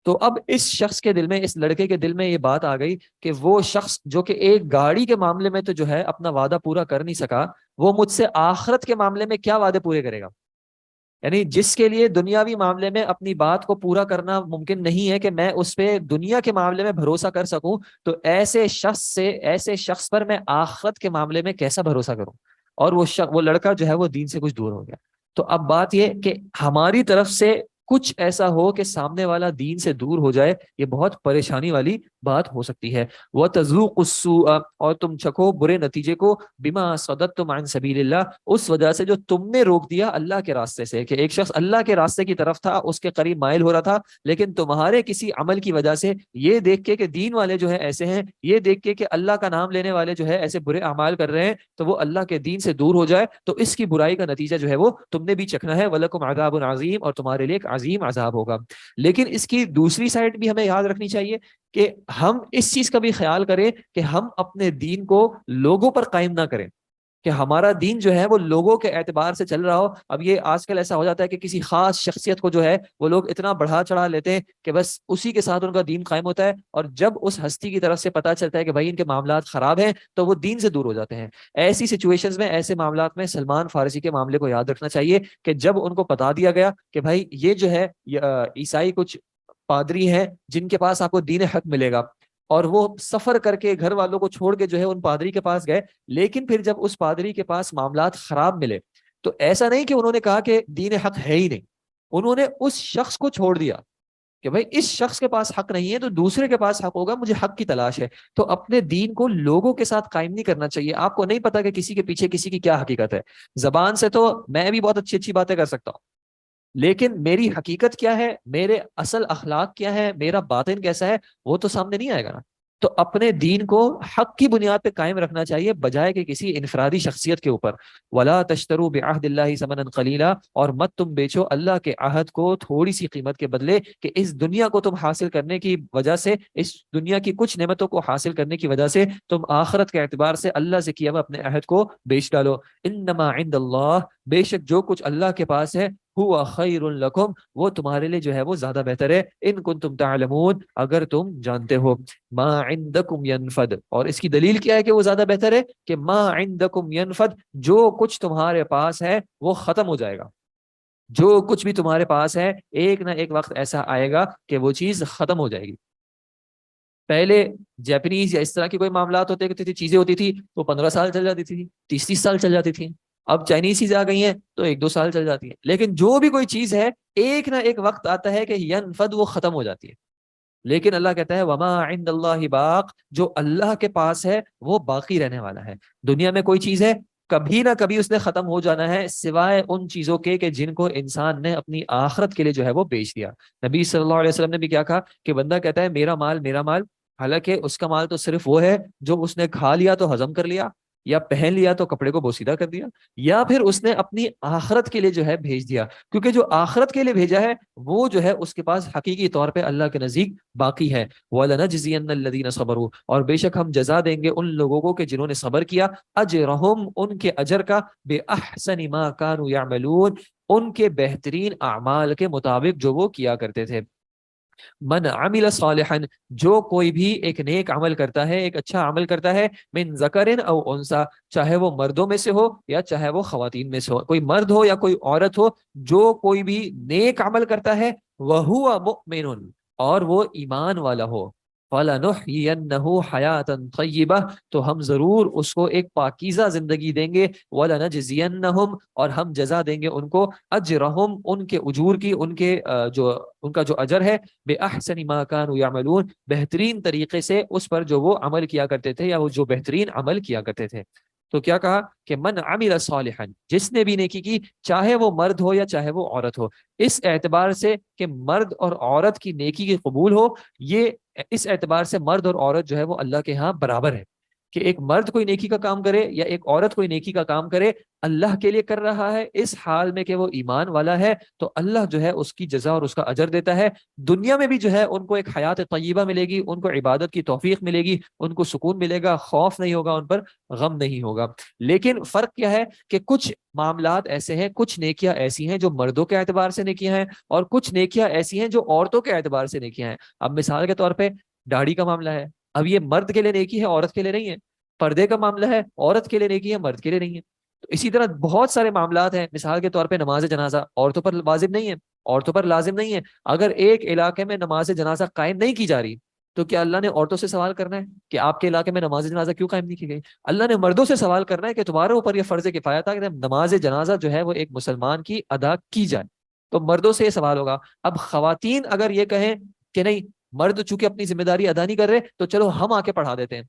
تو اب اس شخص کے دل میں، اس لڑکے کے دل میں یہ بات آ گئی کہ وہ شخص جو کہ ایک گاڑی کے معاملے میں تو جو ہے اپنا وعدہ پورا کر نہیں سکا، وہ مجھ سے آخرت کے معاملے میں کیا وعدے پورے کرے گا؟ یعنی جس کے لیے دنیاوی معاملے میں اپنی بات کو پورا کرنا ممکن نہیں ہے کہ میں اس پہ دنیا کے معاملے میں بھروسہ کر سکوں، تو ایسے شخص سے، ایسے شخص پر میں آخرت کے معاملے میں کیسا بھروسہ کروں؟ اور وہ لڑکا جو ہے وہ دین سے کچھ دور ہو گیا۔ تو اب بات یہ کہ ہماری طرف سے کچھ ایسا ہو کہ سامنے والا دین سے دور ہو جائے، یہ بہت پریشانی والی بات ہو سکتی ہے۔ وَتَذُوقُ السُّوءَ، اور تم چکھو برے نتیجے کو، بِمَا صَدَدتُّمْ عَنْ سَبِيلِ اللَّهِ، اس وجہ سے جو تم نے روک دیا اللہ کے راستے سے، کہ ایک شخص اللہ کے راستے کی طرف تھا، اس کے قریب مائل ہو رہا تھا، لیکن تمہارے کسی عمل کی وجہ سے، یہ دیکھ کے کہ دین والے جو ہے ایسے ہیں، یہ دیکھ کے کہ اللہ کا نام لینے والے جو ہے ایسے برے اعمال کر رہے ہیں، تو وہ اللہ کے دین سے دور ہو جائے، تو اس کی برائی کا نتیجہ جو ہے وہ تم نے بھی چکھنا ہے، وَلَكُمْ عَذَابٌ عَظِيمٌ، اور تمہارے لیے ایک عظیم عذاب ہوگا۔ لیکن اس کی دوسری سائڈ بھی ہمیں یاد رکھنی چاہیے کہ ہم اس چیز کا بھی خیال کریں کہ ہم اپنے دین کو لوگوں پر قائم نہ کریں، کہ ہمارا دین جو ہے وہ لوگوں کے اعتبار سے چل رہا ہو۔ اب یہ آج کل ایسا ہو جاتا ہے کہ کسی خاص شخصیت کو جو ہے وہ لوگ اتنا بڑھا چڑھا لیتے ہیں کہ بس اسی کے ساتھ ان کا دین قائم ہوتا ہے، اور جب اس ہستی کی طرف سے پتہ چلتا ہے کہ بھائی ان کے معاملات خراب ہیں، تو وہ دین سے دور ہو جاتے ہیں۔ ایسی سچویشنز میں، ایسے معاملات میں سلمان فارسی کے معاملے کو یاد رکھنا چاہیے کہ جب ان کو بتا دیا گیا کہ بھائی یہ جو ہے عیسائی کچھ پادری ہیں جن کے پاس آپ کو دین حق ملے گا، اور وہ سفر کر کے گھر والوں کو چھوڑ کے جو ہے ان پادری کے پاس گئے، لیکن پھر جب اس پادری کے پاس معاملات خراب ملے، تو ایسا نہیں کہ انہوں نے کہا کہ دین حق ہے ہی نہیں، انہوں نے اس شخص کو چھوڑ دیا کہ بھائی اس شخص کے پاس حق نہیں ہے تو دوسرے کے پاس حق ہوگا، مجھے حق کی تلاش ہے۔ تو اپنے دین کو لوگوں کے ساتھ قائم نہیں کرنا چاہیے۔ آپ کو نہیں پتا کہ کسی کے پیچھے کسی کی کیا حقیقت ہے۔ زبان سے تو میں بھی بہت اچھی اچھی باتیں کر سکتا ہوں، لیکن میری حقیقت کیا ہے، میرے اصل اخلاق کیا ہے، میرا باطن کیسا ہے، وہ تو سامنے نہیں آئے گا نا۔ تو اپنے دین کو حق کی بنیاد پہ قائم رکھنا چاہیے، بجائے کہ کسی انفرادی شخصیت کے اوپر۔ وَلَا تَشْتَرُوا بِعَهْدِ اللَّهِ ثَمَنًا قَلِيلًا، اور مت تم بیچو اللہ کے عہد کو تھوڑی سی قیمت کے بدلے، کہ اس دنیا کو تم حاصل کرنے کی وجہ سے، اس دنیا کی کچھ نعمتوں کو حاصل کرنے کی وجہ سے تم آخرت کے اعتبار سے اللہ سے کیا ہوا اپنے عہد کو بیچ ڈالو۔ انما عند اللہ، بے شک جو کچھ اللہ کے پاس ہے، ہوا خیر لکم، وہ تمہارے لیے جو ہے وہ زیادہ بہتر ہے، ان کنتم تعلمون، اگر تم جانتے ہو۔ ما عندکم ینفد، اور اس کی دلیل کیا ہے کہ وہ زیادہ بہتر ہے، کہ ما عندکم ینفد، جو کچھ تمہارے پاس ہے وہ ختم ہو جائے گا۔ جو کچھ بھی تمہارے پاس ہے، ایک نہ ایک وقت ایسا آئے گا کہ وہ چیز ختم ہو جائے گی۔ پہلے جیپنیز یا اس طرح کی کوئی معاملات ہوتے تھے، چیزیں ہوتی تھی تو 15 سال چل جاتی تھی، 30 30 سال چل جاتی تھی. اب چائنیز چیزیں آ گئی ہیں تو 1 2 سال چل جاتی ہیں. لیکن جو بھی کوئی چیز ہے ایک نہ ایک وقت آتا ہے کہ ینفد، وہ ختم ہو جاتی ہے. لیکن اللہ کہتا ہے وما عند اللہ باق، جو اللہ کے پاس ہے وہ باقی رہنے والا ہے. دنیا میں کوئی چیز ہے کبھی نہ کبھی اس نے ختم ہو جانا ہے، سوائے ان چیزوں کے کہ جن کو انسان نے اپنی آخرت کے لیے جو ہے وہ بیچ دیا. نبی صلی اللہ علیہ وسلم نے بھی کیا کہا کہ بندہ کہتا ہے میرا مال میرا مال، حالانکہ اس کا مال تو صرف وہ ہے جو اس نے کھا لیا تو ہضم کر لیا، یا پہن لیا تو کپڑے کو بوسیدہ کر دیا، یا پھر اس نے اپنی آخرت کے لیے جو ہے بھیج دیا. کیونکہ جو آخرت کے لیے بھیجا ہے وہ جو ہے اس کے پاس حقیقی طور پہ اللہ کے نزدیک باقی ہے. وَلَنَجْزِيَنَّ الَّذِينَ صَبَرُوا، اور بے شک ہم جزا دیں گے ان لوگوں کو کہ جنہوں نے صبر کیا، اجرہم، ان کے اجر کا، بِأَحْسَنِ مَا كَانُوا يَعْمَلُونَ، ان کے بہترین اعمال کے مطابق جو وہ کیا کرتے تھے. من عمل صالحا، جو کوئی بھی ایک نیک عمل کرتا ہے، ایک اچھا عمل کرتا ہے، من ذکر او انثى، چاہے وہ مردوں میں سے ہو یا چاہے وہ خواتین میں سے ہو، کوئی مرد ہو یا کوئی عورت ہو، جو کوئی بھی نیک عمل کرتا ہے، وَهُوَ مُؤْمِنٌ، اور وہ ایمان والا ہو، فَلَنُحْيِيَنَّهُ حَيَاةً طَيِّبَةً، تو ہم ضرور اس کو ایک پاکیزہ زندگی دیں گے، وَلَنَجْزِيَنَّهُمْ، اور ہم جزا دیں گے ان کو، اجرہم، ان کے اجور کی، ان کے جو ان کا جو اجر ہے، بے احسن ما كانوا يعملون، بہترین طریقے سے اس پر جو وہ عمل کیا کرتے تھے یا وہ جو بہترین عمل کیا کرتے تھے. تو کیا کہا کہ من عمل صالحا، جس نے بھی نیکی کی، چاہے وہ مرد ہو یا چاہے وہ عورت ہو. اس اعتبار سے کہ مرد اور عورت کی نیکی کی قبول ہو، یہ اس اعتبار سے مرد اور عورت جو ہے وہ اللہ کے ہاں برابر ہے. کہ ایک مرد کوئی نیکی کا کام کرے یا ایک عورت کوئی نیکی کا کام کرے، اللہ کے لیے کر رہا ہے اس حال میں کہ وہ ایمان والا ہے، تو اللہ جو ہے اس کی جزا اور اس کا اجر دیتا ہے. دنیا میں بھی جو ہے ان کو ایک حیات طیبہ ملے گی، ان کو عبادت کی توفیق ملے گی، ان کو سکون ملے گا، خوف نہیں ہوگا ان پر، غم نہیں ہوگا. لیکن فرق کیا ہے کہ کچھ معاملات ایسے ہیں، کچھ نیکیاں ایسی ہیں جو مردوں کے اعتبار سے نیکیاں ہیں، اور کچھ نیکیاں ایسی ہیں جو عورتوں کے اعتبار سے نیکیاں ہیں. اب مثال کے طور پہ داڑھی کا معاملہ ہے، اب یہ مرد کے لیے نیکی ہے، عورت کے لیے نہیں ہے. پردے کا معاملہ ہے، عورت کے لیے نیکی ہے، مرد کے لیے نہیں ہے. تو اسی طرح بہت سارے معاملات ہیں. مثال کے طور پہ نماز جنازہ عورتوں پر واجب نہیں ہے، عورتوں پر لازم نہیں ہے. اگر ایک علاقے میں نماز جنازہ قائم نہیں کی جا رہی تو کیا اللہ نے عورتوں سے سوال کرنا ہے کہ آپ کے علاقے میں نماز جنازہ کیوں قائم نہیں کی گئی؟ اللہ نے مردوں سے سوال کرنا ہے کہ تمہارے اوپر یہ فرض کفایہ تھا کہ نماز جنازہ جو ہے وہ ایک مسلمان کی ادا کی جائے. تو مردوں سے یہ سوال ہوگا. اب خواتین اگر یہ کہیں کہ نہیں، مرد چونکہ اپنی ذمہ داری ادا نہیں کر رہے تو چلو ہم آ کے پڑھا دیتے ہیں،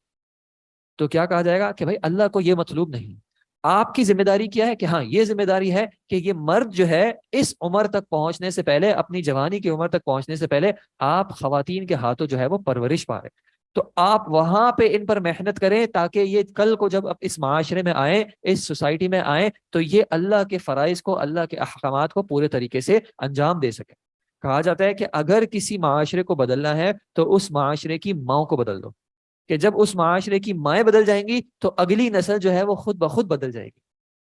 تو کیا کہا جائے گا کہ بھائی اللہ کو یہ مطلوب نہیں. آپ کی ذمہ داری کیا ہے کہ ہاں یہ ذمہ داری ہے کہ یہ مرد جو ہے اس عمر تک پہنچنے سے پہلے، اپنی جوانی کی عمر تک پہنچنے سے پہلے آپ خواتین کے ہاتھوں جو ہے وہ پرورش پا رہے. تو آپ وہاں پہ ان پر محنت کریں تاکہ یہ کل کو جب اس معاشرے میں آئیں، اس سوسائٹی میں آئیں، تو یہ اللہ کے فرائض کو، اللہ کے احکامات کو پورے طریقے سے انجام دے سکیں. کہا جاتا ہے کہ اگر کسی معاشرے کو بدلنا ہے تو اس معاشرے کی ماں کو بدل دو، کہ جب اس معاشرے کی مائیں بدل جائیں گی تو اگلی نسل جو ہے وہ خود بخود بدل جائے گی.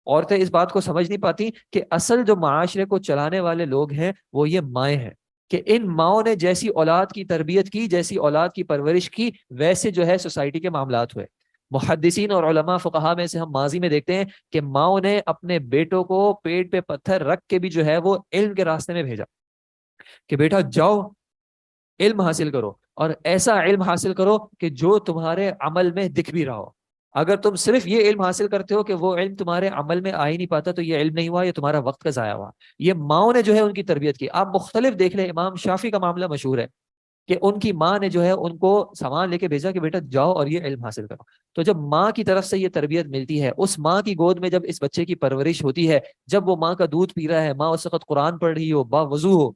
عورتیں اس بات کو سمجھ نہیں پاتی کہ اصل جو معاشرے کو چلانے والے لوگ ہیں وہ یہ مائیں ہیں، کہ ان ماؤں نے جیسی اولاد کی تربیت کی، جیسی اولاد کی پرورش کی، ویسے جو ہے سوسائٹی کے معاملات ہوئے. محدثین اور علماء فقہا میں سے ہم ماضی میں دیکھتے ہیں کہ ماؤں نے اپنے بیٹوں کو پیٹ پہ پتھر رکھ کے بھی جو ہے وہ علم کے راستے میں بھیجا کہ بیٹا جاؤ علم حاصل کرو، اور ایسا علم حاصل کرو کہ جو تمہارے عمل میں دکھ بھی رہا ہو. اگر تم صرف یہ علم حاصل کرتے ہو کہ وہ علم تمہارے عمل میں آ ہی نہیں پاتا تو یہ علم نہیں ہوا، یہ تمہارا وقت کا ضائع ہوا. یہ ماؤں نے جو ہے ان کی تربیت کی. آپ مختلف دیکھ لیں، امام شافعی کا معاملہ مشہور ہے کہ ان کی ماں نے جو ہے ان کو سامان لے کے بھیجا کہ بیٹا جاؤ اور یہ علم حاصل کرو. تو جب ماں کی طرف سے یہ تربیت ملتی ہے، اس ماں کی گود میں جب اس بچے کی پرورش ہوتی ہے، جب وہ ماں کا دودھ پی رہا ہے، ماں اس وقت قرآن پڑھ رہی ہو، باوضو ہو،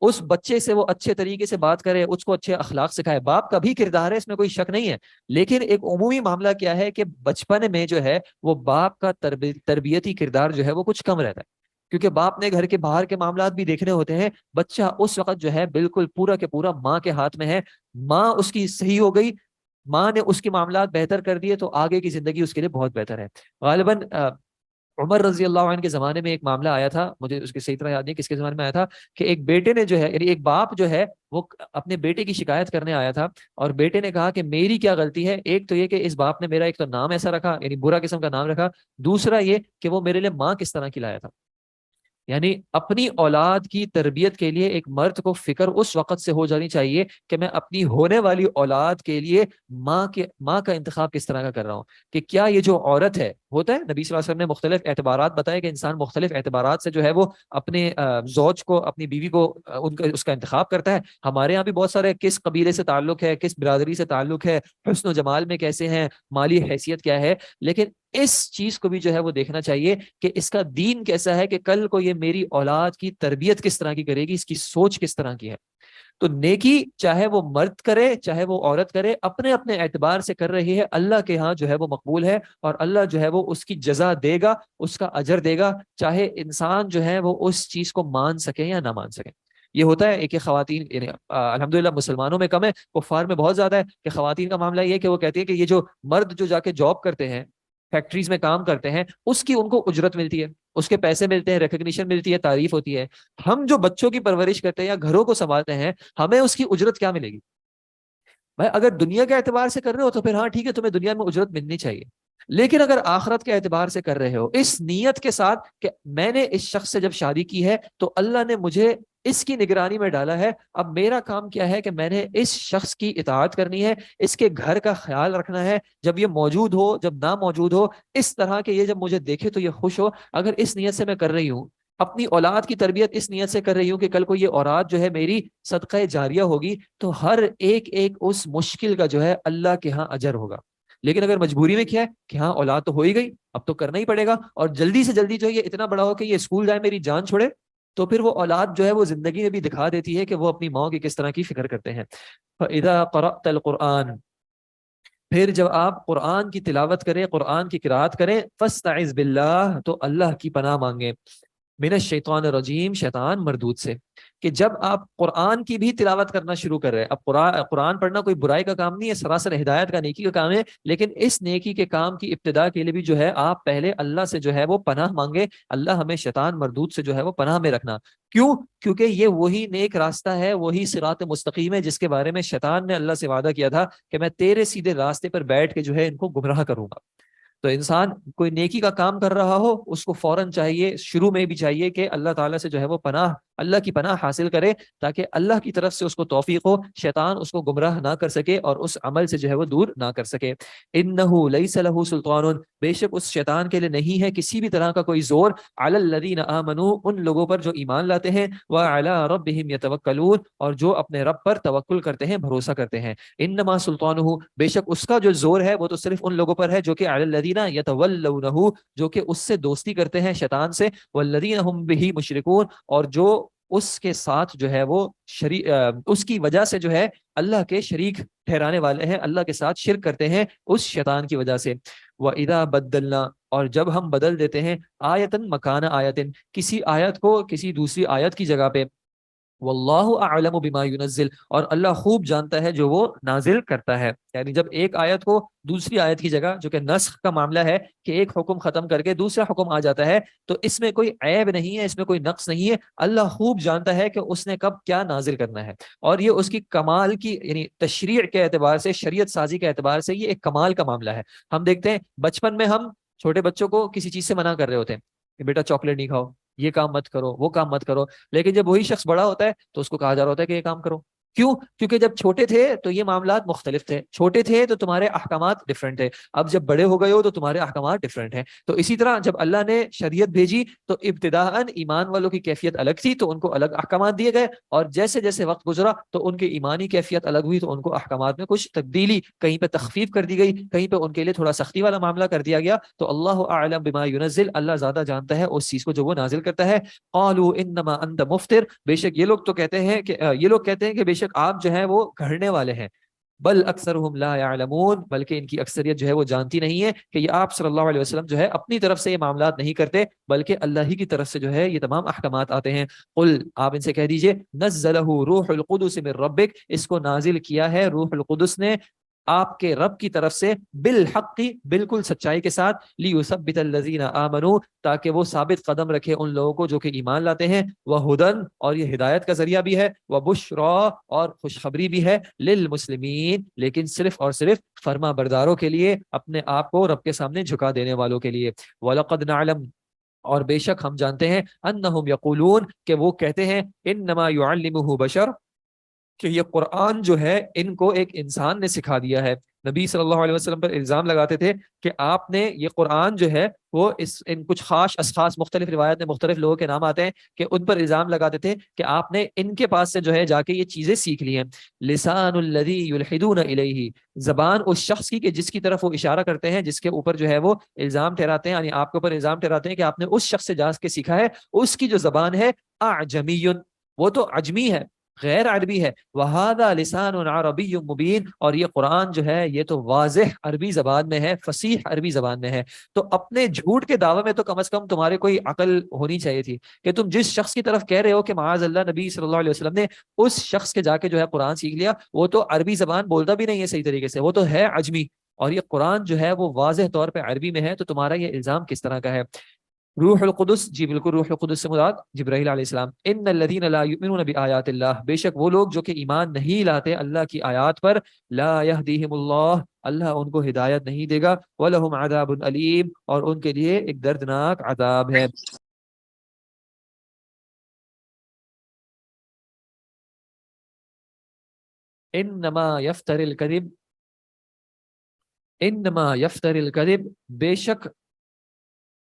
اس بچے سے وہ اچھے طریقے سے بات کرے، اس کو اچھے اخلاق سکھائے. باپ کا بھی کردار ہے، اس میں کوئی شک نہیں ہے، لیکن ایک عمومی معاملہ کیا ہے کہ بچپن میں جو ہے وہ باپ کا تربیتی کردار جو ہے وہ کچھ کم رہتا ہے، کیونکہ باپ نے گھر کے باہر کے معاملات بھی دیکھنے ہوتے ہیں. بچہ اس وقت جو ہے بالکل پورا کے پورا ماں کے ہاتھ میں ہے. ماں اس کی صحیح ہو گئی، ماں نے اس کے معاملات بہتر کر دیے تو آگے کی زندگی اس کے لیے بہت بہتر ہے. غالباً عمر رضی اللہ عنہ کے زمانے میں ایک معاملہ آیا تھا، مجھے اس کی صحیح طرح یاد نہیں کس کے زمانے میں آیا تھا، کہ ایک بیٹے نے جو ہے، یعنی ایک باپ جو ہے وہ اپنے بیٹے کی شکایت کرنے آیا تھا، اور بیٹے نے کہا کہ میری کیا غلطی ہے؟ ایک تو یہ کہ اس باپ نے میرا ایک تو نام ایسا رکھا، یعنی برا قسم کا نام رکھا، دوسرا یہ کہ وہ میرے لیے ماں کس طرح کھلایا تھا. یعنی اپنی اولاد کی تربیت کے لیے ایک مرد کو فکر اس وقت سے ہو جانی چاہیے کہ میں اپنی ہونے والی اولاد کے لیے ماں کا انتخاب کس طرح کا کر رہا ہوں، کہ کیا یہ جو عورت ہے، ہوتا ہے نبی صلی اللہ علیہ وسلم نے مختلف اعتبارات بتائے کہ انسان مختلف اعتبارات سے جو ہے وہ اپنے زوج کو، اپنی بیوی کو اس کا انتخاب کرتا ہے۔ ہمارے یہاں بھی بہت سارے کس قبیلے سے تعلق ہے، کس برادری سے تعلق ہے، حسن و جمال میں کیسے ہیں، مالی حیثیت کیا ہے، لیکن اس چیز کو بھی جو ہے وہ دیکھنا چاہیے کہ اس کا دین کیسا ہے، کہ کل کو یہ میری اولاد کی تربیت کس طرح کی کرے گی، اس کی سوچ کس طرح کی ہے۔ تو نیکی چاہے وہ مرد کرے چاہے وہ عورت کرے، اپنے اپنے اعتبار سے کر رہی ہے، اللہ کے ہاں جو ہے وہ مقبول ہے، اور اللہ جو ہے وہ اس کی جزا دے گا، اس کا اجر دے گا، چاہے انسان جو ہے وہ اس چیز کو مان سکے یا نہ مان سکے۔ یہ ہوتا ہے ایک خواتین، یعنی الحمدللہ مسلمانوں میں کم ہے، کفار میں بہت زیادہ ہے، کہ خواتین کا معاملہ یہ کہ وہ کہتی ہے کہ یہ جو مرد جو جا کے جاب کرتے ہیں، فیکٹریز میں کام کرتے ہیں، اس کی ان کو اجرت ملتی ہے، اس کے پیسے ملتے ہیں، ریکگنیشن ملتی ہے، تعریف ہوتی ہے۔ ہم جو بچوں کی پرورش کرتے ہیں یا گھروں کو سنبھالتے ہیں، ہمیں اس کی اجرت کیا ملے گی؟ بھائی اگر دنیا کے اعتبار سے کر رہے ہو تو پھر ہاں ٹھیک ہے، تمہیں دنیا میں اجرت ملنی چاہیے، لیکن اگر آخرت کے اعتبار سے کر رہے ہو اس نیت کے ساتھ کہ میں نے اس شخص سے جب شادی کی ہے تو اللہ نے مجھے اس کی نگرانی میں ڈالا ہے، اب میرا کام کیا ہے کہ میں نے اس شخص کی اطاعت کرنی ہے، اس کے گھر کا خیال رکھنا ہے، جب یہ موجود ہو جب نہ موجود ہو، اس طرح کہ یہ جب مجھے دیکھے تو یہ خوش ہو۔ اگر اس نیت سے میں کر رہی ہوں، اپنی اولاد کی تربیت اس نیت سے کر رہی ہوں کہ کل کو یہ اولاد جو ہے میری صدقہ جاریہ ہوگی، تو ہر ایک ایک اس مشکل کا جو ہے اللہ کے ہاں اجر ہوگا۔ لیکن اگر مجبوری میں کیا ہے کہ ہاں اولاد تو ہو ہی گئی، اب تو کرنا ہی پڑے گا، اور جلدی سے جلدی جو ہے یہ اتنا بڑا ہو کہ یہ اسکول جائے میری جان چھوڑے، تو پھر وہ اولاد جو ہے وہ زندگی میں بھی دکھا دیتی ہے کہ وہ اپنی ماں کی کس طرح کی فکر کرتے ہیں۔ فَإِذَا قَرَأْتَ الْقُرْآنَ، پھر جب آپ قرآن کی تلاوت کریں، قرآن کی قرات کریں، فَاسْتَعِذْ بِاللَّهِ، تو اللہ کی پناہ مانگیں، من الشیطان الرجیم، شیطان مردود سے۔ کہ جب آپ قرآن کی بھی تلاوت کرنا شروع کر رہے ہیں، اب قرآن پڑھنا کوئی برائی کا کام نہیں ہے، سراسر ہدایت کا، نیکی کا کام ہے، لیکن اس نیکی کے کام کی ابتدا کے لیے بھی جو ہے آپ پہلے اللہ سے جو ہے وہ پناہ مانگے، اللہ ہمیں شیطان مردود سے جو ہے وہ پناہ میں رکھنا۔ کیوں؟ کیونکہ یہ وہی نیک راستہ ہے، وہی صراط مستقیم ہے جس کے بارے میں شیطان نے اللہ سے وعدہ کیا تھا کہ میں تیرے سیدھے راستے پر بیٹھ کے جو ہے ان کو گمراہ کروں گا۔ تو انسان کوئی نیکی کا کام کر رہا ہو، اس کو فوراً چاہیے، شروع میں بھی چاہیے کہ اللہ تعالیٰ سے جو ہے وہ پناہ، اللہ کی پناہ حاصل کرے، تاکہ اللہ کی طرف سے اس کو توفیق ہو، شیطان اس کو گمراہ نہ کر سکے اور اس عمل سے جو ہے وہ دور نہ کر سکے۔ انہ لیس لہ سلطان، بے شک اس شیطان کے لیے نہیں ہے کسی بھی طرح کا کوئی زور، علی الذین آمنوا، ان لوگوں پر جو ایمان لاتے ہیں، وعلی ربہم یتوکلون، اور جو اپنے رب پر توکل کرتے ہیں، بھروسہ کرتے ہیں۔ انما سلطانہ، بے شک اس کا جو زور ہے وہ تو صرف ان لوگوں پر ہے جو کہ علی الذین یتولونہ، جو کہ اس سے دوستی کرتے ہیں شیطان سے، والذین هم به مشرکون، اور جو اس کے ساتھ جو ہے وہ اس کی وجہ سے جو ہے اللہ کے شریک ٹھہرانے والے ہیں، اللہ کے ساتھ شرک کرتے ہیں اس شیطان کی وجہ سے۔ وَإِذَا بَدَّلْنَا، اور جب ہم بدل دیتے ہیں، آیتن مکان آیتن، کسی آیت کو کسی دوسری آیت کی جگہ پہ، واللہ اعلم بما ينزل، اور اللہ خوب جانتا ہے جو وہ نازل کرتا ہے۔ یعنی جب ایک آیت کو دوسری آیت کی جگہ، جو کہ نسخ کا معاملہ ہے کہ ایک حکم ختم کر کے دوسرا حکم آ جاتا ہے، تو اس میں کوئی عیب نہیں ہے، اس میں کوئی نقص نہیں ہے، اللہ خوب جانتا ہے کہ اس نے کب کیا نازل کرنا ہے، اور یہ اس کی کمال کی، یعنی تشریع کے اعتبار سے، شریعت سازی کے اعتبار سے یہ ایک کمال کا معاملہ ہے۔ ہم دیکھتے ہیں بچپن میں ہم چھوٹے بچوں کو کسی چیز سے منع کر رہے ہوتے ہیں کہ بیٹا چاکلیٹ نہیں کھاؤ، یہ کام مت کرو، وہ کام مت کرو، لیکن جب وہی شخص بڑا ہوتا ہے تو اس کو کہا جا رہا ہوتا ہے کہ یہ کام کرو۔ کیوں؟ کیونکہ جب چھوٹے تھے تو یہ معاملات مختلف تھے، چھوٹے تھے تو تمہارے احکامات ڈفرینٹ تھے، اب جب بڑے ہو گئے ہو تو تمہارے احکامات ڈفرینٹ ہیں۔ تو اسی طرح جب اللہ نے شریعت بھیجی تو ابتداءً ایمان والوں کی کیفیت الگ تھی تو ان کو الگ احکامات دیے گئے، اور جیسے جیسے وقت گزرا تو ان کی ایمانی کیفیت الگ ہوئی تو ان کو احکامات میں کچھ تبدیلی، کہیں پہ تخفیف کر دی گئی، کہیں پہ ان کے لیے تھوڑا سختی والا معاملہ کر دیا گیا۔ تو اللہ اعلم بما ينزل، اللہ زیادہ جانتا ہے اس چیز کو جو وہ نازل کرتا ہے۔ قالوا انما انت مفتر، بے شک یہ لوگ تو کہتے ہیں کہ یہ لوگ کہتے ہیں کہ بے شک آپ جو ہیں وہ گھڑنے والے ہیں، بل اکثرهم لا يعلمون، بلکہ ان کی اکثریت جو ہے وہ جانتی نہیں ہے کہ یہ آپ صلی اللہ علیہ وسلم جو ہے اپنی طرف سے یہ معاملات نہیں کرتے، بلکہ اللہ ہی کی طرف سے جو ہے یہ تمام احکامات آتے ہیں۔ قل، آپ ان سے کہہ دیجئے، نزلہ روح القدس من ربک، اس کو نازل کیا ہے روح القدس نے آپ کے رب کی طرف سے، بالحق، بالکل سچائی کے ساتھ، لیثبت الذین آمنوا، تاکہ وہ ثابت قدم رکھے ان لوگوں کو جو کہ ایمان لاتے ہیں، وہدن، اور یہ ہدایت کا ذریعہ بھی ہے، وبشرا، اور خوشخبری بھی ہے، للمسلمین، لیکن صرف اور صرف فرما برداروں کے لیے، اپنے آپ کو رب کے سامنے جھکا دینے والوں کے لیے۔ وَلَقَدْ نَعْلَمُ، اور بے شک ہم جانتے ہیں انہم یقولون کہ وہ کہتے ہیں انما یعلمہ بشر کہ یہ قرآن جو ہے ان کو ایک انسان نے سکھا دیا ہے. نبی صلی اللہ علیہ وسلم پر الزام لگاتے تھے کہ آپ نے یہ قرآن جو ہے وہ ان کچھ خاص اشخاص مختلف روایت میں مختلف لوگوں کے نام آتے ہیں کہ ان پر الزام لگاتے تھے کہ آپ نے ان کے پاس سے جو ہے جا کے یہ چیزیں سیکھ لی ہیں. لسان الذی یلحدون الیہ، زبان اس شخص کی کہ جس کی طرف وہ اشارہ کرتے ہیں، جس کے اوپر جو ہے وہ الزام ٹھہراتے ہیں، یعنی آپ کے اوپر الزام ٹھہراتے ہیں کہ آپ نے اس شخص سے جا کے سیکھا ہے، اس کی جو زبان ہے اعجمی، وہ تو عجمی ہے، غیر عربی ہے. وَهَذَا لِسَانٌ عَرَبِيٌّ مُبِينٌ، اور یہ قرآن جو ہے یہ تو واضح عربی زبان میں ہے، فصیح عربی زبان میں ہے. تو اپنے جھوٹ کے دعوے میں تو کم از کم تمہارے کوئی عقل ہونی چاہیے تھی کہ تم جس شخص کی طرف کہہ رہے ہو کہ معاذ اللہ نبی صلی اللہ علیہ وسلم نے اس شخص کے جا کے جو ہے قرآن سیکھ لیا، وہ تو عربی زبان بولتا بھی نہیں ہے صحیح طریقے سے، وہ تو ہے عجمی، اور یہ قرآن جو ہے وہ واضح طور پہ عربی میں ہے، تو تمہارا یہ الزام کس طرح کا ہے؟ روح القدس، جی بالکل روح القدس سے مراد جبرائیل علیہ السلام. ان الذین لا یؤمنون بآیات اللہ، بے شک وہ لوگ جو کہ ایمان نہیں لاتے اللہ کی آیات پر، لا یہدیہم اللہ، اللہ ان کو ہدایت نہیں دے گا، ولہم عذاب علیم، اور ان کے لیے ایک دردناک عذاب ہے. انما یفتر الکذب، انما یفتر الکذب، بے شک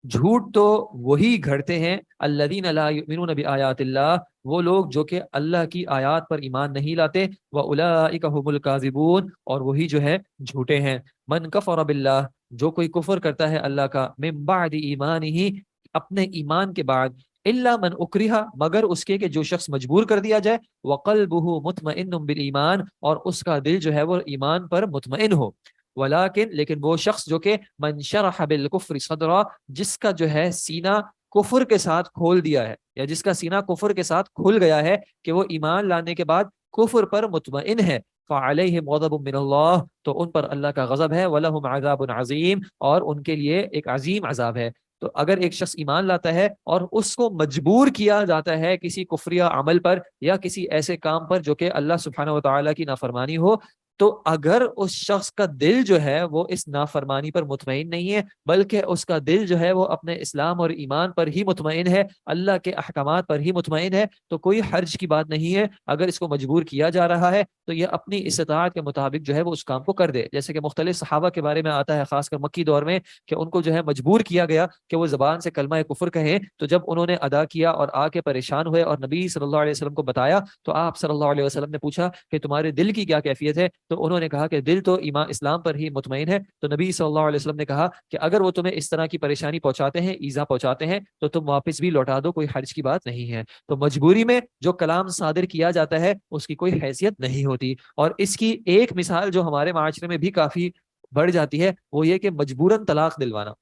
جھوٹ تو وہی گھڑتے ہیں، الذین لا یؤمنون بآیات اللہ، وہ لوگ جو کہ اللہ کی آیات پر ایمان نہیں لاتے، واولئک هم الکاذبون، اور وہی جو ہے جھوٹے ہیں. من کفر باللہ، جو کوئی کفر کرتا ہے اللہ کا، من بعد ایمانہ، اپنے ایمان کے بعد، الا من اکرہ، مگر اس کے کہ جو شخص مجبور کر دیا جائے، وقلبہ مطمئن بالایمان، اور اس کا دل جو ہے وہ ایمان پر مطمئن ہو. ولیکن، لیکن وہ شخص جو کہ من شرح بالکفر صدرا، جس کا جو ہے سینہ کفر کے ساتھ کھول دیا ہے، یا جس کا سینہ کفر کے ساتھ کھل گیا ہے کہ وہ ایمان لانے کے بعد کفر پر مطمئن ہے، فعلیہم غضب من اللہ، تو ان پر اللہ کا غضب ہے، ولہم عذاب عظیم، اور ان کے لیے ایک عظیم عذاب ہے. تو اگر ایک شخص ایمان لاتا ہے اور اس کو مجبور کیا جاتا ہے کسی کفریہ عمل پر یا کسی ایسے کام پر جو کہ اللہ سبحانہ و تعالیٰ کی نافرمانی ہو، تو اگر اس شخص کا دل جو ہے وہ اس نافرمانی پر مطمئن نہیں ہے، بلکہ اس کا دل جو ہے وہ اپنے اسلام اور ایمان پر ہی مطمئن ہے، اللہ کے احکامات پر ہی مطمئن ہے، تو کوئی حرج کی بات نہیں ہے. اگر اس کو مجبور کیا جا رہا ہے تو یہ اپنی استطاعت کے مطابق جو ہے وہ اس کام کو کر دے. جیسے کہ مختلف صحابہ کے بارے میں آتا ہے، خاص کر مکی دور میں، کہ ان کو جو ہے مجبور کیا گیا کہ وہ زبان سے کلمہ کفر کہیں، تو جب انہوں نے ادا کیا اور آ کے پریشان ہوئے اور نبی صلی اللہ علیہ وسلم کو بتایا، تو آپ صلی اللہ علیہ وسلم نے پوچھا کہ تمہارے دل کی کیا کیفیت ہے؟ تو انہوں نے کہا کہ دل تو ایمان اسلام پر ہی مطمئن ہے. تو نبی صلی اللہ علیہ وسلم نے کہا کہ اگر وہ تمہیں اس طرح کی پریشانی پہنچاتے ہیں، ایذا پہنچاتے ہیں، تو تم واپس بھی لوٹا دو، کوئی حرج کی بات نہیں ہے. تو مجبوری میں جو کلام صادر کیا جاتا ہے اس کی کوئی حیثیت نہیں ہوتی. اور اس کی ایک مثال جو ہمارے معاشرے میں بھی کافی بڑھ جاتی ہے، وہ یہ کہ مجبوراً طلاق دلوانا،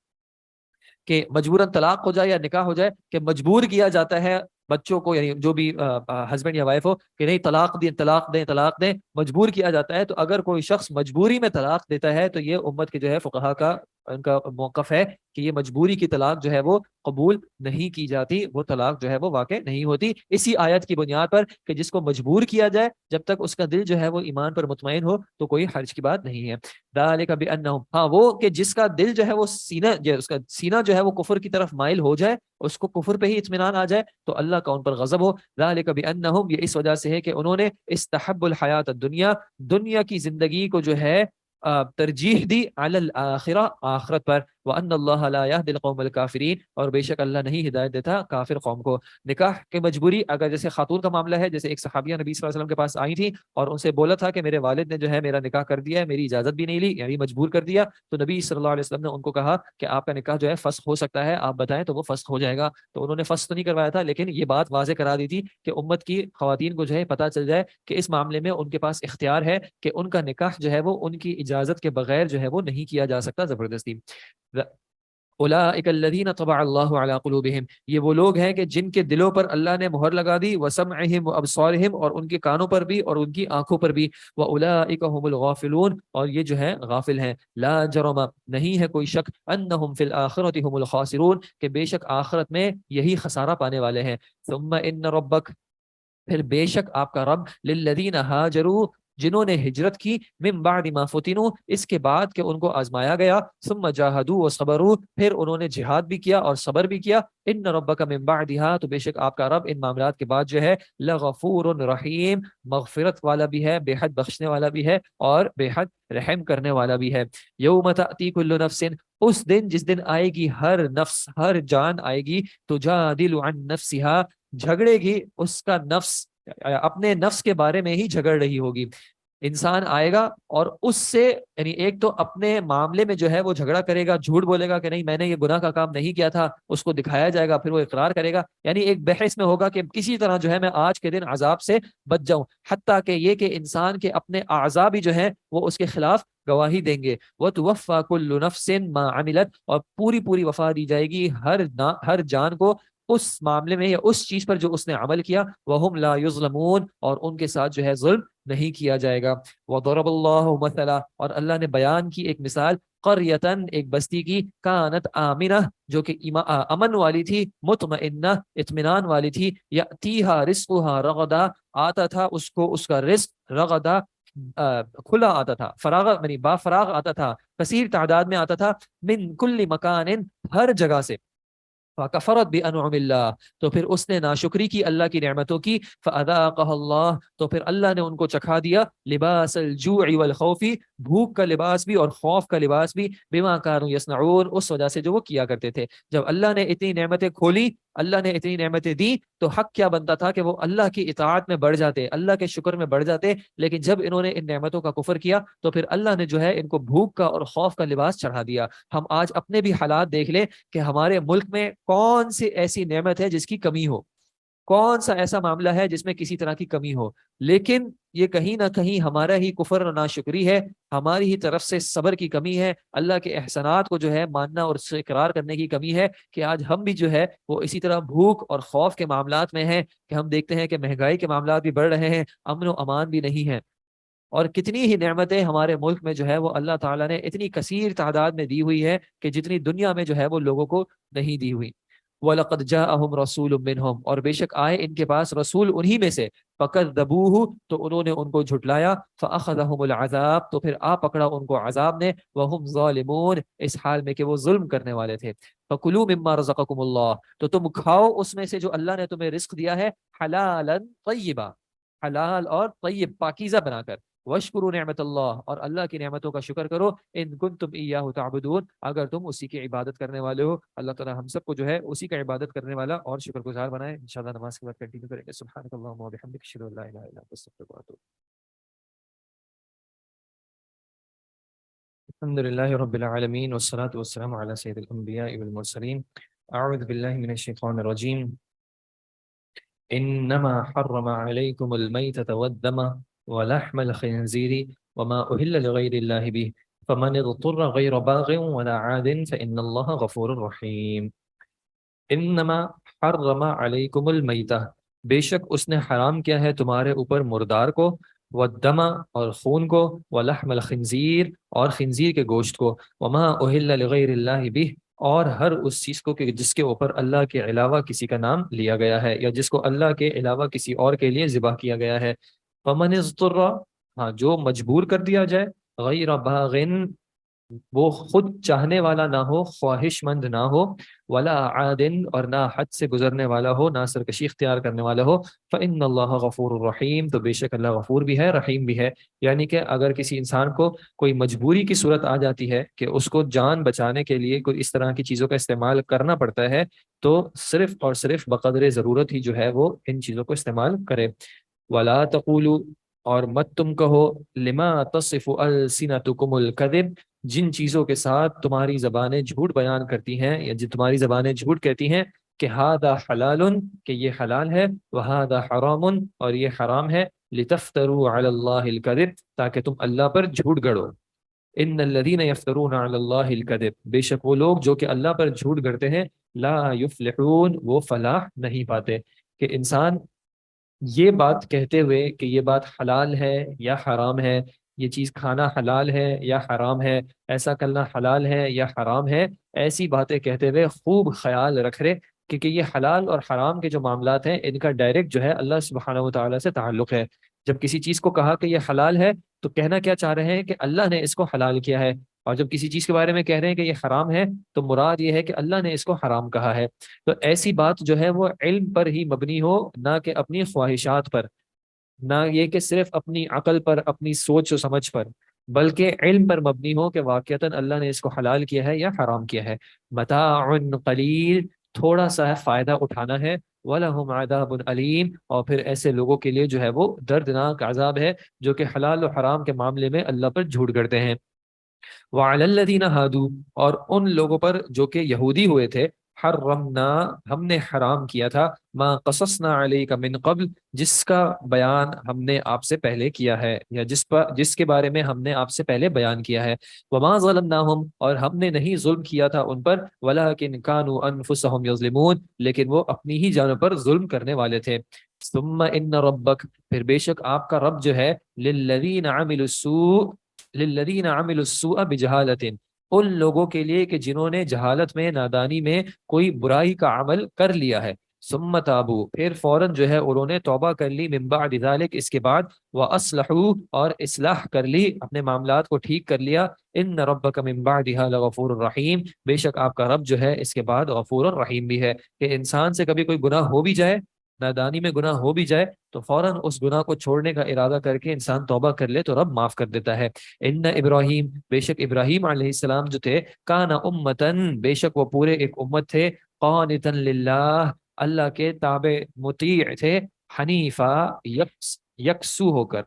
کہ مجبوراً طلاق ہو جائے یا نکاح ہو جائے، کہ مجبور کیا جاتا ہے بچوں کو، یعنی جو بھی ہسبینڈ یا وائف ہو، کہ نہیں طلاق دیں طلاق دیں طلاق دیں، مجبور کیا جاتا ہے. تو اگر کوئی شخص مجبوری میں طلاق دیتا ہے تو یہ امت کے جو ہے فقہا کا ان کا موقف ہے کہ یہ مجبوری کی طلاق جو ہے وہ قبول نہیں کی جاتی، وہ طلاق جو ہے وہ واقع نہیں ہوتی، اسی آیت کی بنیاد پر کہ جس کو مجبور کیا جائے جب تک اس کا دل جو ہے وہ ایمان پر مطمئن ہو تو کوئی حرج کی بات نہیں ہے. ذالک بانہم، ہاں وہ کہ جس کا دل جو ہے وہ سینہ جو اس کا سینہ جو ہے وہ کفر کی طرف مائل ہو جائے، اس کو کفر پہ ہی اطمینان آ جائے، تو اللہ کا ان پر غضب ہو. ذالک بانہم، یہ اس وجہ سے ہے کہ انہوں نے استحب الحیات الدنیا، دنیا کی زندگی کو جو ہے ترجیح دی، علی الاخرہ، آخرت پر، وان اللہ لا یہدی القوم الکافرین، اور بے شک اللہ نہیں ہدایت دیتا کافر قوم کو. نکاح کی مجبوری، اگر جیسے خاتون کا معاملہ ہے، جیسے ایک صحابیہ نبی صلی اللہ علیہ وسلم کے پاس آئی تھی اور ان سے بولا تھا کہ میرے والد نے جو ہے میرا نکاح کر دیا ہے، میری اجازت بھی نہیں لی، یعنی مجبور کر دیا، تو نبی صلی اللہ علیہ وسلم نے ان کو کہا کہ آپ کا نکاح جو ہے فسخ ہو سکتا ہے، آپ بتائیں تو وہ فسخ ہو جائے گا. تو انہوں نے فسخ تو نہیں کروایا تھا، لیکن یہ بات واضح کرا دی تھی کہ امت کی خواتین کو جو ہے پتہ چل جائے کہ اس معاملے میں ان کے پاس اختیار ہے کہ ان کا نکاح جو ہے وہ ان کی اجازت کے بغیر جو ہے وہ نہیں کیا جا سکتا زبردستی. اولئک الذین طبع اللہ علی قلوبہم، یہ وہ لوگ ہیں کہ جن کے دلوں پر اللہ نے مہر لگا دی، وسمعہم وابصارہم، اور ان کے کانوں پر بھی اور ان کی آنکھوں پر بھی، واولئک هم الغافلون، اور یہ جو ہے غافل ہیں. لا جرم، نہیں ہے کوئی شک، انہم فی الاخرۃ هم الخاسرون، کہ بے شک آخرت میں یہی خسارہ پانے والے ہیں. ثم ان ربک، پھر بے شک آپ کا رب، للذین ہاجروا، جنہوں نے ہجرت کی من بعد ما فتنوا اس کے بعد کہ ان کو آزمایا گیا ثم جاہدوا وصبروا پھر انہوں نے جہاد بھی کیا اور صبر بھی کیا ان ربک من بعدها تو بے شک آپ کا رب ان معاملات کے بعد جو ہے لغفور رحیم مغفرت والا بھی ہے بے حد بخشنے والا بھی ہے اور بے حد رحم کرنے والا بھی ہے یوم تأتی کل نفس اس دن جس دن آئے گی ہر نفس ہر جان آئے گی تجادل عن نفسها جھگڑے گی اس کا نفس اپنے نفس کے بارے میں ہی جھگڑ رہی ہوگی انسان آئے گا اور اس سے یعنی ایک تو اپنے معاملے میں جو ہے وہ جھگڑا کرے گا جھوٹ بولے گا کہ نہیں میں نے یہ گناہ کا کام نہیں کیا تھا اس کو دکھایا جائے گا پھر وہ اقرار کرے گا یعنی ایک بحث میں ہوگا کہ کسی طرح جو ہے میں آج کے دن عذاب سے بچ جاؤں حتیٰ کہ یہ کہ انسان کے اپنے اعضاء بھی جو ہیں وہ اس کے خلاف گواہی دیں گے وَتُوَفَّى كُلُّ نَفْسٍ مَا عَمِلَتْ اور پوری وفا دی جائے گی ہر جان کو اس معاملے میں یا اس چیز پر جو اس نے عمل کیا وَهُمْ لَا يُظْلَمُونَ اور ان کے ساتھ جو ہے ظلم نہیں کیا جائے گا وَضَرَبَ اللَّهُ مَثَلًا اور اللہ نے بیان کی ایک مثال قریتن ایک بستی کی کانت آمنہ جو کہ امن والی تھی مطمئنہ اطمینان والی تھی یأتیہا رزقہا رغدا آتا تھا اس کو اس کا رزق رغدا کھلا آتا تھا فراغ یعنی با فراغ آتا تھا کثیر تعداد میں آتا تھا من کل مکان ہر جگہ سے فَكَفَرَتْ بِأَنْعُمِ اللَّهِ تو پھر اس نے ناشکری کی اللہ کی نعمتوں کی فَأَذَاقَهَا اللَّهُ تو پھر اللہ نے ان کو چکھا دیا لباس الجوع والخوف بھوک کا لباس بھی اور خوف کا لباس بھی بما كانوا يصنعون اس وجہ سے جو وہ کیا کرتے تھے جب اللہ نے اتنی نعمتیں کھولی اللہ نے اتنی نعمتیں دی تو حق کیا بنتا تھا کہ وہ اللہ کی اطاعت میں بڑھ جاتے اللہ کے شکر میں بڑھ جاتے لیکن جب انہوں نے ان نعمتوں کا کفر کیا تو پھر اللہ نے جو ہے ان کو بھوک کا اور خوف کا لباس چڑھا دیا ہم آج اپنے بھی حالات دیکھ لیں کہ ہمارے ملک میں کون سی ایسی نعمت ہے جس کی کمی ہو کون سا ایسا معاملہ ہے جس میں کسی طرح کی کمی ہو لیکن یہ کہیں نہ کہیں ہمارا ہی کفر اور ناشکری ہے ہماری ہی طرف سے صبر کی کمی ہے اللہ کے احسانات کو جو ہے ماننا اور اس سے اقرار کرنے کی کمی ہے کہ آج ہم بھی جو ہے وہ اسی طرح بھوک اور خوف کے معاملات میں ہیں کہ ہم دیکھتے ہیں کہ مہنگائی کے معاملات بھی بڑھ رہے ہیں امن و امان بھی نہیں ہے اور کتنی ہی نعمتیں ہمارے ملک میں جو ہے وہ اللہ تعالیٰ نے اتنی کثیر تعداد میں دی ہوئی ہے کہ جتنی دنیا میں جو ہے وہ لوگوں کو نہیں دی ہوئی وَلَقَدْ جَاءَهُمْ رَسُولٌ مِّنْهُمْ اور بے شک آئے ان کے پاس رسول انہی میں سے فَكَذَّبُوهُ تو انہوں نے ان کو جھٹلایا فَأَخَذَهُمُ الْعَذَابُ تو پھر پکڑا ان کو عذاب نے وَهُمْ ظَالِمُونَ اس حال میں کہ وہ ظلم کرنے والے تھے فَكُلُوا مِمَّا رَزَقَكُمُ اللَّهُ تو تم کھاؤ اس میں سے جو اللہ نے تمہیں رزق دیا ہے حلالاً طیبا حلال اور طیب پاکیزہ بنا کر واشکروا نعمت اللہ اور اللہ کی نعمتوں کا شکر کرو ان کنتم ایاہ تعبدون اگر تم اسی کی عبادت کرنے والے ہو اللہ تعالی ہم سب کو جو ہے اسی کا عبادت کرنے والا اور شکر گزار بنائے انشاءاللہ نماز کے بعد کنٹینیو کریں گے سبحانک اللہم و بحمدک اشہد ان لا الہ الا انت استغفرک و اتوب الحمد للہ رب العالمین والصلاة والسلام علی سید الانبیاء والمرسلین اعوذ باللہ من الشیطان الرجیم انما حرم علیکم المیتۃ والدم ولحم الخنزیر وما أهل لغير الله به فمن اضطر غير باغ ولا عاد فإن الله غفور رحيم انما حرم علیکم المیتہ بے شک اس نے حرام کیا ہے تمہارے اوپر مردار کو والدم اور خون کو ولحم الخنزیر اور خنزیر کے گوشت کو وما أهل لغیر اللہ به اور ہر اس چیز کو کہ جس کے اوپر اللہ کے علاوہ کسی کا نام لیا گیا ہے یا جس کو اللہ کے علاوہ کسی اور کے لیے ذبح کیا گیا ہے فمن اضطر ہاں جو مجبور کر دیا جائے غیر باغن وہ خود چاہنے والا نہ ہو خواہش مند نہ ہو ولا عادن اور نہ حد سے گزرنے والا ہو نہ سرکشی اختیار کرنے والا ہو فإن اللہ غفور الرحیم تو بے شک اللہ غفور بھی ہے رحیم بھی ہے یعنی کہ اگر کسی انسان کو کوئی مجبوری کی صورت آ جاتی ہے کہ اس کو جان بچانے کے لیے کوئی اس طرح کی چیزوں کا استعمال کرنا پڑتا ہے تو صرف اور صرف بقدر ضرورت ہی جو ہے وہ ان چیزوں کو استعمال کرے ولا تقولوا اور مت تم کہو لما تصف السنتکم الکذب جن چیزوں کے ساتھ تمہاری زبانیں جھوٹ بیان کرتی ہیں یا جو تمہاری زبانیں جھوٹ کہتی ہیں کہ ہذا حلال کہ یہ حلال ہے وہذا حرام اور یہ حرام ہے لتفتروا علی اللہ الکذب تاکہ تم اللہ پر جھوٹ گڑو ان الذین یفترون علی اللہ الکذب بے شک وہ لوگ جو کہ اللہ پر جھوٹ گڑتے ہیں لا یفلحون وہ فلاح نہیں پاتے کہ انسان یہ بات کہتے ہوئے کہ یہ بات حلال ہے یا حرام ہے یہ چیز کھانا حلال ہے یا حرام ہے ایسا کرنا حلال ہے یا حرام ہے ایسی باتیں کہتے ہوئے خوب خیال رکھ رہے کیونکہ یہ حلال اور حرام کے جو معاملات ہیں ان کا ڈائریکٹ جو ہے اللہ سبحانہ و تعالیٰ سے تعلق ہے جب کسی چیز کو کہا کہ یہ حلال ہے تو کہنا کیا چاہ رہے ہیں کہ اللہ نے اس کو حلال کیا ہے، اور جب کسی چیز کے بارے میں کہہ رہے ہیں کہ یہ حرام ہے تو مراد یہ ہے کہ اللہ نے اس کو حرام کہا ہے۔ تو ایسی بات جو ہے وہ علم پر ہی مبنی ہو، نہ کہ اپنی خواہشات پر، نہ یہ کہ صرف اپنی عقل پر، اپنی سوچ و سمجھ پر، بلکہ علم پر مبنی ہو کہ واقعتاً اللہ نے اس کو حلال کیا ہے یا حرام کیا ہے۔ متاع قلیل، تھوڑا سا فائدہ اٹھانا ہے، وَلَهُمْ عَذَابٌ علیم، اور پھر ایسے لوگوں کے لیے جو ہے وہ دردناک عذاب ہے جو کہ حلال و حرام کے معاملے میں اللہ پر جھوٹ کرتے ہیں۔ وعلی الذین ہادو، اور ان لوگوں پر جو کہ یہودی ہوئے تھے، حرمنا، ہم نے حرام کیا تھا، ما قصصنا علیک من قبل، جس کا بیان ہم نے آپ سے پہلے کیا ہے، یا جس کے بارے میں ہم نے آپ سے پہلے بیان کیا ہے۔ وما ظلمناہم، اور ہم نے نہیں ظلم کیا تھا ان پر، ولکن کانوا انفسہم یظلمون، لیکن وہ اپنی ہی جانوں پر ظلم کرنے والے تھے۔ ثم ان ربک، پھر بے شک آپ کا رب جو ہے، للذین عملوا السوء، للذین عملوا السوء بجہالت، ان لوگوں کے لیے کہ جنہوں نے جہالت میں، نادانی میں کوئی برائی کا عمل کر لیا ہے، ثم تابو، پھر فوراً جو ہے انہوں نے توبہ کر لی، من بعد ذلک، اس کے بعد، واصلحوا، اور اصلاح کر لی، اپنے معاملات کو ٹھیک کر لیا، ان ربک من بعدها لغفور الرحیم، بے شک آپ کا رب جو ہے اس کے بعد غفور الرحیم بھی ہے۔ کہ انسان سے کبھی کوئی گناہ ہو بھی جائے، نادانی میں گناہ ہو بھی جائے، تو فوراً اس گناہ کو چھوڑنے کا ارادہ کر کے انسان توبہ کر لے تو رب معاف کر دیتا ہے۔ ان ابراہیم، بے شک ابراہیم علیہ السلام جو تھے، کان امتن، بے شک وہ پورے ایک امت تھے، قانتا للہ، اللہ کے تابع مطیع تھے، حنیفا، یکسو ہو کر،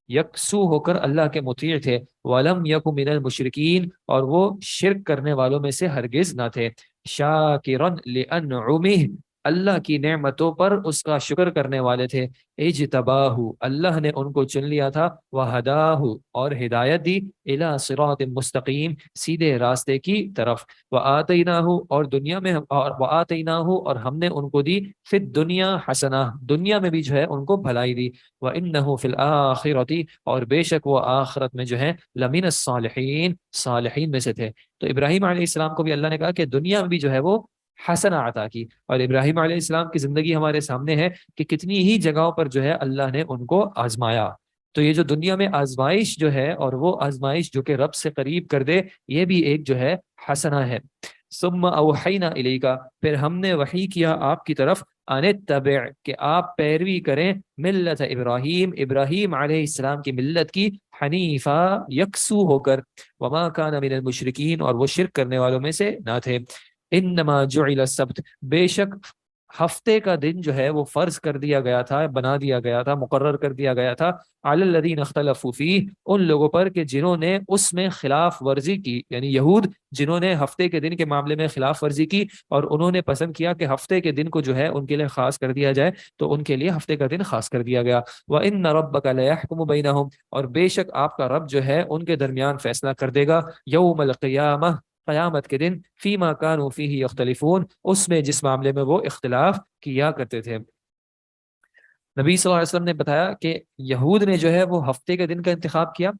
یکسو ہو کر اللہ کے مطیع تھے، ولم یک من المشرکین، اور وہ شرک کرنے والوں میں سے ہرگز نہ تھے، شاکرا لانعمہ، اللہ کی نعمتوں پر اس کا شکر کرنے والے تھے، اجتباہ، اللہ نے ان کو چن لیا تھا، وہداہ، اور ہدایت دی، الی صراط مستقیم، سیدھے راستے کی طرف، وآتیناہ، اور دنیا میں وآتیناہ، اور ہم نے ان کو دی، فی الدنیا حسنہ، دنیا میں بھی جو ہے ان کو بھلائی دی، وانہ فی الآخرۃ، اور بے شک وہ آخرت میں جو ہے، لمن الصالحین، صالحین میں سے تھے۔ تو ابراہیم علیہ السلام کو بھی اللہ نے کہا کہ دنیا میں بھی جو ہے وہ حسنہ عطا کی، اور ابراہیم علیہ السلام کی زندگی ہمارے سامنے ہے کہ کتنی ہی جگہوں پر جو ہے اللہ نے ان کو آزمایا۔ تو یہ جو دنیا میں آزمائش جو ہے، اور وہ آزمائش جو کہ رب سے قریب کر دے، یہ بھی ایک جو ہے حسنہ ہے۔ ثم اوحینا الیک، پھر ہم نے وحی کیا آپ کی طرف، ان اتبع، کہ آپ پیروی کریں، ملت ابراہیم، ابراہیم علیہ السلام کی ملت کی، حنیفا، یکسو ہو کر، وما کان من المشرکین، اور وہ شرک کرنے والوں میں سے نہ تھے۔ انما جعل السبت، بے شک ہفتے کا دن جو ہے وہ فرض کر دیا گیا تھا، بنا دیا گیا تھا، مقرر کر دیا گیا تھا، علی الذین اختلفوا فیہ، ان لوگوں پر کہ جنہوں نے اس میں خلاف ورزی کی، یعنی یہود جنہوں نے ہفتے کے دن کے معاملے میں خلاف ورزی کی، اور انہوں نے پسند کیا کہ ہفتے کے دن کو جو ہے ان کے لیے خاص کر دیا جائے، تو ان کے لیے ہفتے کا دن خاص کر دیا گیا۔ وَإِنَّ رَبَّكَ لَيَحْكُمُ بَيْنَهُمْ، اور بے شک آپ کا رب جو ہے ان کے درمیان فیصلہ کر دے گا، یوم القیامہ، قیامت کے دن، فیما کانوا فیہ یختلفون، اس میں جس معاملے میں وہ اختلاف کیا کرتے تھے۔ نبی صلی اللہ علیہ وسلم نے بتایا کہ یہود نے جو ہے وہ ہفتے کے دن کا انتخاب کیا،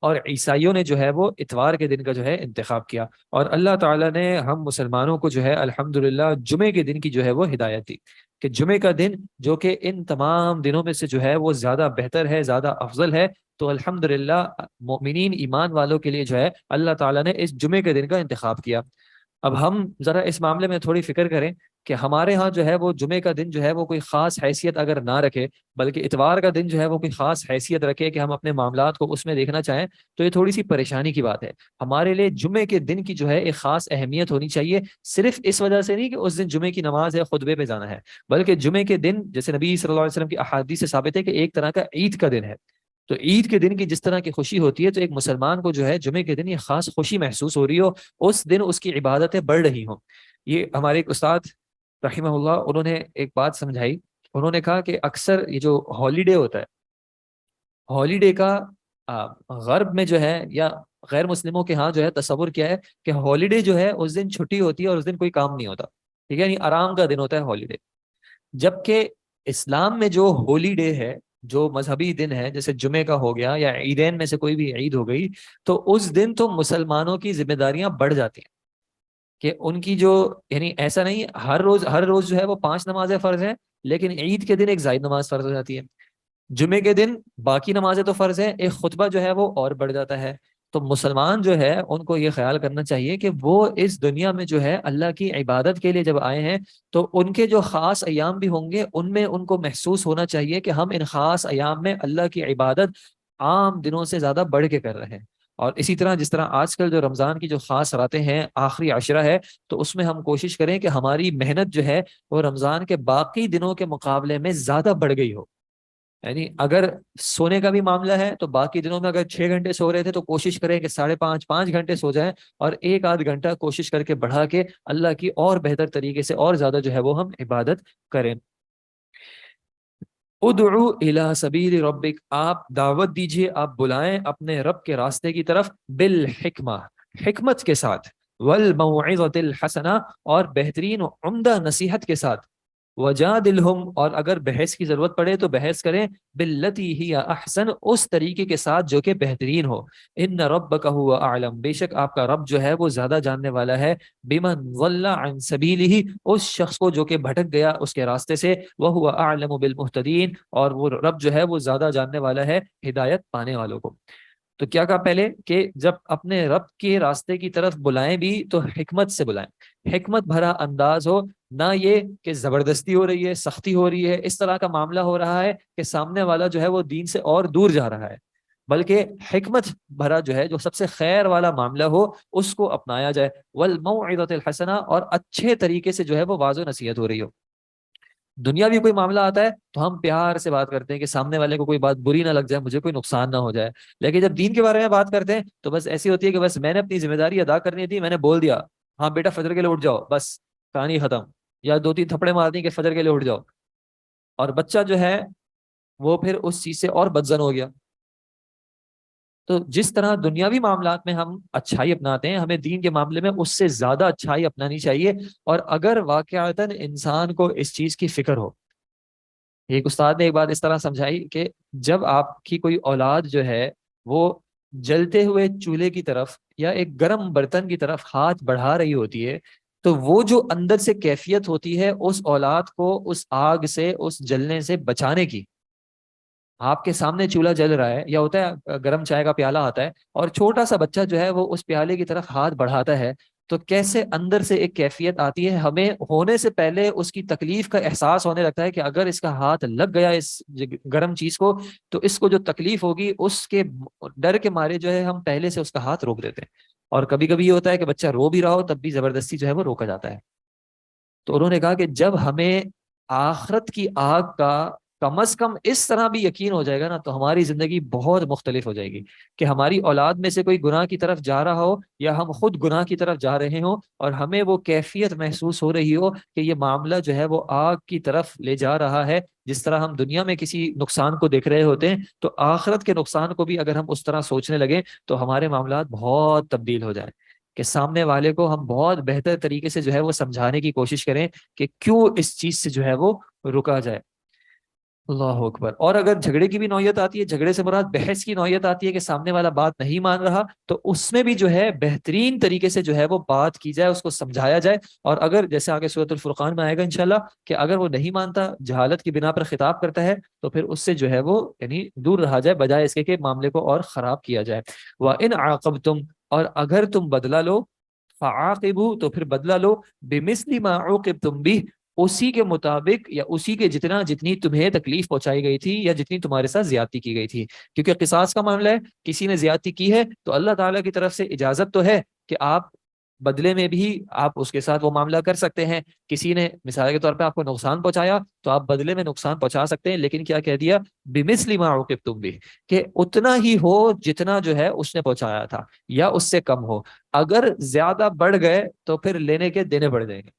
اور عیسائیوں نے جو ہے وہ اتوار کے دن کا جو ہے انتخاب کیا، اور اللہ تعالیٰ نے ہم مسلمانوں کو جو ہے الحمدللہ جمعے کے دن کی جو ہے وہ ہدایت دی، کہ جمعے کا دن جو کہ ان تمام دنوں میں سے جو ہے وہ زیادہ بہتر ہے، زیادہ افضل ہے، تو الحمدللہ مومنین، ایمان والوں کے لیے جو ہے اللہ تعالیٰ نے اس جمعے کے دن کا انتخاب کیا۔ اب ہم ذرا اس معاملے میں تھوڑی فکر کریں کہ ہمارے ہاں جو ہے وہ جمعے کا دن جو ہے وہ کوئی خاص حیثیت اگر نہ رکھے، بلکہ اتوار کا دن جو ہے وہ کوئی خاص حیثیت رکھے کہ ہم اپنے معاملات کو اس میں دیکھنا چاہیں، تو یہ تھوڑی سی پریشانی کی بات ہے۔ ہمارے لیے جمعے کے دن کی جو ہے ایک خاص اہمیت ہونی چاہیے، صرف اس وجہ سے نہیں کہ اس دن جمعے کی نماز ہے، خطبے پہ جانا ہے، بلکہ جمعے کے دن جیسے نبی صلی اللہ علیہ وسلم کی احادیث سے ثابت ہے کہ ایک طرح کا عید کا دن ہے، تو عید کے دن کی جس طرح کی خوشی ہوتی ہے، تو ایک مسلمان کو جو ہے جمعے کے دن یہ خاص خوشی محسوس ہو رہی ہو، اس دن اس کی عبادتیں بڑھ رہی ہوں۔ یہ ہمارے ایک استاد رحمہ اللہ، انہوں نے ایک بات سمجھائی، انہوں نے کہا کہ اکثر یہ جو ہالیڈے ہوتا ہے، ہالیڈے کا غرب میں جو ہے یا غیر مسلموں کے ہاں جو ہے تصور کیا ہے کہ ہالیڈے جو ہے اس دن چھٹی ہوتی ہے اور اس دن کوئی کام نہیں ہوتا، ٹھیک ہے، یعنی آرام کا دن ہوتا ہے ہالیڈے۔ جبکہ اسلام میں جو ہولی ڈے ہے، جو مذہبی دن ہے، جیسے جمعے کا ہو گیا یا عیدین میں سے کوئی بھی عید ہو گئی، تو اس دن تو مسلمانوں کی ذمہ داریاں بڑھ جاتی ہیں، کہ ان کی جو، یعنی ایسا نہیں ہر روز جو ہے وہ 5 نمازیں فرض ہیں، لیکن عید کے دن ایک زائد نماز فرض ہو جاتی ہے، جمعے کے دن باقی نمازیں تو فرض ہیں، ایک خطبہ جو ہے وہ اور بڑھ جاتا ہے۔ تو مسلمان جو ہے ان کو یہ خیال کرنا چاہیے کہ وہ اس دنیا میں جو ہے اللہ کی عبادت کے لیے جب آئے ہیں تو ان کے جو خاص ایام بھی ہوں گے ان میں ان کو محسوس ہونا چاہیے کہ ہم ان خاص ایام میں اللہ کی عبادت عام دنوں سے زیادہ بڑھ کے کر رہے ہیں۔ اور اسی طرح جس طرح آج کل جو رمضان کی جو خاص راتیں ہیں، آخری عشرہ ہے، تو اس میں ہم کوشش کریں کہ ہماری محنت جو ہے وہ رمضان کے باقی دنوں کے مقابلے میں زیادہ بڑھ گئی ہو۔ یعنی اگر سونے کا بھی معاملہ ہے تو باقی دنوں میں اگر 6 گھنٹے سو رہے تھے تو کوشش کریں کہ 5.5 5 گھنٹے سو جائیں، اور 1 آدھ گھنٹہ کوشش کر کے بڑھا کے اللہ کی اور بہتر طریقے سے اور زیادہ جو ہے وہ ہم عبادت کریں۔ ادعو الی سبیل ربک، آپ دعوت دیجئے، آپ بلائیں اپنے رب کے راستے کی طرف، بالحکمہ، حکمت کے ساتھ، والموعظۃ الحسنہ، اور بہترین و عمدہ نصیحت کے ساتھ، وجادلہم، اور اگر بحث کی ضرورت پڑے تو بحث کریں، باللتی ہی احسن، اس طریقے کے ساتھ جو کہ بہترین ہو، ان ربک هو اعلم، بے شک آپ کا رب جو ہے وہ زیادہ جاننے والا ہے، بمن ضل عن سبیلہ، اس شخص کو جو کہ بھٹک گیا اس کے راستے سے، وہو اعلم بالمہتدین، اور وہ رب جو ہے وہ زیادہ جاننے والا ہے ہدایت پانے والوں کو۔ تو کیا کہا پہلے کہ جب اپنے رب کے راستے کی طرف بلائیں بھی تو حکمت سے بلائیں، حکمت بھرا انداز ہو، نہ یہ کہ زبردستی ہو رہی ہے، سختی ہو رہی ہے، اس طرح کا معاملہ ہو رہا ہے کہ سامنے والا جو ہے وہ دین سے اور دور جا رہا ہے، بلکہ حکمت بھرا جو ہے جو سب سے خیر والا معاملہ ہو اس کو اپنایا جائے، والموعظۃ الحسنہ، اور اچھے طریقے سے جو ہے وہ واضح نصیحت ہو رہی ہو۔ دنیاوی کوئی معاملہ آتا ہے تو ہم پیار سے بات کرتے ہیں کہ سامنے والے کو کوئی بات بری نہ لگ جائے، مجھے کوئی نقصان نہ ہو جائے، لیکن جب دین کے بارے میں بات کرتے ہیں تو بس ایسی ہوتی ہے کہ بس میں نے اپنی ذمہ داری ادا کرنی تھی، میں نے بول دیا ہاں بیٹا فجر کے لیے اٹھ جاؤ، بس کہانی ختم، یا 2 3 تھپڑے مار دی کہ فجر کے لیے اٹھ جاؤ، اور بچہ جو ہے وہ پھر اس چیز سے اور بدزن ہو گیا۔ تو جس طرح دنیاوی معاملات میں ہم اچھائی اپناتے ہیں، ہمیں دین کے معاملے میں اس سے زیادہ اچھائی اپنانی چاہیے، اور اگر واقعتاً انسان کو اس چیز کی فکر ہو۔ ایک استاد نے ایک بات اس طرح سمجھائی کہ جب آپ کی کوئی اولاد جو ہے وہ جلتے ہوئے چولہے کی طرف یا ایک گرم برتن کی طرف ہاتھ بڑھا رہی ہوتی ہے، تو وہ جو اندر سے کیفیت ہوتی ہے اس اولاد کو اس آگ سے، اس جلنے سے بچانے کی، آپ کے سامنے چولہا جل رہا ہے یا ہوتا ہے گرم چائے کا پیالہ آتا ہے اور چھوٹا سا بچہ جو ہے وہ اس پیالے کی طرف ہاتھ بڑھاتا ہے، تو کیسے اندر سے ایک کیفیت آتی ہے، ہمیں ہونے سے پہلے اس کی تکلیف کا احساس ہونے لگتا ہے کہ اگر اس کا ہاتھ لگ گیا اس گرم چیز کو تو اس کو جو تکلیف ہوگی، اس کے ڈر کے مارے جو ہے ہم پہلے سے اس کا ہاتھ روک دیتے ہیں۔ اور کبھی کبھی یہ ہوتا ہے کہ بچہ رو بھی رہا ہو تب بھی زبردستی جو ہے وہ روکا جاتا ہے۔ تو انہوں نے کہا کہ جب ہمیں آخرت کی آگ کا کم از کم اس طرح بھی یقین ہو جائے گا نا، تو ہماری زندگی بہت مختلف ہو جائے گی، کہ ہماری اولاد میں سے کوئی گناہ کی طرف جا رہا ہو یا ہم خود گناہ کی طرف جا رہے ہوں اور ہمیں وہ کیفیت محسوس ہو رہی ہو کہ یہ معاملہ جو ہے وہ آگ کی طرف لے جا رہا ہے۔ جس طرح ہم دنیا میں کسی نقصان کو دیکھ رہے ہوتے ہیں تو آخرت کے نقصان کو بھی اگر ہم اس طرح سوچنے لگیں تو ہمارے معاملات بہت تبدیل ہو جائیں، کہ سامنے والے کو ہم بہت بہتر طریقے سے جو ہے وہ سمجھانے کی کوشش کریں کہ کیوں اس چیز سے جو ہے وہ رکا جائے۔ اللہ اکبر۔ اور اگر جھگڑے کی بھی نوعیت آتی ہے، جھگڑے سے مراد بحث کی نوعیت آتی ہے کہ سامنے والا بات نہیں مان رہا، تو اس میں بھی جو ہے بہترین طریقے سے جو ہے وہ بات کی جائے، اس کو سمجھایا جائے، اور اگر جیسے آگے سورۃ الفرقان میں آئے گا انشاءاللہ کہ اگر وہ نہیں مانتا، جہالت کی بنا پر خطاب کرتا ہے، تو پھر اس سے جو ہے وہ یعنی دور رہا جائے بجائے اس کے کہ معاملے کو اور خراب کیا جائے۔ وَإِنْ عَاقَبْتُمْ، اور اگر تم بدلہ لو، فَعَاقِبُوا، تو پھر بدلہ لو، بِمِثْلِ مَا عُوقِبْتُمْ بِهِ، اسی کے مطابق یا اسی کے جتنی تمہیں تکلیف پہنچائی گئی تھی یا جتنی تمہارے ساتھ زیادتی کی گئی تھی، کیونکہ قصاص کا معاملہ ہے، کسی نے زیادتی کی ہے تو اللہ تعالیٰ کی طرف سے اجازت تو ہے کہ آپ بدلے میں بھی آپ اس کے ساتھ وہ معاملہ کر سکتے ہیں۔ کسی نے مثال کے طور پہ آپ کو نقصان پہنچایا تو آپ بدلے میں نقصان پہنچا سکتے ہیں، لیکن کیا کہہ دیا، بِمِثْلِ مَا عُوقِبْتُمْ بِهِ، کہ اتنا ہی ہو جتنا جو ہے اس نے پہنچایا تھا یا اس سے کم ہو، اگر زیادہ بڑھ گئے تو پھر لینے کے دینے پڑ جائیں گے۔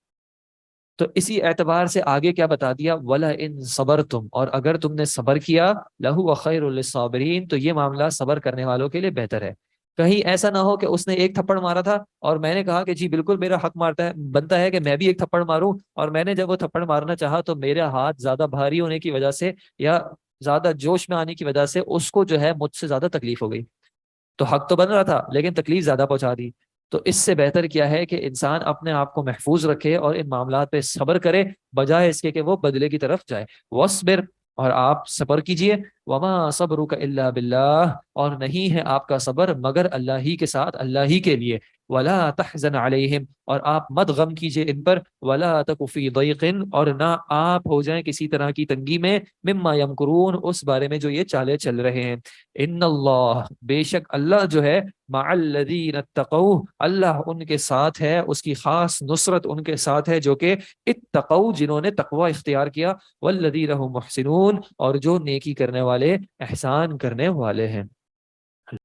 تو اسی اعتبار سے آگے کیا بتا دیا، وَلَئِن صَبَرْتُمْ، اور اگر تم نے صبر کیا، لَهُوَ خَيْرٌ لِلصَّابِرِينَ، تو یہ معاملہ صبر کرنے والوں کے لیے بہتر ہے۔ کہیں ایسا نہ ہو کہ اس نے ایک تھپڑ مارا تھا اور میں نے کہا کہ جی بالکل میرا حق مارتا ہے، بنتا ہے کہ میں بھی ایک تھپڑ ماروں، اور میں نے جب وہ تھپڑ مارنا چاہا تو میرا ہاتھ زیادہ بھاری ہونے کی وجہ سے یا زیادہ جوش میں آنے کی وجہ سے اس کو جو ہے مجھ سے زیادہ تکلیف ہو گئی، تو حق تو بن رہا تھا لیکن تکلیف زیادہ پہنچا دی۔ تو اس سے بہتر کیا ہے کہ انسان اپنے آپ کو محفوظ رکھے اور ان معاملات پہ صبر کرے بجائے اس کے کہ وہ بدلے کی طرف جائے۔ وَاصْبِرْ، اور آپ صبر کیجئے. وما صبرک الا باللہ، اور نہیں ہے آپ کا صبر مگر اللہ ہی کے ساتھ، اللہ ہی کے لیے. ولا تحزن علیہم، اور آپ مت غم کیجئے ان پر. ولا تک فی ضیق، اور نہ آپ ہو جائیں کسی طرح کی تنگی میں. مما یمکرون، اس بارے میں جو یہ چالیں چل رہے ہیں. ان اللہ، بے شک اللہ جو ہے، مع الذین اتقوا، اللہ ان کے ساتھ ہے، اس کی خاص نصرت ان کے ساتھ ہے جو کہ اتقوا، جنہوں نے تقوی اختیار کیا. والذین هم محسنون، اور جو نیکی کرنے والے، احسان کرنے والے ہیں.